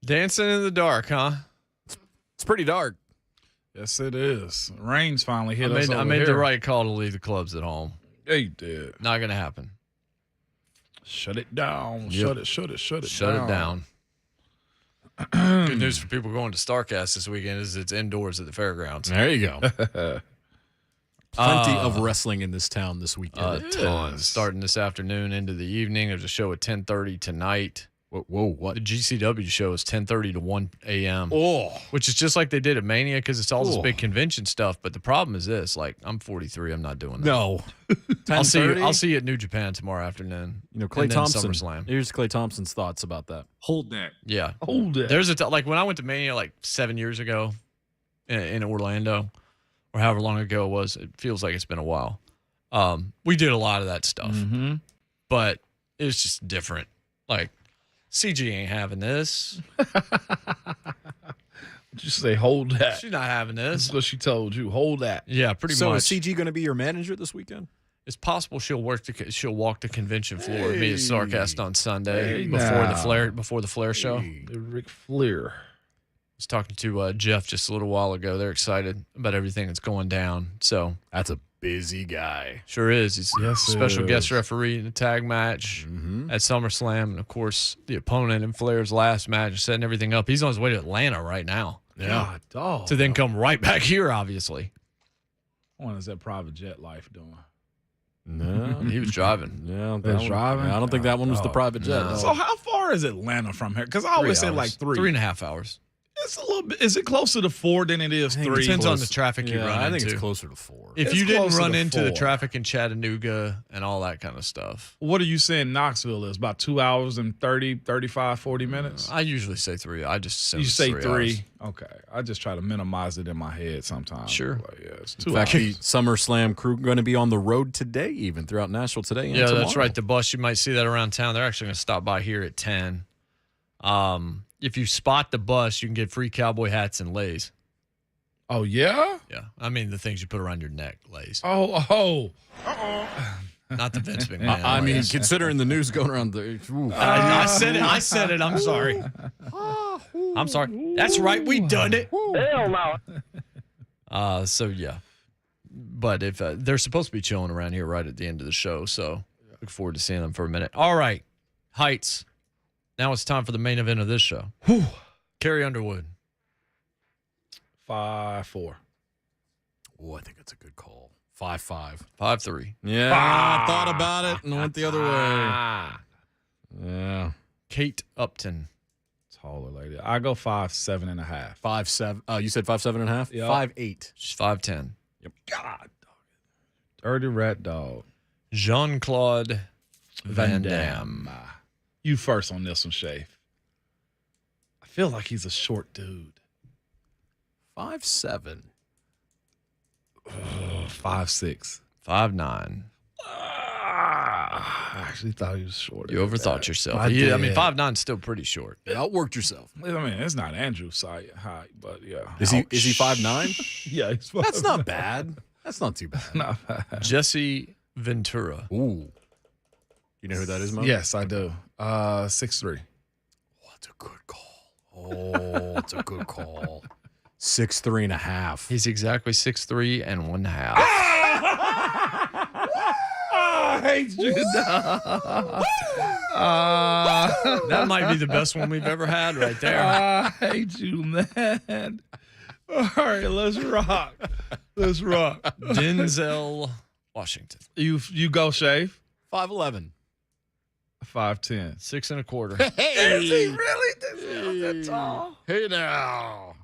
Dancing in the dark, huh? It's pretty dark. Yes, it is. Rain's finally hit us over I made here. the right call to leave the clubs at home. Yeah, you did. Not going to happen. Shut it down. Yep. Shut it down. Good news for people going to StarCast this weekend is it's indoors at the fairgrounds. There you go. Plenty of wrestling in this town this weekend. A ton. Starting this afternoon into the evening. There's a show at 10:30 tonight. Whoa, what? The GCW show is 10:30 to 1 a.m. Oh. Which is just like they did at Mania because it's all this big convention stuff. But the problem is this: like, I'm 43, I'm not doing that. No. I'll see you at New Japan tomorrow afternoon. You know, Klay Thompson. SummerSlam. Here's Klay Thompson's thoughts about that. Hold that. Yeah. Hold it. There's like when I went to Mania like 7 years ago in Orlando, or however long ago it was. It feels like it's been a while. We did a lot of that stuff, but it's just different. Like, CG ain't having this. Just say, hold that. She's not having this. That's what she told you. Hold that. Yeah, pretty So much. is CG going to be your manager this weekend? It's possible she'll walk the convention floor with me at StarCast on Sunday Hey, before the Flair show. The Ric Flair. I was talking to Jeff just a little while ago. They're excited about everything that's going down. So that's a busy guy. Sure is. He's a special guest referee in the tag match Mm-hmm. at SummerSlam, and of course the opponent in Flair's last match, setting everything up. He's on his way to Atlanta right now. Yeah. God, dog. To then come right back here, obviously. What is that private jet life doing? No, he was driving. Yeah, He was driving? I don't think that one was the private jet. No. So how far is Atlanta from here? Because I always say like 3. 3.5 hours. It's a little bit. Is it closer to 4 than it is 3? It depends on the traffic you run I think into. it's closer to 4. If It's you didn't closer run to into the 4. traffic in Chattanooga and all that kind of stuff. What are you saying Knoxville is? About 2 hours and 30, 35, 40 minutes? I usually say 3. I just assume You it's say 3 3? hours. Okay. I just try to minimize it in my head sometimes. Sure. Like, yeah, it's 2 In fact, hours. the SummerSlam crew going to be on the road today, even throughout Nashville today. And Yeah, tomorrow. that's right. The bus, you might see that around town. They're actually going to stop by here at 10. If you spot the bus, you can get free cowboy hats and lays. Oh, yeah? Yeah. I mean, the things you put around your neck, lays. Oh. Not the Vince McMahon. I mean, lays. considering the news going around there. I said it. I said it. I'm sorry. I'm sorry. That's right. We done it. Hell no. So, yeah. But if they're supposed to be chilling around here right at the end of the show, so look forward to seeing them for a minute. All right. Heights. Now it's time for the main event of this show. Carrie Underwood. 5-4. Oh, I think that's a good call. 5-5. 5-3. Yeah, I thought about it and went the other way. Yeah. Kate Upton. Taller lady. I go 5'7.5". 5'7". You said 5'7.5"? Yep. 5'8". She's 5'10". Yep. God, dog. Dirty rat dog. Jean-Claude Van Damme. You first on this one, Shafe. I feel like he's a short dude. 5'7". 5'6". 5'9". I actually thought he was shorter. You than overthought that. yourself. I I mean, did. 5'9" is still pretty short. You outworked yourself. I mean, it's not Andrew's height, but yeah. Is he 5'9"? Yeah, he's 5'9". That's not bad. That's not too bad. Not bad. Jesse Ventura. Ooh. You know who that is, Mo? Yes, I do. 6'3". Oh, that's a good call. Oh, it's a good call. 6'3.5". He's exactly 6'3" and 1/2. I hate you, dog. That might be the best one we've ever had right there. I hate you, man. All right, let's rock. Let's rock. Denzel Washington. You go, Shave. 5'11". 5'10". 6 1/4. Is he really that tall? Hey now.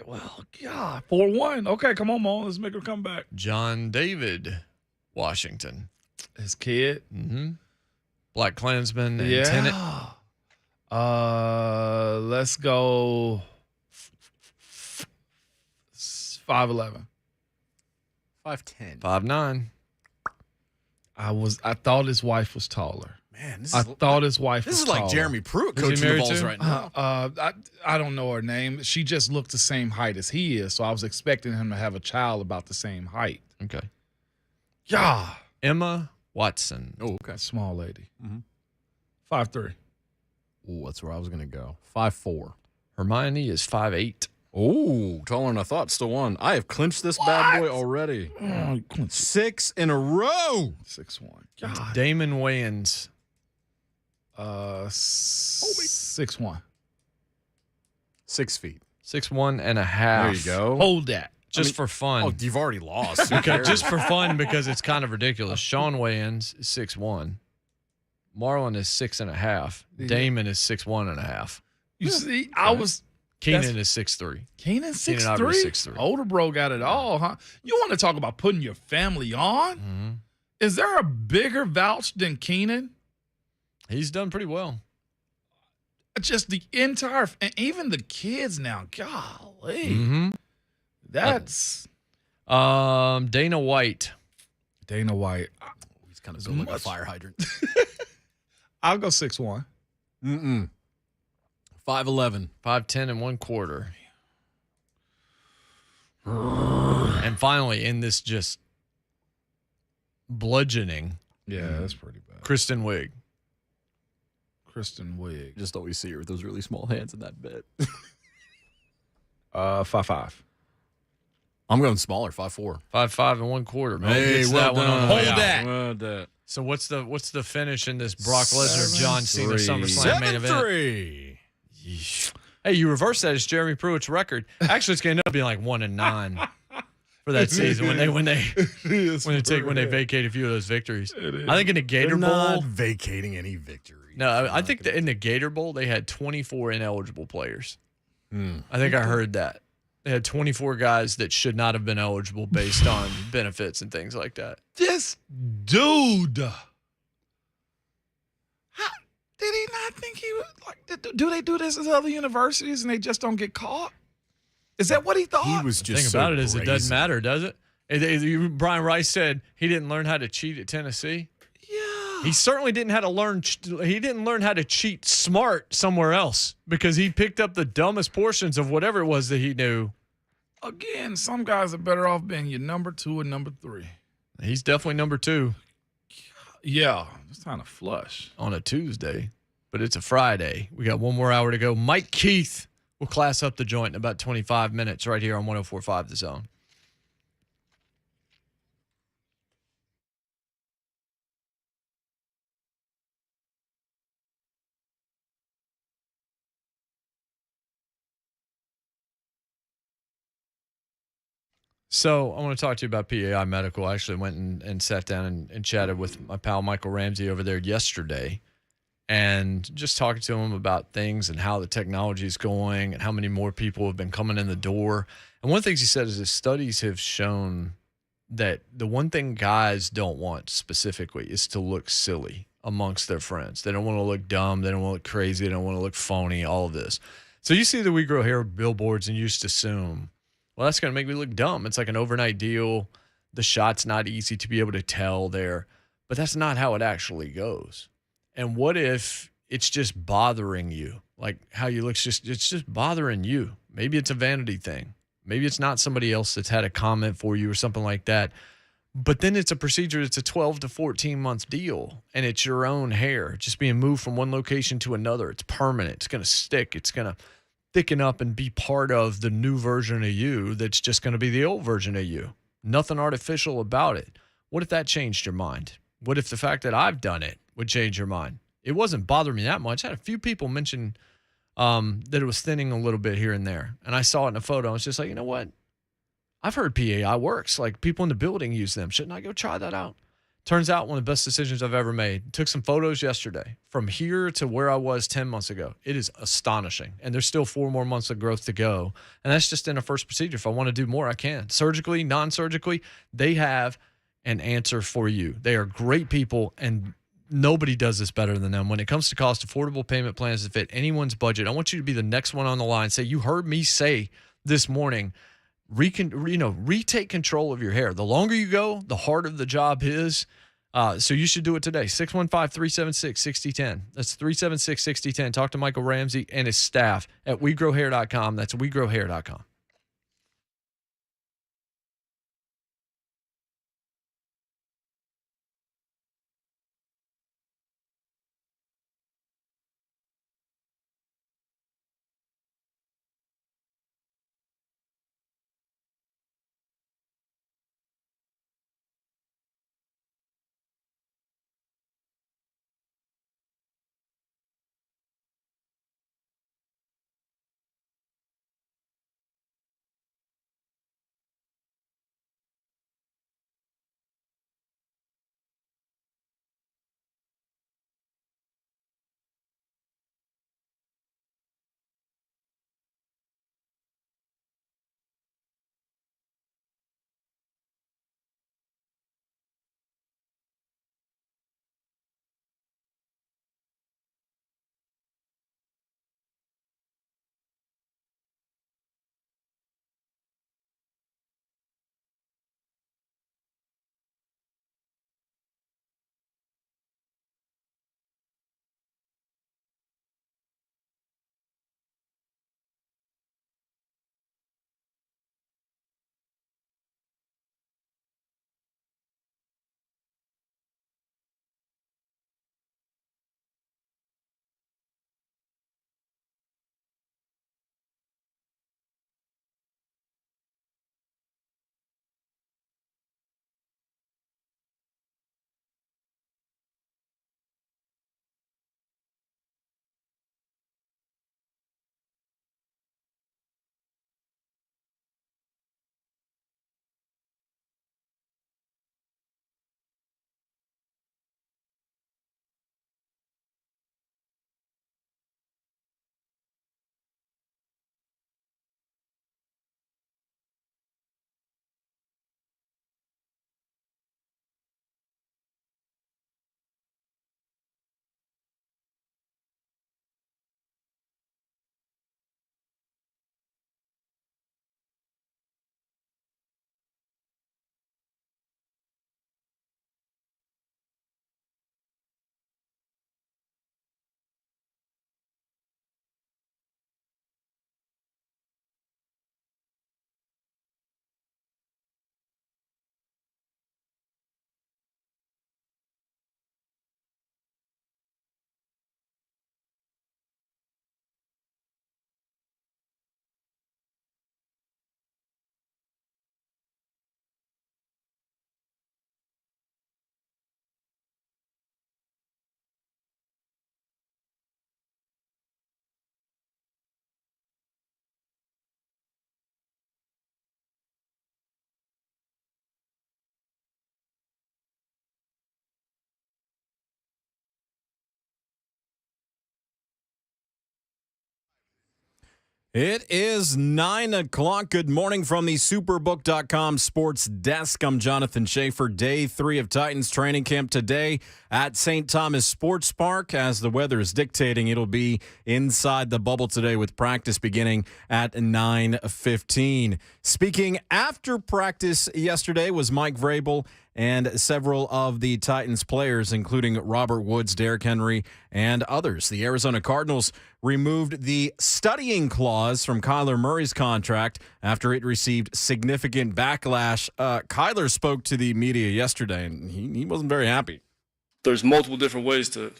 Well, God. 4'1". Okay, come on, Mo. Let's make her come back. John David Washington. His kid. Mm-hmm. Black Klansman and Tenet. Let's go 5'11". 5'10". 5'9". I thought his wife was taller. Man, I thought his wife was This is taller. like Jeremy Pruitt Is he coaching the married Vols to? right now. I don't know her name. She just looked the same height as he is, so I was expecting him to have a child about the same height. Okay. Yeah. Emma Watson. Oh, okay. Small lady. Mhm. 5'3". Ooh, that's where I was going to go. 5'4". Hermione is 5'8". Oh, taller than I thought. Still won. I have clinched this bad boy already. 6 in a row. 6'1". God. Damon Wayans. 6'1". 6 feet. 6'1" and a half. There you go. Hold that. Just for fun. Oh, you've already lost. Okay, just for fun because it's kind of ridiculous. Sean Wayans is 6'1". Marlon is 6.5. Damon is 6'1.5. You see, I was. Keenan is 6'3". Keenan Keenan Ivory 6'3". Older bro got it all, huh? You want to talk about putting your family on? Mm-hmm. Is there a bigger vouch than Keenan? He's done pretty well. Just the entire, and even the kids now. Golly, Mm-hmm. that's Dana White. Dana White. He's kind of built like a fire hydrant. I'll go 6'1". 5'11". 5'10" and 1/4. And finally, in this just bludgeoning. Yeah, that's pretty bad. Kristen Wiig. Kristen Wiig. Just always see her with those really small hands in that bit. 5'5". I'm going smaller, 5'4". 5'5" and 1/4. Man, Hey, gets well that one on done. the way Hold out. that. Well done. So what's the finish in this Brock Lesnar John Cena SummerSlam main event? 7-3. Hey, you reverse that as Jeremy Pruitt's record. Actually, it's going to end up being like 1-9 for that season when they vacate a few of those victories. I think in the Gator They're Bowl, not vacating any victories. no, I think that in the Gator Bowl they had 24 ineligible players. I think I heard that. They had 24 guys that should not have been eligible based on benefits and things like that. This dude. How did he not think he would like? Do they do this at other universities and they just don't get caught? Is that what he thought? He was The just thing so about it is it doesn't brazen. matter, does it? Brian Rice said he didn't learn how to cheat at Tennessee. Yeah. He certainly didn't how to learn. He didn't learn how to cheat smart somewhere else because he picked up the dumbest portions of whatever it was that he knew. Again, some guys are better off being your number 2 and number 3. He's definitely number 2 Yeah, it's kind of flush. on a Tuesday, but it's a Friday. We got one more hour to go. Mike Keith will class up the joint in about 25 minutes right here on 104.5 The Zone. So I want to talk to you about PAI Medical. I actually went and sat down and chatted with my pal Michael Ramsey over there yesterday and just talking to him about things and how the technology is going and how many more people have been coming in the door. And one of the things he said is that studies have shown that the one thing guys don't want specifically is to look silly amongst their friends. They don't want to look dumb. They don't want to look crazy. They don't want to look phony, all of this. So you see the We Grow Hair billboards and you just assume, well, that's going to make me look dumb. It's like an overnight deal. The shot's not easy to be able to tell there, but that's not how it actually goes. And what if it's just bothering you? Like how you look, it's just bothering you. Maybe it's a vanity thing. Maybe it's not somebody else that's had a comment for you or something like that. But then it's a procedure. It's a 12 to 14 month deal, and it's your own hair just being moved from one location to another. It's permanent. It's going to stick. It's going to thicken up and be part of the new version of you that's just going to be the old version of you. Nothing artificial about it. What if that changed your mind? What if the fact that I've done it would change your mind? It wasn't bothering me that much. I had a few people mention that it was thinning a little bit here and there. And I saw it in a photo. I was just like, you know what? I've heard PAI works. Like people in the building use them. Shouldn't I go try that out? Turns out one of the best decisions I've ever made. Took some photos yesterday from here to where I was 10 months ago. It is astonishing. And there's still 4 more months of growth to go. And that's just in a first procedure. If I want to do more, I can. Surgically, non-surgically, they have an answer for you. They are great people, and nobody does this better than them. When it comes to cost, affordable payment plans that fit anyone's budget, I want you to be the next one on the line. Say, you heard me say this morning, retake control of your hair. The longer you go, the harder the job is. So you should do it today. 615-376-6010. That's 376-6010. Talk to Michael Ramsey and his staff at WeGrowHair.com. That's WeGrowHair.com. It is 9 o'clock. Good morning from the Superbook.com sports desk. I'm Jonathan Schaefer. Day 3 of Titans training camp today at St. Thomas Sports Park. As the weather is dictating, it'll be inside the bubble today with practice beginning at 9:15. Speaking after practice yesterday was Mike Vrabel and several of the Titans players, including Robert Woods, Derrick Henry, and others. The Arizona Cardinals removed the studying clause from Kyler Murray's contract after it received significant backlash. Kyler spoke to the media yesterday, and he wasn't very happy. There's multiple different ways to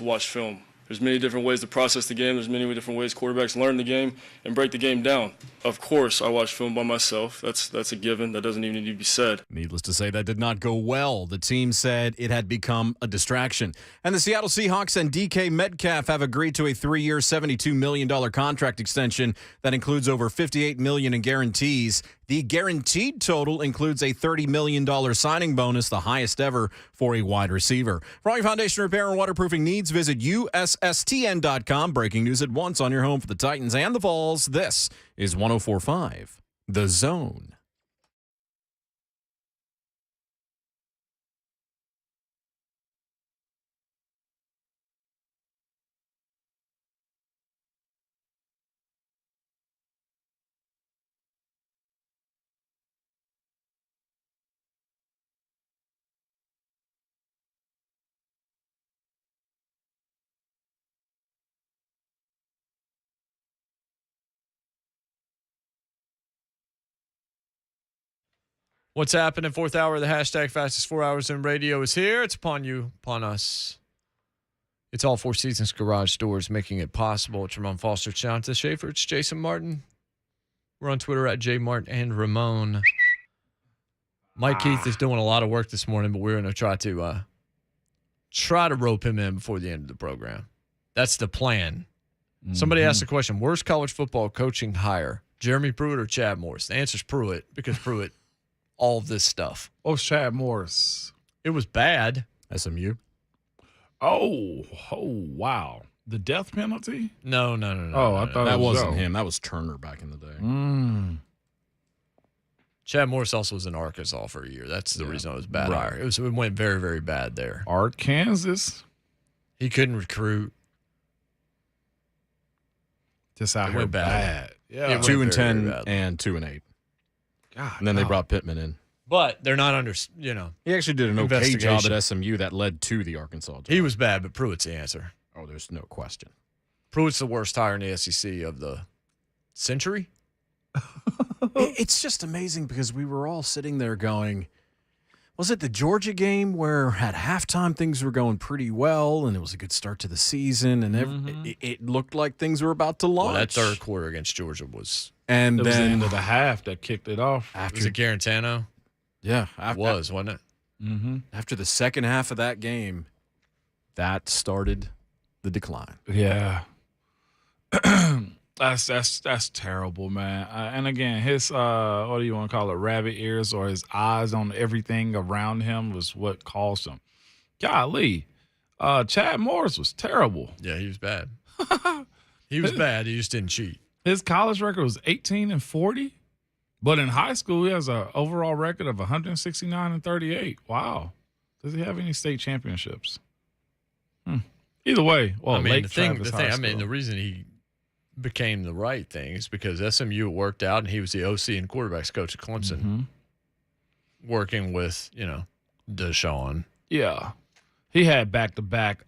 watch film. There's many different ways to process the game. There's many different ways quarterbacks learn the game and break the game down. Of course, I watch film by myself. That's a given. That doesn't even need to be said. Needless to say, that did not go well. The team said it had become a distraction. And the Seattle Seahawks and DK Metcalf have agreed to a 3-year, $72 million contract extension that includes over $58 million in guarantees. The guaranteed total includes a $30 million signing bonus, the highest ever for a wide receiver. For all your foundation repair and waterproofing needs, visit USSTN.com. Breaking news at once on your home for the Titans and the Vols. This is 104.5 The Zone. What's happening? Fourth hour of the hashtag fastest 4 hours in radio is here. It's upon you, upon us. It's all Four Seasons Garage Doors making it possible. It's Ramon Foster, Jonathan Schaefer. It's Jason Martin. We're on Twitter at JMart and Ramon. Mike Keith is doing a lot of work this morning, but we're going to try to rope him in before the end of the program. That's the plan. Mm-hmm. Somebody asked the question, worst college football coaching hire, Jeremy Pruitt or Chad Morris? The answer is Pruitt, because Pruitt, all of this stuff. Oh, Chad Morris. It was bad. SMU. Oh, wow. The death penalty? No. I thought that wasn't him. That was Turner back in the day. Chad Morris also was in Arkansas for a year. That's the reason it was bad. Right. It went very, very bad there. Arkansas? He couldn't recruit. Just out here bad. Yeah. 2-10 and 2-8. God, and then they brought Pittman in. But they're not under, He actually did an okay job at SMU that led to the Arkansas job. He was bad, but Pruitt's the answer. Oh, there's no question. Pruitt's the worst hire in the SEC of the century. It's just amazing because we were all sitting there going, was it the Georgia game where at halftime things were going pretty well and it was a good start to the season and it looked like things were about to launch? Well, that third quarter against Georgia was... And then the end of the half that kicked it off. Was it Garantano? Yeah. Wasn't it? Mm-hmm. After the second half of that game, that started the decline. Yeah. That's terrible, man. And again, his what do you want to call it, rabbit ears, or his eyes on everything around him was what caused him. Golly, Chad Morris was terrible. Yeah, he was bad. He was bad. He just didn't cheat. His college record was 18-40, but in high school he has an overall record of 169-38. Wow. Does he have any state championships? Either way, well, the reason he became the right thing is because SMU worked out and he was the OC and quarterbacks coach at Clemson, working with Deshaun. Yeah. He had back-to-back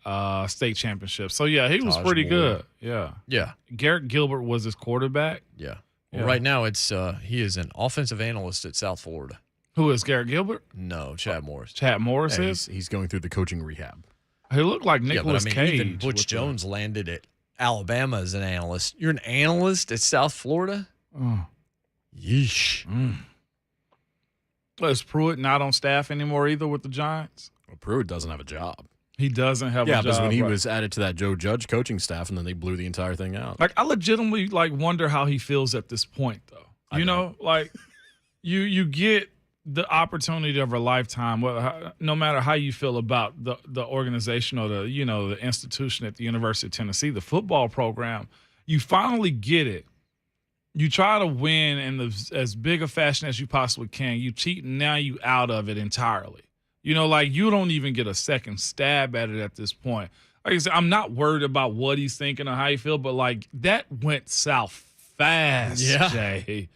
state championships. So, yeah, he was pretty good. Yeah. Yeah. Garrett Gilbert was his quarterback. Yeah. Well, right now he is an offensive analyst at South Florida. Who is Garrett Gilbert? No, Chad Morris. Chad Morris is? He's going through the coaching rehab. He looked like Nicolas Cage. Even Butch Jones landed at Alabama as an analyst. You're an analyst at South Florida? Oh. Yeesh. Is Pruitt not on staff anymore either with the Giants? Well, Pruitt doesn't have a job. He doesn't have a job. Yeah, because when he was added to that Joe Judge coaching staff, and then they blew the entire thing out. Like, I legitimately wonder how he feels at this point, though. You know, you get the opportunity of a lifetime. No matter how you feel about the organization or the institution at the University of Tennessee, the football program, you finally get it, you try to win in as big a fashion as you possibly can. You cheat, and now you out of it entirely. You know, like you don't even get a second stab at it at this point. Like I said, I'm not worried about what he's thinking or how he feel, but like that went south fast, Jay.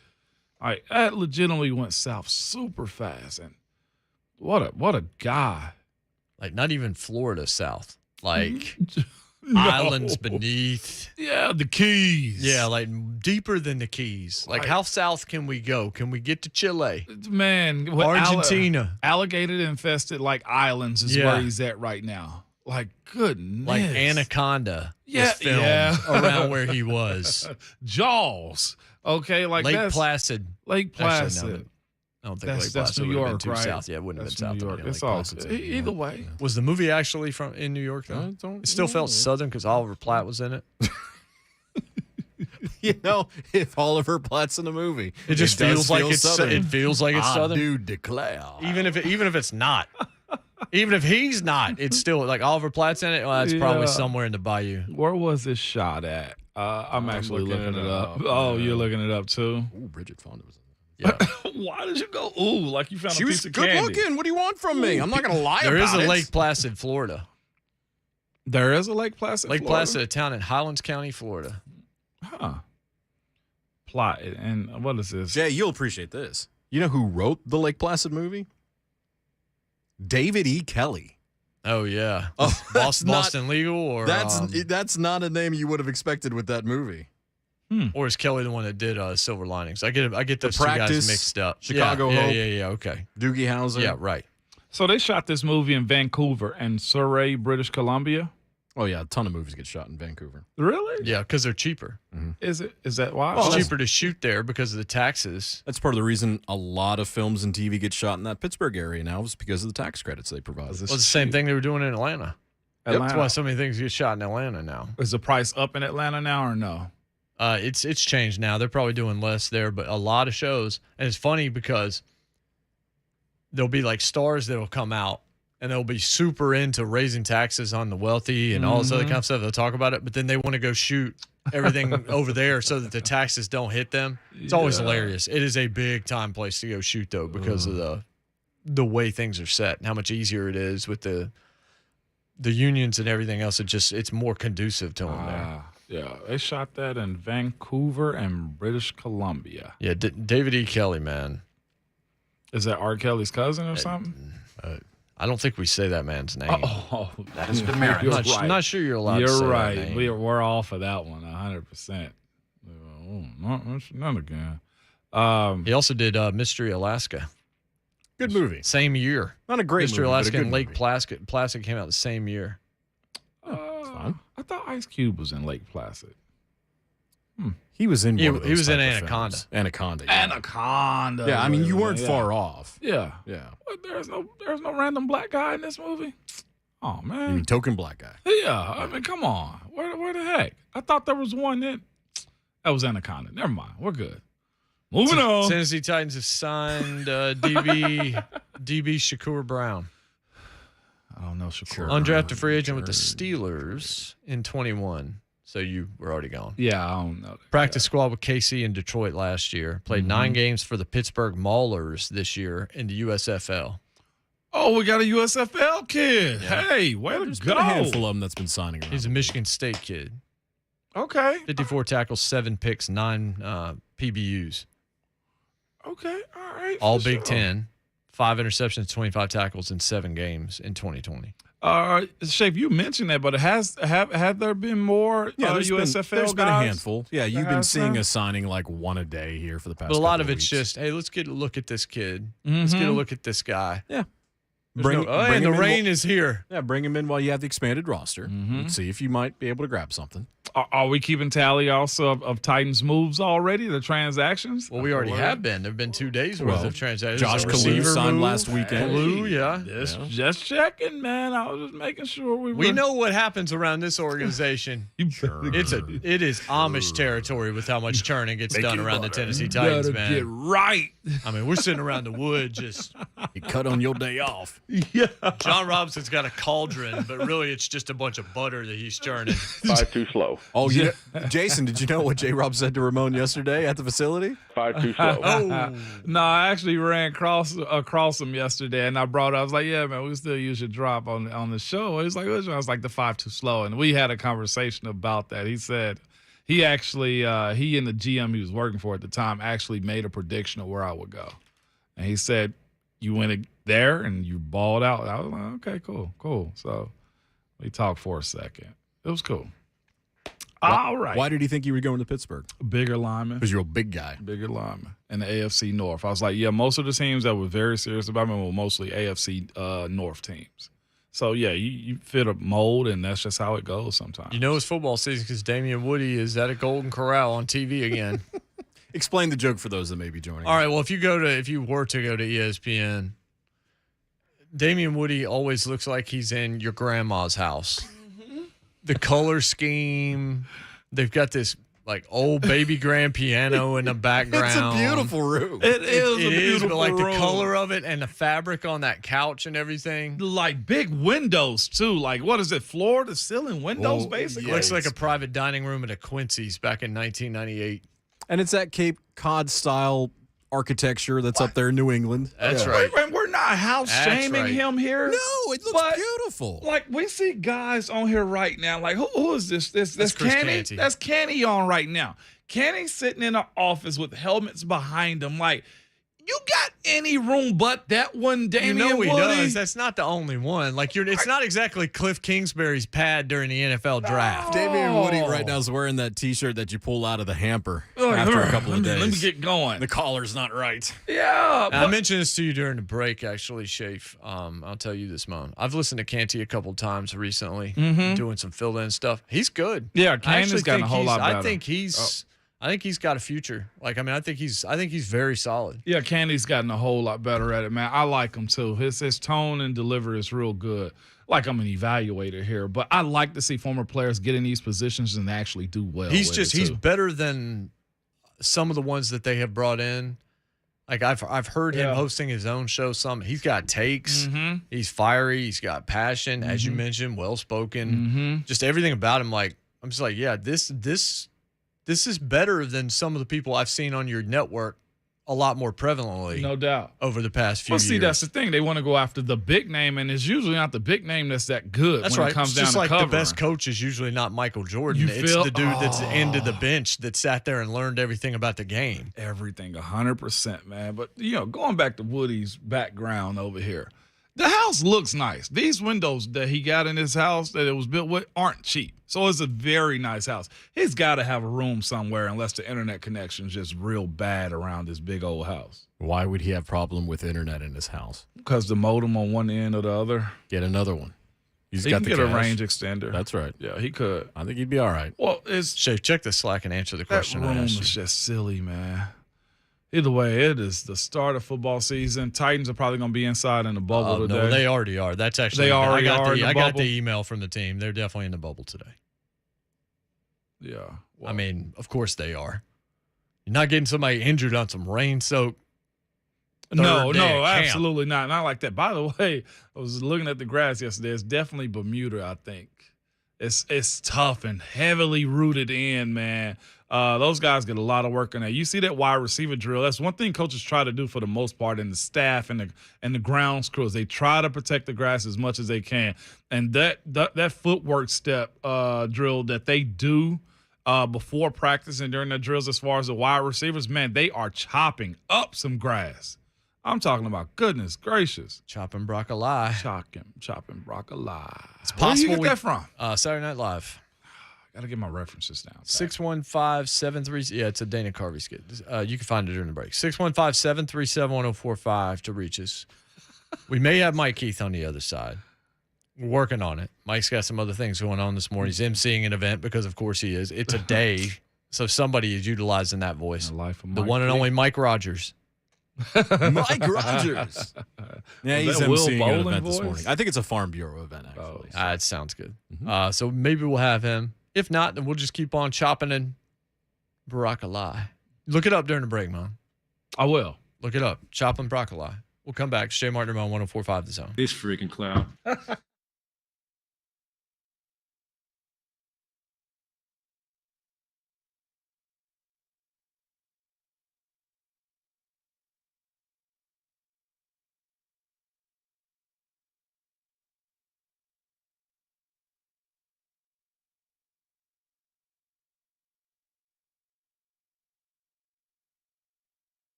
Like that legitimately went south super fast, and what a guy. Like not even Florida south, like islands beneath. Yeah, the Keys. Yeah, like deeper than the Keys. Like how south can we go? Can we get to Chile? Man, Argentina. Alligator infested like islands is where he's at right now. Like, goodness. Like Anaconda was filmed around where he was. Jaws. Okay, like Lake Placid. Lake Placid. Actually, no, I don't think Lake That's Placid New would have York, been too right? south. Yeah, it wouldn't That's have been New south. York. It's all good. Either way. Was the movie actually in New York, though? It still felt southern because Oliver Platt was in it. You know, if Oliver Platt's in a movie, It just feels like it's southern. It feels like it's I southern. do declare. Even if it's not. Even if he's not, it's still like Oliver Platt's in it. Well, that's probably somewhere in the bayou. Where was this shot at? I'm actually looking it up. Oh, you're looking it up too? Ooh, Bridget Fonda was in Why did you go, ooh, like you found She a was piece of good candy? looking. What do you want from me? I'm not going to lie There about it. is a Lake Placid, Florida. There is a Lake Placid, Lake Florida? Placid, a town in Highlands County, Florida. Huh. Plot. And what is this? Jay, you'll appreciate this. You know who wrote the Lake Placid movie? David E. Kelly. Oh, yeah. Oh, Boston Legal? Or that's not a name you would have expected with that movie. Or is Kelly the one that did Silver Linings? I get those two Practice, guys mixed up. Chicago yeah, Hope. Yeah, okay. Doogie Howser. Yeah, right. So they shot this movie in Vancouver and Surrey, British Columbia. Oh, yeah. A ton of movies get shot in Vancouver. Really? Yeah, because they're cheaper. Is that why? It's cheaper to shoot there because of the taxes. That's part of the reason a lot of films and TV get shot in that Pittsburgh area now is because of the tax credits they provide. Well, it's the same thing they were doing in Atlanta. That's why so many things get shot in Atlanta now. Is the price up in Atlanta now or no? It's changed now. They're probably doing less there, but a lot of shows. And it's funny because there'll be like stars that'll come out and they'll be super into raising taxes on the wealthy and all this other kind of stuff. They'll talk about it, but then they want to go shoot everything over there so that the taxes don't hit them. It's always hilarious. It is a big time place to go shoot though because of the way things are set and how much easier it is with the unions and everything else. It's more conducive to them there. Yeah, they shot that in Vancouver and British Columbia. Yeah, David E. Kelly, man. Is that R. Kelly's cousin or something? I don't think we say that man's name. Oh, That is demerit. I'm not sure you're allowed to say You're that right. name. We're off of that one 100%. Not again. He also did Mystery Alaska. Good movie. Same year. Not a great Mystery movie, but a Alaska good and Lake movie. Placid came out the same year. I thought Ice Cube was in Lake Placid. He was in He one of those was in type of Anaconda. films. Anaconda. Yeah. Anaconda. Yeah, I mean, you weren't Yeah. far off. Yeah. Yeah. What, there's no random black guy in this movie? Oh, You man. mean token black guy. Yeah, I mean, come on. Where the heck? I thought there was one that was Anaconda. Never mind. We're good. Moving on. Tennessee Titans have signed DB Shakur Brown. I don't know, Shakur. Undrafted free agent with the Steelers in 21. So you were already gone. Yeah, I don't know. Practice squad with KC in Detroit last year. Played 9 games for the Pittsburgh Maulers this year in the USFL. Oh, we got a USFL kid. Yeah. Hey, way to There's go. been a handful of them that's been signing around. He's a Michigan State kid. Okay. 54 tackles, 7 picks, 9 PBUs. Okay. All right. All for Big sure. 10. 5 interceptions, 25 tackles in 7 games in 2020. Shape, you mentioned that, but have there been more there's USFL been, there's been a guys? handful. Yeah, you've been seeing a signing like one a day here for the past But a lot of couple it's weeks. just, hey, let's get a look at this kid. Let's get a look at this guy. Yeah. And the him in rain is here. Yeah, bring him in while you have the expanded roster. Let's see if you might be able to grab something. Are we keeping tally also of Titans moves already, the transactions? Well, we already have been. There have been 2 days worth of transactions. Josh A Kalu receiver signed move. last weekend. Kalu, yeah. Just checking, man. I was just making sure We know what happens around this organization. It is Amish territory with how much churning gets done around the Tennessee Titans, man. Get right. I mean, we're sitting around the wood just. You cut on your day off. Yeah. John Robinson's got a cauldron, but really it's just a bunch of butter that he's churning. 5 too slow. Oh, yeah. Jason, did you know what J-Rob said to Ramon yesterday at the facility? 5 too slow. No, I actually ran across him yesterday, and I was like, yeah, man, we still use your drop on the show. He's like, which one? I was like, the 5 too slow. And we had a conversation about that. He said he actually, he and the GM he was working for at the time actually made a prediction of where I would go. And he said, you went there and you balled out. I was like, okay, cool. So we talked for a second. It was cool. All right. Why did he think you were going to Pittsburgh? Bigger lineman. Because you're a big guy. Bigger lineman. In the AFC North. I was like, yeah, most of the teams that were very serious about me were mostly AFC North teams. So, yeah, you fit a mold, and that's just how it goes sometimes. You know it's football season because Damian Woody is at a Golden Corral on TV again. Explain the joke for those that may be joining. All right, well, if you were to go to ESPN, Damian Woody always looks like he's in your grandma's house. The color scheme, they've got this like old baby grand piano in the background. It's a beautiful room. It is a beautiful but like room. the color of it and the fabric on that couch and everything. Like big windows too. Like what is it? Floor to ceiling windows, basically. Looks like a private dining room at a Quincy's back in 1998. And it's that Cape Cod style architecture that's up there in New England. That's right. Wait, we're not house shaming him here. No, it looks beautiful. Like we see guys on here right now. Like who is this? That's Chris Kenny. Canty. That's Kenny on right now. Kenny's sitting in an office with helmets behind him. Like you got any room but that one, Damian You know he Woody? does. That's not the only one. Like it's not exactly Cliff Kingsbury's pad during the NFL draft. Damian Woody right now is wearing that T-shirt that you pull out of the hamper after a couple of days. Let me get going. The collar's not right. Yeah. I mentioned this to you during the break, actually, Shafe. I'll tell you this, Moan. I've listened to Canty a couple times recently, doing some fill-in stuff. He's good. Yeah, Canty's gotten a whole lot better. I think he's got a future. Like, I mean, I think he's very solid. Yeah, Candy's gotten a whole lot better at it, man. I like him too. His tone and delivery is real good. Like I'm an evaluator here, but I like to see former players get in these positions and actually do well. He's better than some of the ones that they have brought in. Like I've heard him hosting his own show. He's got takes. He's fiery. He's got passion, as you mentioned, well spoken. Just everything about him. Like I'm just like, yeah, this is better than some of the people I've seen on your network a lot more prevalently. No doubt. Over the past few years. See, that's the thing. They want to go after the big name, and it's usually not the big name that's that good That's when right. it comes it's down just to like covering. the best coach is usually not Michael Jordan. It's the dude that's the end of the bench that sat there and learned everything about the game. Everything, 100%, man. But, going back to Woody's background over here, the house looks nice. These windows that he got in his house that it was built with aren't cheap. So it's a very nice house. He's got to have a room somewhere unless the internet connection is just real bad around this big old house. Why would he have problem with internet in his house? Because the modem on one end or the other. Get another one. He can get a range extender. That's right. Yeah, he could. I think he'd be all right. Well, Shafe, check the Slack and answer the question. That room is just silly, man. Either way, it is the start of football season. Titans are probably going to be inside in the bubble today. No, they already are. That's actually they already are. I got the email from the team. They're definitely in the bubble today. Yeah. Well, I mean, of course they are. You're not getting somebody injured on some rain-soaked. No, absolutely not. Not like that. By the way, I was looking at the grass yesterday. It's definitely Bermuda, I think. It's tough and heavily rooted in, man. Those guys get a lot of work on that. You see that wide receiver drill. That's one thing coaches try to do for the most part, and the staff and the grounds crews. They try to protect the grass as much as they can. And that footwork step drill that they do before practice and during the drills, as far as the wide receivers, man, they are chopping up some grass. I'm talking about goodness gracious. Chopping broccoli. Chopping broccoli. It's possible. Where you get that from? Saturday Night Live. Got to get my references down. 615-73. Yeah, it's a Dana Carvey skit. You can find it during the break. 615-737-1045 to reach us. We may have Mike Keith on the other side. We're working on it. Mike's got some other things going on this morning. He's emceeing an event because, of course, he is. It's a day, so somebody is utilizing that voice. The life of the one and only Mike Rogers. Mike Rogers. Yeah, he's emceeing an event this morning. I think it's a Farm Bureau event, actually. It sounds good. So maybe we'll have him. If not, then we'll just keep on chopping and broccoli. Look it up during the break, man. I will. Look it up. Chopping broccoli. We'll come back. Shay Martin on 104.5 The Zone. This freaking clown.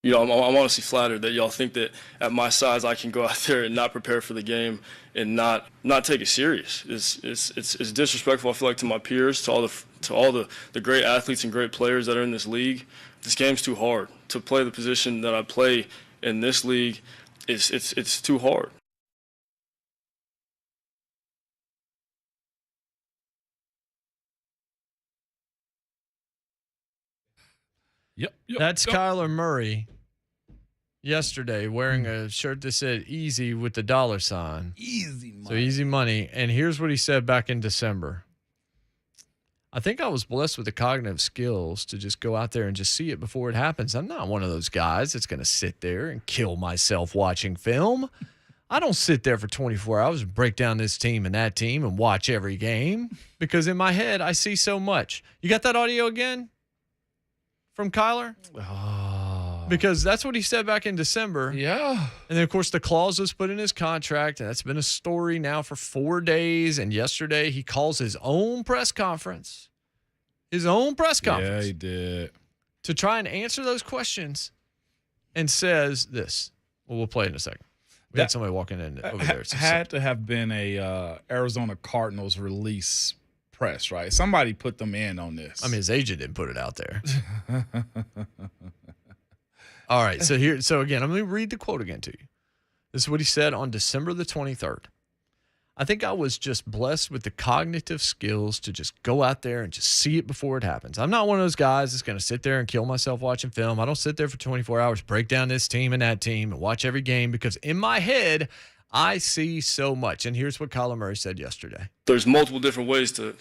I'm honestly flattered that y'all think that at my size I can go out there and not prepare for the game and not take it serious. It's disrespectful, I feel like, to my peers, to all the great athletes and great players that are in this league. This game's too hard. To play the position that I play in this league, it's too hard. Yep. That's Kyler Murray yesterday wearing a shirt that said easy with the dollar sign. Easy money. So easy money. And here's what he said back in December. I think I was blessed with the cognitive skills to just go out there and just see it before it happens. I'm not one of those guys that's going to sit there and kill myself watching film. I don't sit there for 24 hours and break down this team and that team and watch every game because in my head I see so much. You got that audio again from Kyler? Because that's what he said back in December. Yeah. And then, of course, the clause was put in his contract, and that's been a story now for 4 days. And yesterday, he calls his own press conference. Yeah, he did. To try and answer those questions and says this. Well, we'll play it in a second. We had somebody walking in over there. Had to have been a Arizona Cardinals release press, right? Somebody put them in on this. I mean, his agent didn't put it out there. All right, so again, I'm going to read the quote again to you. This is what he said on December the 23rd. I think I was just blessed with the cognitive skills to just go out there and just see it before it happens. I'm not one of those guys that's going to sit there and kill myself watching film. I don't sit there for 24 hours, break down this team and that team and watch every game because in my head, I see so much. And here's what Kyler Murray said yesterday. There's multiple different ways to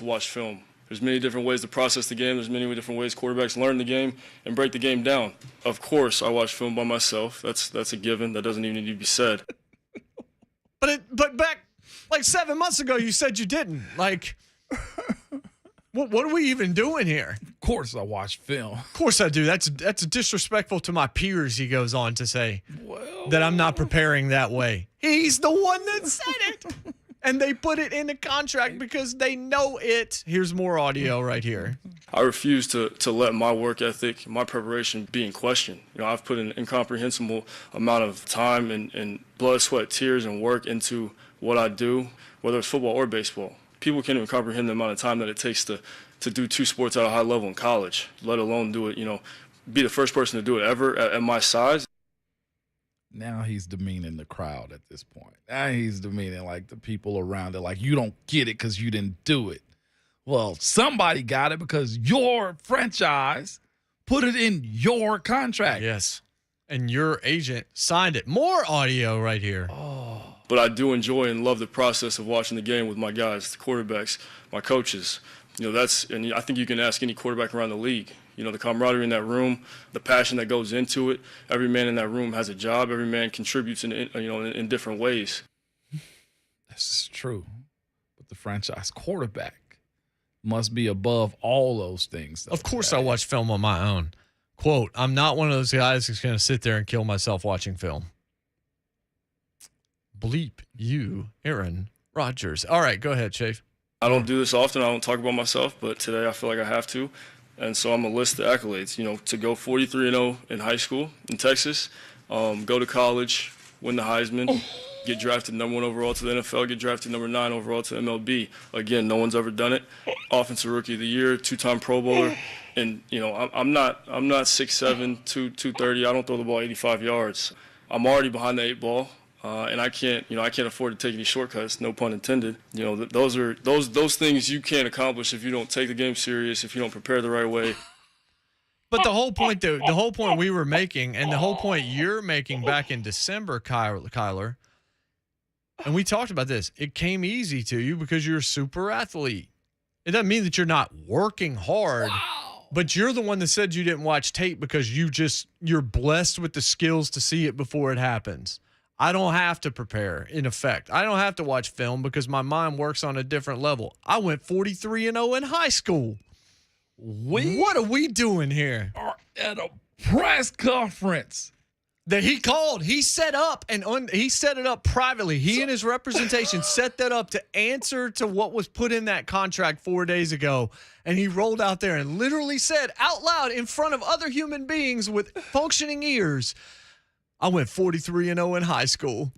watch film. There's many different ways to process the game. There's many different ways quarterbacks learn the game and break the game down. Of course, I watch film by myself. That's a given. That doesn't even need to be said. But back like 7 months ago, you said you didn't. Like, what are we even doing here? Of course, I watch film. Of course, I do. That's disrespectful to my peers. He goes on to say that I'm not preparing that way. He's the one that said it. And they put it in the contract because they know it. Here's more audio right here. I refuse to let my work ethic, my preparation be in question. I've put an incomprehensible amount of time and blood, sweat, tears, and work into what I do, whether it's football or baseball. People can't even comprehend the amount of time that it takes to do two sports at a high level in college, let alone do it, be the first person to do it ever at my size. Now he's demeaning the crowd at this point. Now he's demeaning like the people around it. Like, you don't get it because you didn't do it. Well, somebody got it because your franchise put it in your contract. Yes. And your agent signed it. More audio right here. But I do enjoy and love the process of watching the game with my guys, the quarterbacks, my coaches. And I think you can ask any quarterback around the league. The camaraderie in that room, the passion that goes into it. Every man in that room has a job. Every man contributes in different ways. This is true. But the franchise quarterback must be above all those things. Of course, I watch film on my own. Quote, I'm not one of those guys who's going to sit there and kill myself watching film. Bleep you, Aaron Rodgers. All right, go ahead, Chafe. I don't do this often. I don't talk about myself, but today I feel like I have to. And so I'm going to list the accolades, to go 43-0 in high school in Texas, go to college, win the Heisman, get drafted number 1 overall to the NFL, get drafted number 9 overall to MLB. Again, no one's ever done it. Offensive Rookie of the Year, 2-time Pro Bowler. And, I'm not 6'7", 230. I don't throw the ball 85 yards. I'm already behind the 8 ball. And I can't afford to take any shortcuts, no pun intended. Those are those things you can't accomplish if you don't take the game serious, if you don't prepare the right way. But the whole point we were making, and the whole point you're making back in December, Kyler, and we talked about this, it came easy to you because you're a super athlete. It doesn't mean that you're not working hard, but you're the one that said you didn't watch tape because you're blessed with the skills to see it before it happens. I don't have to prepare, in effect. I don't have to watch film because my mind works on a different level. I went 43-0 in high school. What are we doing here? Are at a press conference That he called. He set up he set it up privately. He and his representation set that up to answer to what was put in that contract 4 days ago. And he rolled out there and literally said out loud in front of other human beings with functioning ears, I went 43-0 in high school.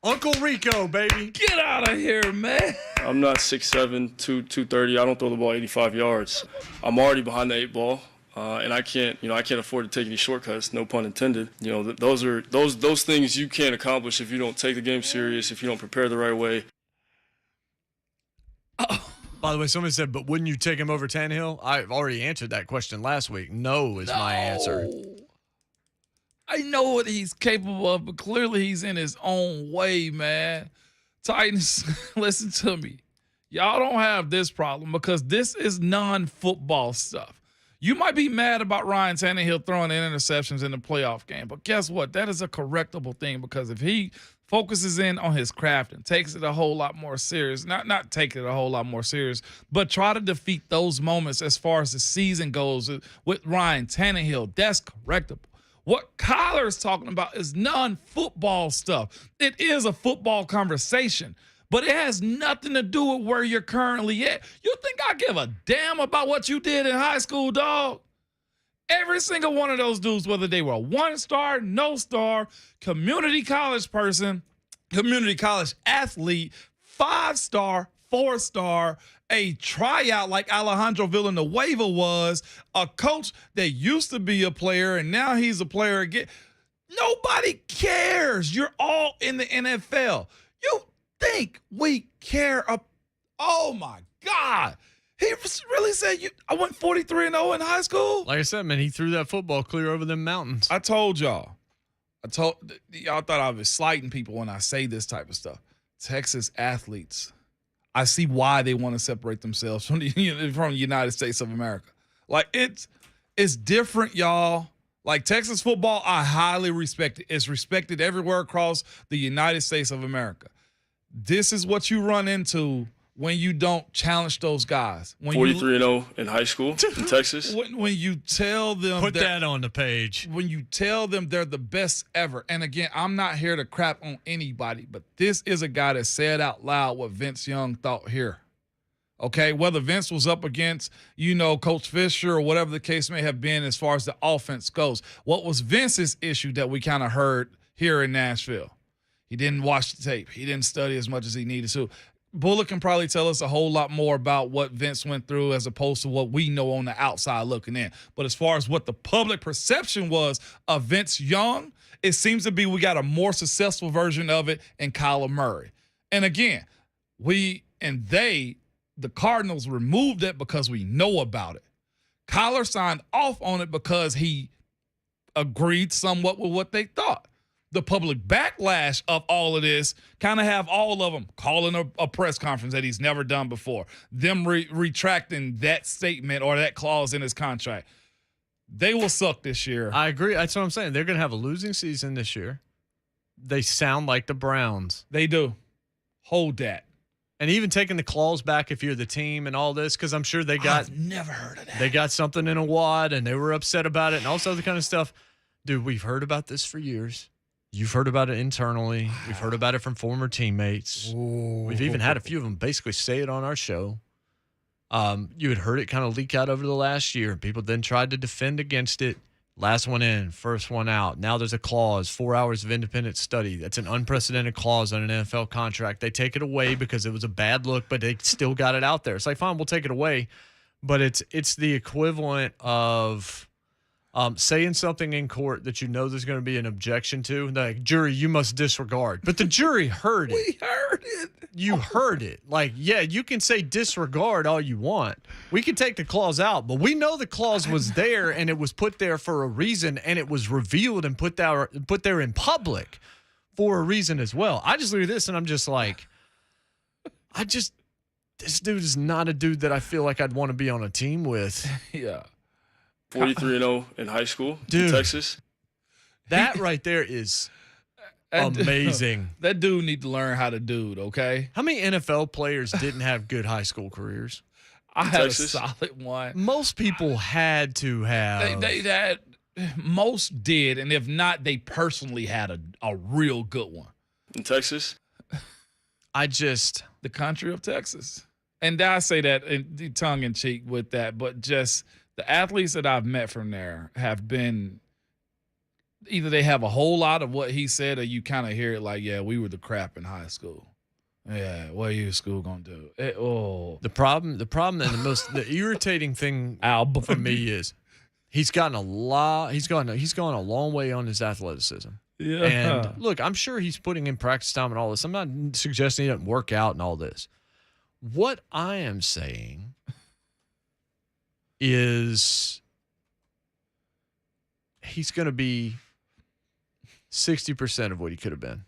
Uncle Rico, baby. Get out of here, man. I'm not 6'7", 230. I don't throw the ball 85 yards. I'm already behind the 8 ball. And I can't afford to take any shortcuts. No pun intended. Those are those things you can't accomplish if you don't take the game serious, if you don't prepare the right way. By the way, somebody said, but wouldn't you take him over Tannehill? I've already answered that question last week. No is my answer. I know what he's capable of, but clearly he's in his own way, man. Titans, listen to me. Y'all don't have this problem because this is non-football stuff. You might be mad about Ryan Tannehill throwing in interceptions in the playoff game, but guess what? That is a correctable thing because if he focuses in on his craft and takes it a whole lot more serious, not take it a whole lot more serious, but try to defeat those moments as far as the season goes with Ryan Tannehill, that's correctable. What Kyler's talking about is non-football stuff. It is a football conversation, but it has nothing to do with where you're currently at. You think I give a damn about what you did in high school, dog? Every single one of those dudes, whether they were a 1-star, no-star, community college person, community college athlete, 5-star, 4-star, a tryout like Alejandro Villanueva was, a coach that used to be a player and now he's a player again. Nobody cares. You're all in the NFL. You think we care? Oh my God. He really said I went 43-0 in high school? Like I said, man, he threw that football clear over them mountains. I told y'all. Y'all thought I was slighting people when I say this type of stuff. Texas athletes, I see why they want to separate themselves from the United States of America. Like, it's different, y'all. Like, Texas football, I highly respect it. It's respected everywhere across the United States of America. This is what you run into when you don't challenge those guys. 43-0 in high school in Texas. When you tell them put that on the page. When you tell them they're the best ever. And again, I'm not here to crap on anybody, but this is a guy that said out loud what Vince Young thought here. Okay, whether Vince was up against, Coach Fisher or whatever the case may have been as far as the offense goes. What was Vince's issue that we kind of heard here in Nashville? He didn't watch the tape. He didn't study as much as he needed to. Bullock can probably tell us a whole lot more about what Vince went through as opposed to what we know on the outside looking in. But as far as what the public perception was of Vince Young, it seems to be we got a more successful version of it in Kyler Murray. And again, the Cardinals removed it because we know about it. Kyler signed off on it because he agreed somewhat with what they thought. The public backlash of all of this kind of have all of them calling a press conference that he's never done before, them retracting that statement or that clause in his contract. They will suck this year. I agree. That's what I'm saying. They're going to have a losing season this year. They sound like the Browns. They do. Hold that. And even taking the clause back if you're the team and all this, because I'm sure I've never heard of that. They got something in a wad and they were upset about it and all this other kind of stuff. Dude, we've heard about this for years. You've heard about it internally. We've heard about it from former teammates. Ooh. We've even had a few of them basically say it on our show. You had heard it kind of leak out over the last year. People then tried to defend against it. Last one in, first one out. Now there's a clause, 4 hours of independent study. That's an unprecedented clause on an NFL contract. They take it away because it was a bad look, but they still got it out there. It's like, fine, we'll take it away. But it's the equivalent of saying something in court that you know there's going to be an objection to. Like, jury, you must disregard. But the jury heard it. We heard it. You heard it. Like, yeah, you can say disregard all you want. We can take the clause out, but we know the clause was there and it was put there for a reason and it was revealed and put there in public for a reason as well. I just look at this and I'm just like, this dude is not a dude that I feel like I'd want to be on a team with. Yeah. 43-0 in high school dude, in Texas. That right there is amazing. That dude need to learn how to dude, okay? How many NFL players didn't have good high school careers? I had a solid one. Most people had to have. They had most did, and if not, they personally had a real good one. In Texas? The country of Texas. And I say that in tongue in cheek with that, but just the athletes that I've met from there have been either they have a whole lot of what he said, or you kind of hear it like, yeah, we were the crap in high school. Yeah, what are you school gonna do? The problem, and the irritating thing for me is he's gone a long way on his athleticism. Yeah. And look, I'm sure he's putting in practice time and all this. I'm not suggesting he doesn't work out and all this. What I am saying is he's going to be 60% of what he could have been.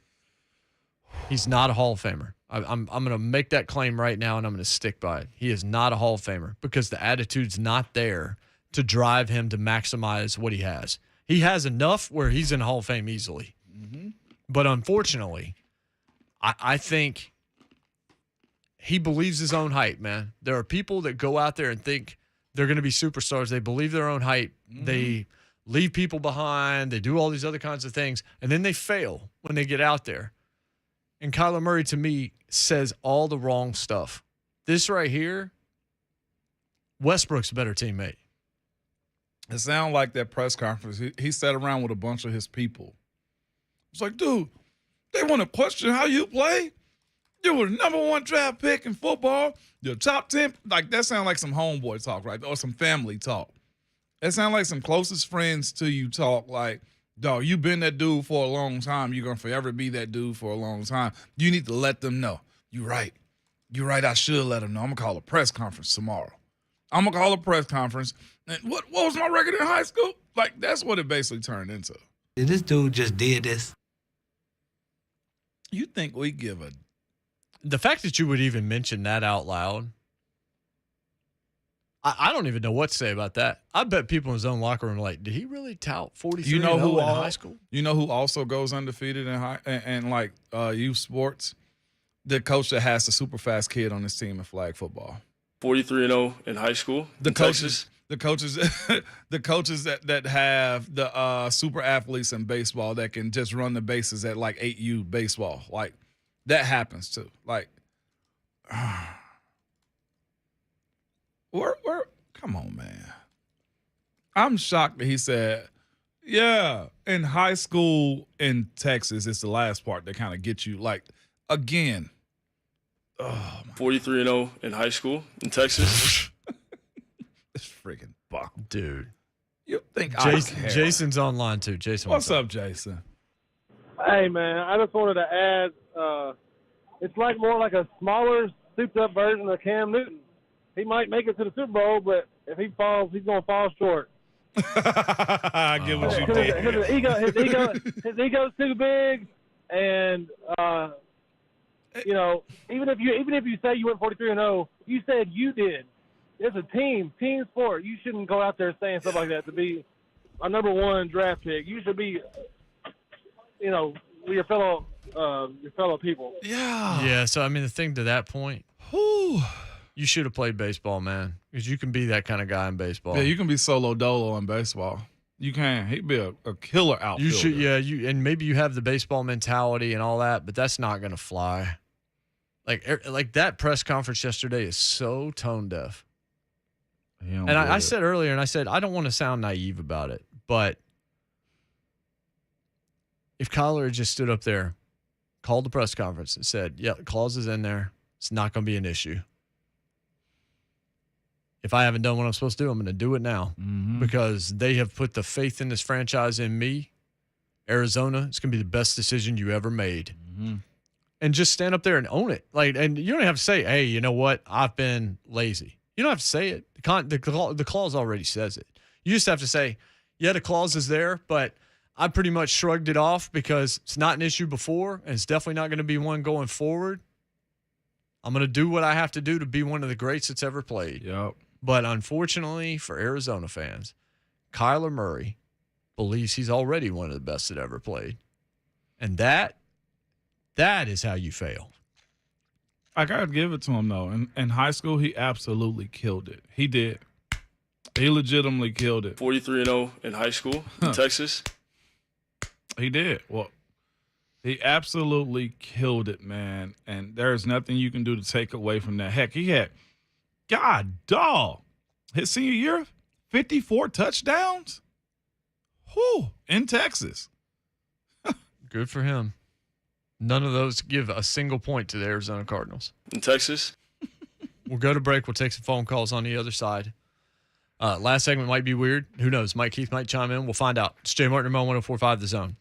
He's not a Hall of Famer. I'm going to make that claim right now, and I'm going to stick by it. He is not a Hall of Famer because the attitude's not there to drive him to maximize what he has. He has enough where he's in Hall of Fame easily. Mm-hmm. But unfortunately, I think he believes his own hype, man. There are people that go out there and think they're going to be superstars. They believe their own hype. Mm-hmm. They leave people behind. They do all these other kinds of things. And then they fail when they get out there. And Kyler Murray, to me, says all the wrong stuff. This right here, Westbrook's a better teammate. It sounded like that press conference. He sat around with a bunch of his people. It's like, dude, they want to question how you play? You were the number 1 draft pick in football. You're top 10. Like, that sounds like some homeboy talk, right? Or some family talk. That sounds like some closest friends to you talk. Like, dog, you've been that dude for a long time. You're going to forever be that dude for a long time. You need to let them know. You're right. You're right. I should let them know. I'm going to call a press conference tomorrow. I'm going to call a press conference. And what was my record in high school? Like, that's what it basically turned into. This dude just did this. You think we give a... The fact that you would even mention that out loud, I don't even know what to say about that. I bet people in his own locker room are like, did he really tout 43 in high school? You know who also goes undefeated in youth sports? The coach that has the super fast kid on his team in flag football. 43-0 in high school. The coaches that have the super athletes in baseball that can just run the bases at like 8U baseball. Like, that happens too. Like, come on, man. I'm shocked that he said, yeah, in high school in Texas, it's the last part that kind of gets you, like, again. 43-0 in high school in Texas. This freaking buck. Dude. You think Jason's online too. Jason, what's up, Jason? Hey, man, I just wanted to add, it's like more like a smaller, souped-up version of Cam Newton. He might make it to the Super Bowl, but if he falls, he's going to fall short. I get what you did. His ego's too big, and even if you say you went 43-0, you said you did. It's a team sport. You shouldn't go out there saying stuff like that to be a number 1 draft pick. You should be, with your fellow people. Yeah. Yeah. So I mean, the thing to that point, you should have played baseball, man, because you can be that kind of guy in baseball. Yeah, you can be solo dolo in baseball. You can. He'd be a killer outfielder. You should. Yeah. And maybe you have the baseball mentality and all that, but that's not gonna fly. Like that press conference yesterday is so tone deaf. And I said earlier, and I said, I don't want to sound naive about it, but if Kyler had just stood up there, called the press conference and said, yeah, the clause is in there, it's not going to be an issue. If I haven't done what I'm supposed to do, I'm going to do it now because they have put the faith in this franchise in me. Arizona, it's going to be the best decision you ever made. Mm-hmm. And just stand up there and own it. And you don't have to say, hey, you know what? I've been lazy. You don't have to say it. The clause already says it. You just have to say, yeah, the clause is there, but I pretty much shrugged it off because it's not an issue before, and it's definitely not going to be one going forward. I'm going to do what I have to do to be one of the greats that's ever played. Yep. But unfortunately for Arizona fans, Kyler Murray believes he's already one of the best that ever played. And that is how you fail. I got to give it to him, though. In high school, he absolutely killed it. He did. He legitimately killed it. 43-0 in high school in Texas. He did. Well, he absolutely killed it, man. And there's nothing you can do to take away from that. Heck, he had, God, dog, his senior year, 54 touchdowns. Whew, in Texas. Good for him. None of those give a single point to the Arizona Cardinals. In Texas. We'll go to break. We'll take some phone calls on the other side. Last segment might be weird. Who knows? Mike Keith might chime in. We'll find out. It's Jay Martin, Mo 104.5 The Zone.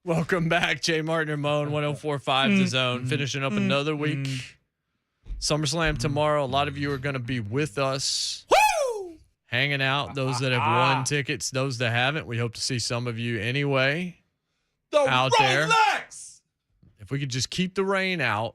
Welcome back, Jay Martin and Moan, 104.5 The Zone, finishing up another week. SummerSlam tomorrow. A lot of you are going to be with us. Woo! Hanging out. Those that have won tickets, those that haven't. We hope to see some of you anyway out there. If we could just keep the rain out,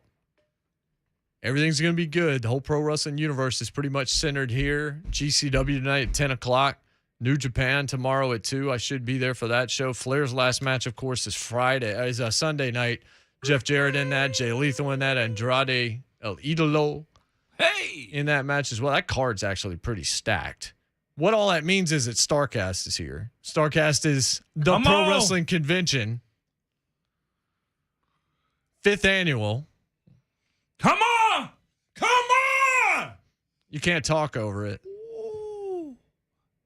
everything's going to be good. The whole pro wrestling universe is pretty much centered here. GCW tonight at 10 o'clock. New Japan tomorrow at 2. I should be there for that show. Flair's last match, of course, is Sunday night. Jeff Jarrett in that. Jay Lethal in that. Andrade El Idolo in that match as well. That card's actually pretty stacked. What all that means is that StarCast is here. StarCast is the Pro Wrestling Convention. 5th annual. Come on! Come on! You can't talk over it.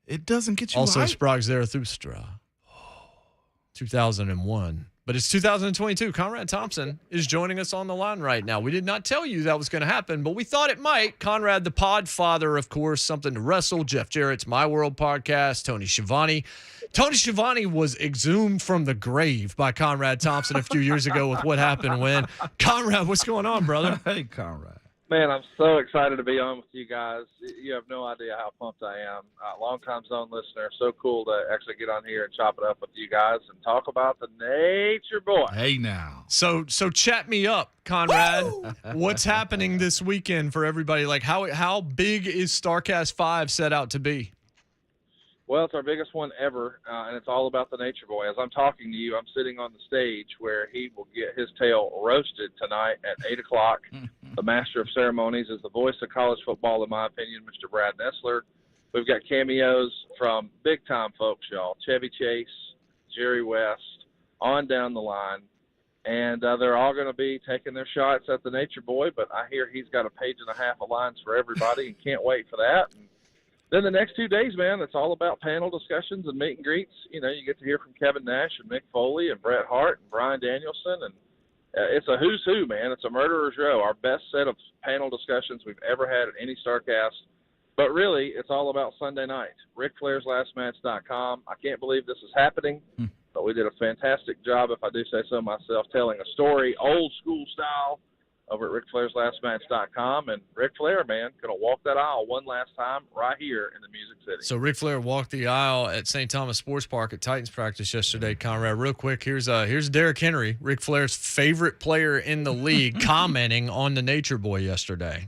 It doesn't get you Also, hyped. Sprague Zarathustra. 2001. But it's 2022. Conrad Thompson is joining us on the line right now. We did not tell you that was going to happen, but we thought it might. Conrad, the Podfather, of course, Something to Wrestle. Jeff Jarrett's My World podcast. Tony Schiavone. Tony Schiavone was exhumed from the grave by Conrad Thompson a few years ago with What Happened When. Conrad, what's going on, brother? Hey, Conrad. Man, I'm so excited to be on with you guys. You have no idea how pumped I am. Long-time Zone listener. So cool to actually get on here and chop it up with you guys and talk about the Nature Boy. Hey, now. So chat me up, Conrad. What's happening this weekend for everybody? Like, how big is StarCast 5 set out to be? Well, it's our biggest one ever, and it's all about the Nature Boy. As I'm talking to you, I'm sitting on the stage where he will get his tail roasted tonight at 8 o'clock. The master of ceremonies is the voice of college football, in my opinion, Mr. Brad Nessler. We've got cameos from big-time folks, y'all. Chevy Chase, Jerry West, on down the line. And they're all going to be taking their shots at the Nature Boy, but I hear he's got a page and a half of lines for everybody and can't wait for that. And then the next 2 days, man, it's all about panel discussions and meet and greets. You know, you get to hear from Kevin Nash and Mick Foley and Bret Hart and Bryan Danielson. And it's a who's who, man. It's a murderer's row. Our best set of panel discussions we've ever had at any StarCast. But really, it's all about Sunday night. RickFlairsLastMatch.com. I can't believe this is happening, but we did a fantastic job, if I do say so myself, telling a story, old school style, over at RickFlairsLastMatch.com. And Ric Flair, man, going to walk that aisle one last time right here in the Music City. So Ric Flair walked the aisle at St. Thomas Sports Park at Titans practice yesterday, Conrad. Real quick, here's Derrick Henry, Ric Flair's favorite player in the league, commenting on the Nature Boy yesterday.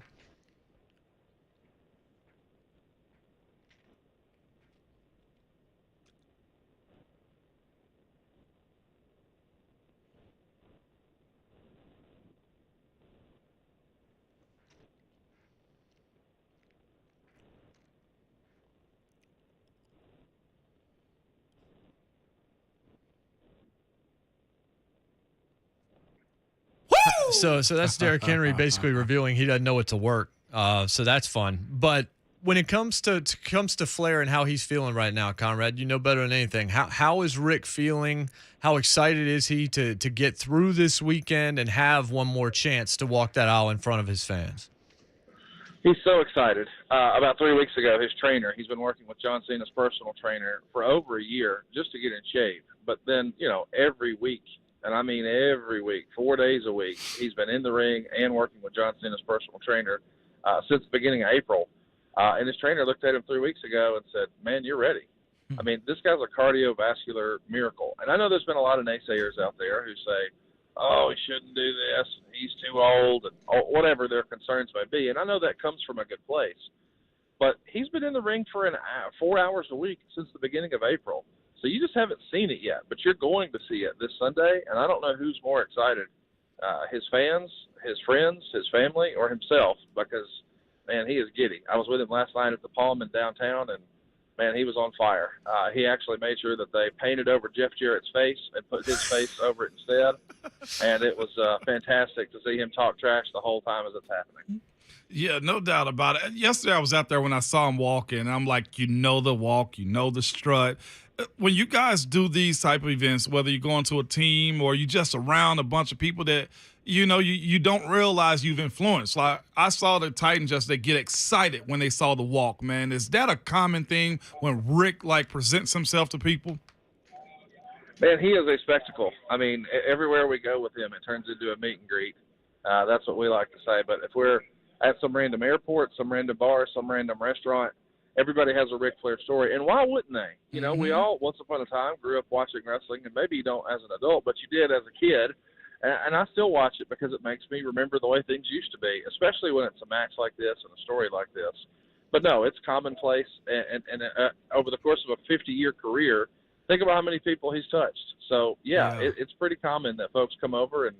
So that's Derrick Henry basically revealing he doesn't know it to work. So that's fun. But when it comes to Flair and how he's feeling right now, Conrad, you know better than anything. How is Rick feeling? How excited is he to get through this weekend and have one more chance to walk that aisle in front of his fans? He's so excited. About 3 weeks ago, his trainer, he's been working with John Cena's personal trainer for over a year just to get in shape. But then, you know, every week, and I mean every week, 4 days a week, he's been in the ring and working with John Cena's personal trainer since the beginning of April. And his trainer looked at him 3 weeks ago and said, man, you're ready. I mean, this guy's a cardiovascular miracle. And I know there's been a lot of naysayers out there who say, oh, he shouldn't do this, he's too old, and whatever their concerns may be. And I know that comes from a good place. But he's been in the ring for 4 hours a week since the beginning of April. So you just haven't seen it yet, but you're going to see it this Sunday, and I don't know who's more excited, his fans, his friends, his family, or himself, because, man, he is giddy. I was with him last night at the Palm in downtown, and, man, he was on fire. He actually made sure that they painted over Jeff Jarrett's face and put his face over it instead, and it was fantastic to see him talk trash the whole time as it's happening. Yeah, no doubt about it. Yesterday I was out there when I saw him walking, and I'm like, you know the walk, you know the strut. When you guys do these type of events, whether you're going to a team or you just around a bunch of people that, you know, you don't realize you've influenced. Like, I saw the Titans just, they get excited when they saw the walk, man. Is that a common thing when Rick, like, presents himself to people? Man, he is a spectacle. I mean, everywhere we go with him, it turns into a meet and greet. That's what we like to say. But if we're at some random airport, some random bar, some random restaurant, everybody has a Ric Flair story. And why wouldn't they? You know, we all, once upon a time, grew up watching wrestling, and maybe you don't as an adult, but you did as a kid. And I still watch it because it makes me remember the way things used to be, especially when it's a match like this and a story like this. But no, it's commonplace. And over the course of a 50-year career, think about how many people he's touched. So, it's pretty common that folks come over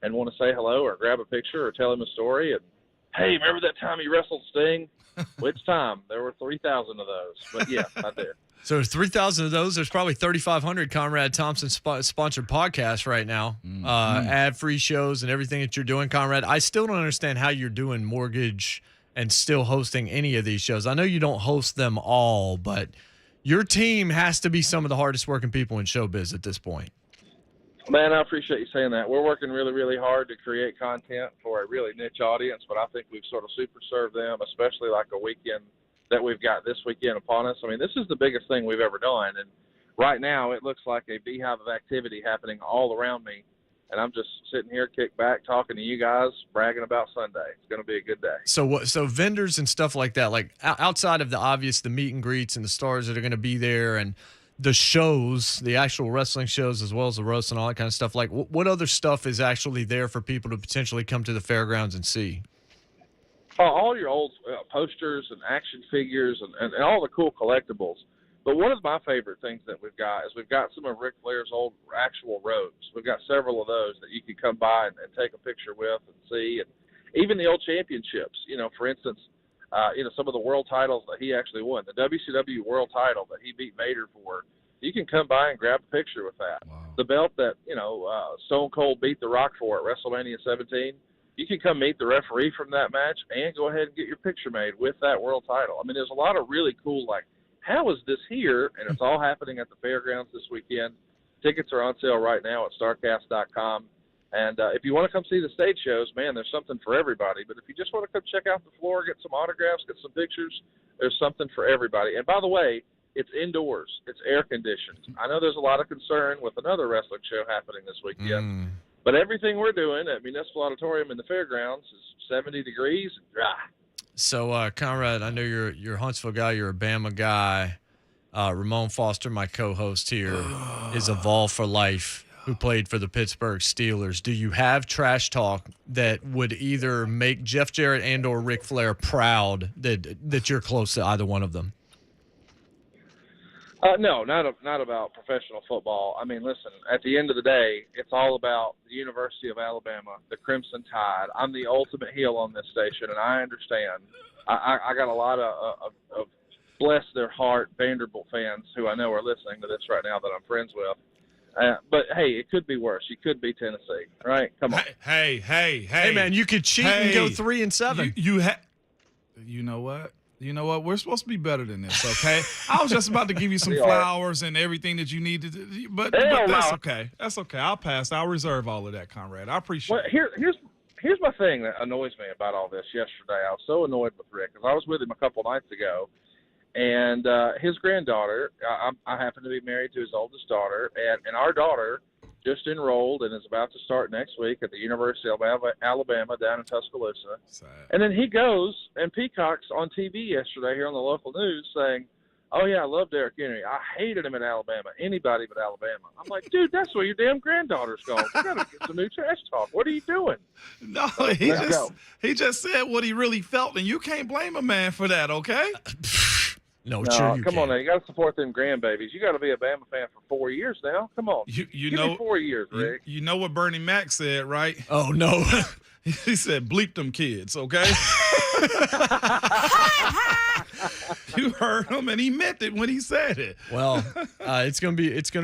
and want to say hello or grab a picture or tell him a story. And, hey, remember that time you wrestled Sting? Which time? There were 3,000 of those. But, yeah, not there. So 3,000 of those. There's probably 3,500 Conrad Thompson sponsored podcasts right now, ad-free shows and everything that you're doing, Conrad. I still don't understand how you're doing mortgage and still hosting any of these shows. I know you don't host them all, but your team has to be some of the hardest working people in showbiz at this point. Man, I appreciate you saying that. We're working really, really hard to create content for a really niche audience, but I think we've sort of super served them, especially like a weekend that we've got this weekend upon us. I mean, this is the biggest thing we've ever done, and right now it looks like a beehive of activity happening all around me, and I'm just sitting here, kicked back, talking to you guys, bragging about Sunday. It's going to be a good day. So vendors and stuff like that, like outside of the obvious, the meet and greets and the stars that are going to be there and the shows, the actual wrestling shows, as well as the roast and all that kind of stuff, like what other stuff is actually there for people to potentially come to the fairgrounds and see? All your old posters and action figures and all the cool collectibles. But one of my favorite things that we've got is we've got some of Ric Flair's old actual robes. We've got several of those that you can come by and take a picture with and see. And even the old championships, for instance, some of the world titles that he actually won, the WCW world title that he beat Vader for, you can come by and grab a picture with that. Wow. The belt that, Stone Cold beat The Rock for at WrestleMania 17, you can come meet the referee from that match and go ahead and get your picture made with that world title. I mean, there's a lot of really cool, like, how is this here? And it's all happening at the fairgrounds this weekend. Tickets are on sale right now at starcast.com. And if you want to come see the stage shows, man, there's something for everybody. But if you just want to come check out the floor, get some autographs, get some pictures, there's something for everybody. And by the way, it's indoors. It's air conditioned. I know there's a lot of concern with another wrestling show happening this weekend. But everything we're doing at Municipal Auditorium in the fairgrounds is 70 degrees and dry. So, Conrad, I know you're a Huntsville guy. You're a Bama guy. Ramon Foster, my co-host here, is a Vol for life who played for the Pittsburgh Steelers. Do you have trash talk that would either make Jeff Jarrett and or Ric Flair proud that you're close to either one of them? No, not about professional football. I mean, listen, at the end of the day, it's all about the University of Alabama, the Crimson Tide. I'm the ultimate heel on this station, and I understand. I got a lot of bless their heart Vanderbilt fans who I know are listening to this right now that I'm friends with. But, hey, it could be worse. You could be Tennessee, right? Come on. Hey, man, you could cheat and go 3-7. You know what? You know what? We're supposed to be better than this, okay? I was just about to give you some flowers and everything that you needed, but that's okay. That's okay. I'll pass. I'll reserve all of that, Conrad. I appreciate it. Here's my thing that annoys me about all this yesterday. I was so annoyed with Rick because I was with him a couple nights ago, and his granddaughter, I happen to be married to his oldest daughter, and our daughter just enrolled and is about to start next week at the University of Alabama down in Tuscaloosa. Sad. And then he goes and peacocks on TV yesterday here on the local news saying, oh, yeah, I love Derrick Henry. I hated him in Alabama, anybody but Alabama. I'm like, dude, that's where your damn granddaughter's going. You got to get some new trash talk. What are you doing? No, he just said what he really felt, and you can't blame a man for that, okay? No, sure you come can. on now. You got to support them grandbabies. You got to be a Bama fan for 4 years now. Come on. You Give know me 4 years, Rick. You know what Bernie Mac said, right? Oh, no. He said, bleep them kids, okay? You heard him, and he meant it when he said it. Well, it's gonna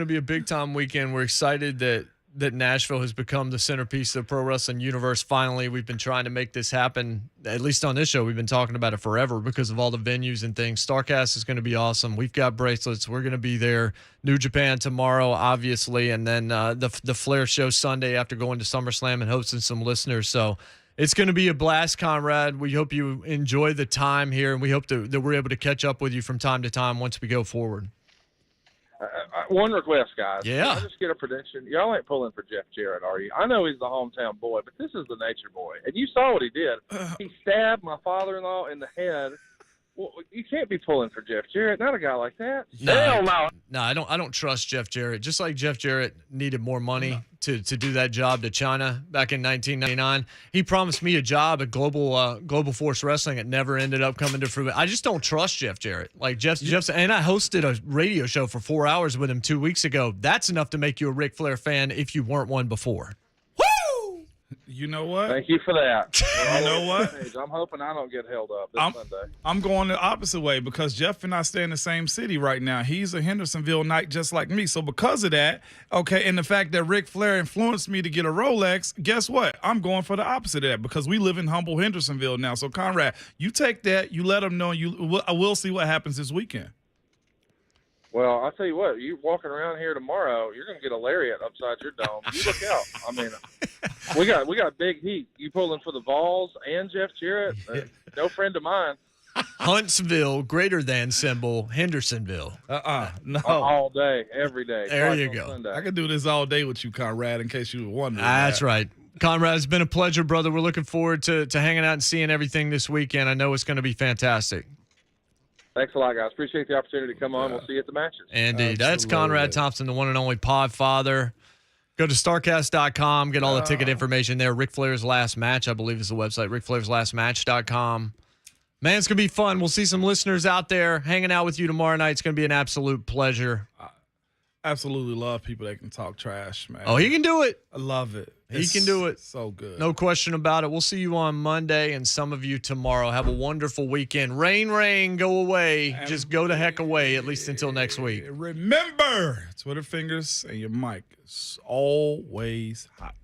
be a big time weekend. We're excited that Nashville has become the centerpiece of the pro wrestling universe. Finally, we've been trying to make this happen. At least on this show, we've been talking about it forever because of all the venues and things. StarCast is going to be awesome. We've got bracelets. We're going to be there. New Japan tomorrow, obviously, and then the Flair show Sunday after going to SummerSlam and hosting some listeners. So it's going to be a blast, Conrad. We hope you enjoy the time here, and we hope that we're able to catch up with you from time to time once we go forward. One request, guys. Yeah. Can I just get a prediction? Y'all ain't pulling for Jeff Jarrett, are you? I know he's the hometown boy, but this is the nature boy. And you saw what he did. He stabbed my father-in-law in the head. Well, you can't be pulling for Jeff Jarrett. Not a guy like that. Hell no. No, I don't trust Jeff Jarrett. Just like Jeff Jarrett needed more money to do that job to China back in 1999. He promised me a job at Global Force Wrestling. It never ended up coming to fruition. I just don't trust Jeff Jarrett. Like Jeff's, and I hosted a radio show for 4 hours with him 2 weeks ago. That's enough to make you a Ric Flair fan if you weren't one before. You know what? Thank you for that. You know what? I'm hoping I don't get held up this Sunday. I'm going the opposite way because Jeff and I stay in the same city right now. He's a Hendersonville Knight just like me. So because of that, okay, and the fact that Ric Flair influenced me to get a Rolex, guess what? I'm going for the opposite of that because we live in humble Hendersonville now. So Conrad, you take that, you let them know, I will see what happens this weekend. Well, I'll tell you what, you walking around here tomorrow, you're going to get a lariat upside your dome. You look out. I mean, we got big heat. You pulling for the Vols and Jeff Jarrett? No friend of mine. Huntsville, greater than symbol, Hendersonville. No. All day, every day. There twice you on go. Sunday. I could do this all day with you, Conrad, in case you were wondering. That's right. Conrad, it's been a pleasure, brother. We're looking forward to hanging out and seeing everything this weekend. I know it's going to be fantastic. Thanks a lot, guys. Appreciate the opportunity to come on. We'll see you at the matches. Indeed. That's Conrad Thompson, the one and only Podfather. Go to StarCast.com, get all the ticket information there. Ric Flair's Last Match, I believe is the website, RicFlairsLastMatch.com. Man, it's going to be fun. We'll see some listeners out there hanging out with you tomorrow night. It's going to be an absolute pleasure. Absolutely love people that can talk trash, man. Oh, he can do it. I love it. He can do it. So good. No question about it. We'll see you on Monday and some of you tomorrow. Have a wonderful weekend. Rain, go away. Just go the heck away, at least until next week. Remember, Twitter fingers and your mic is always hot.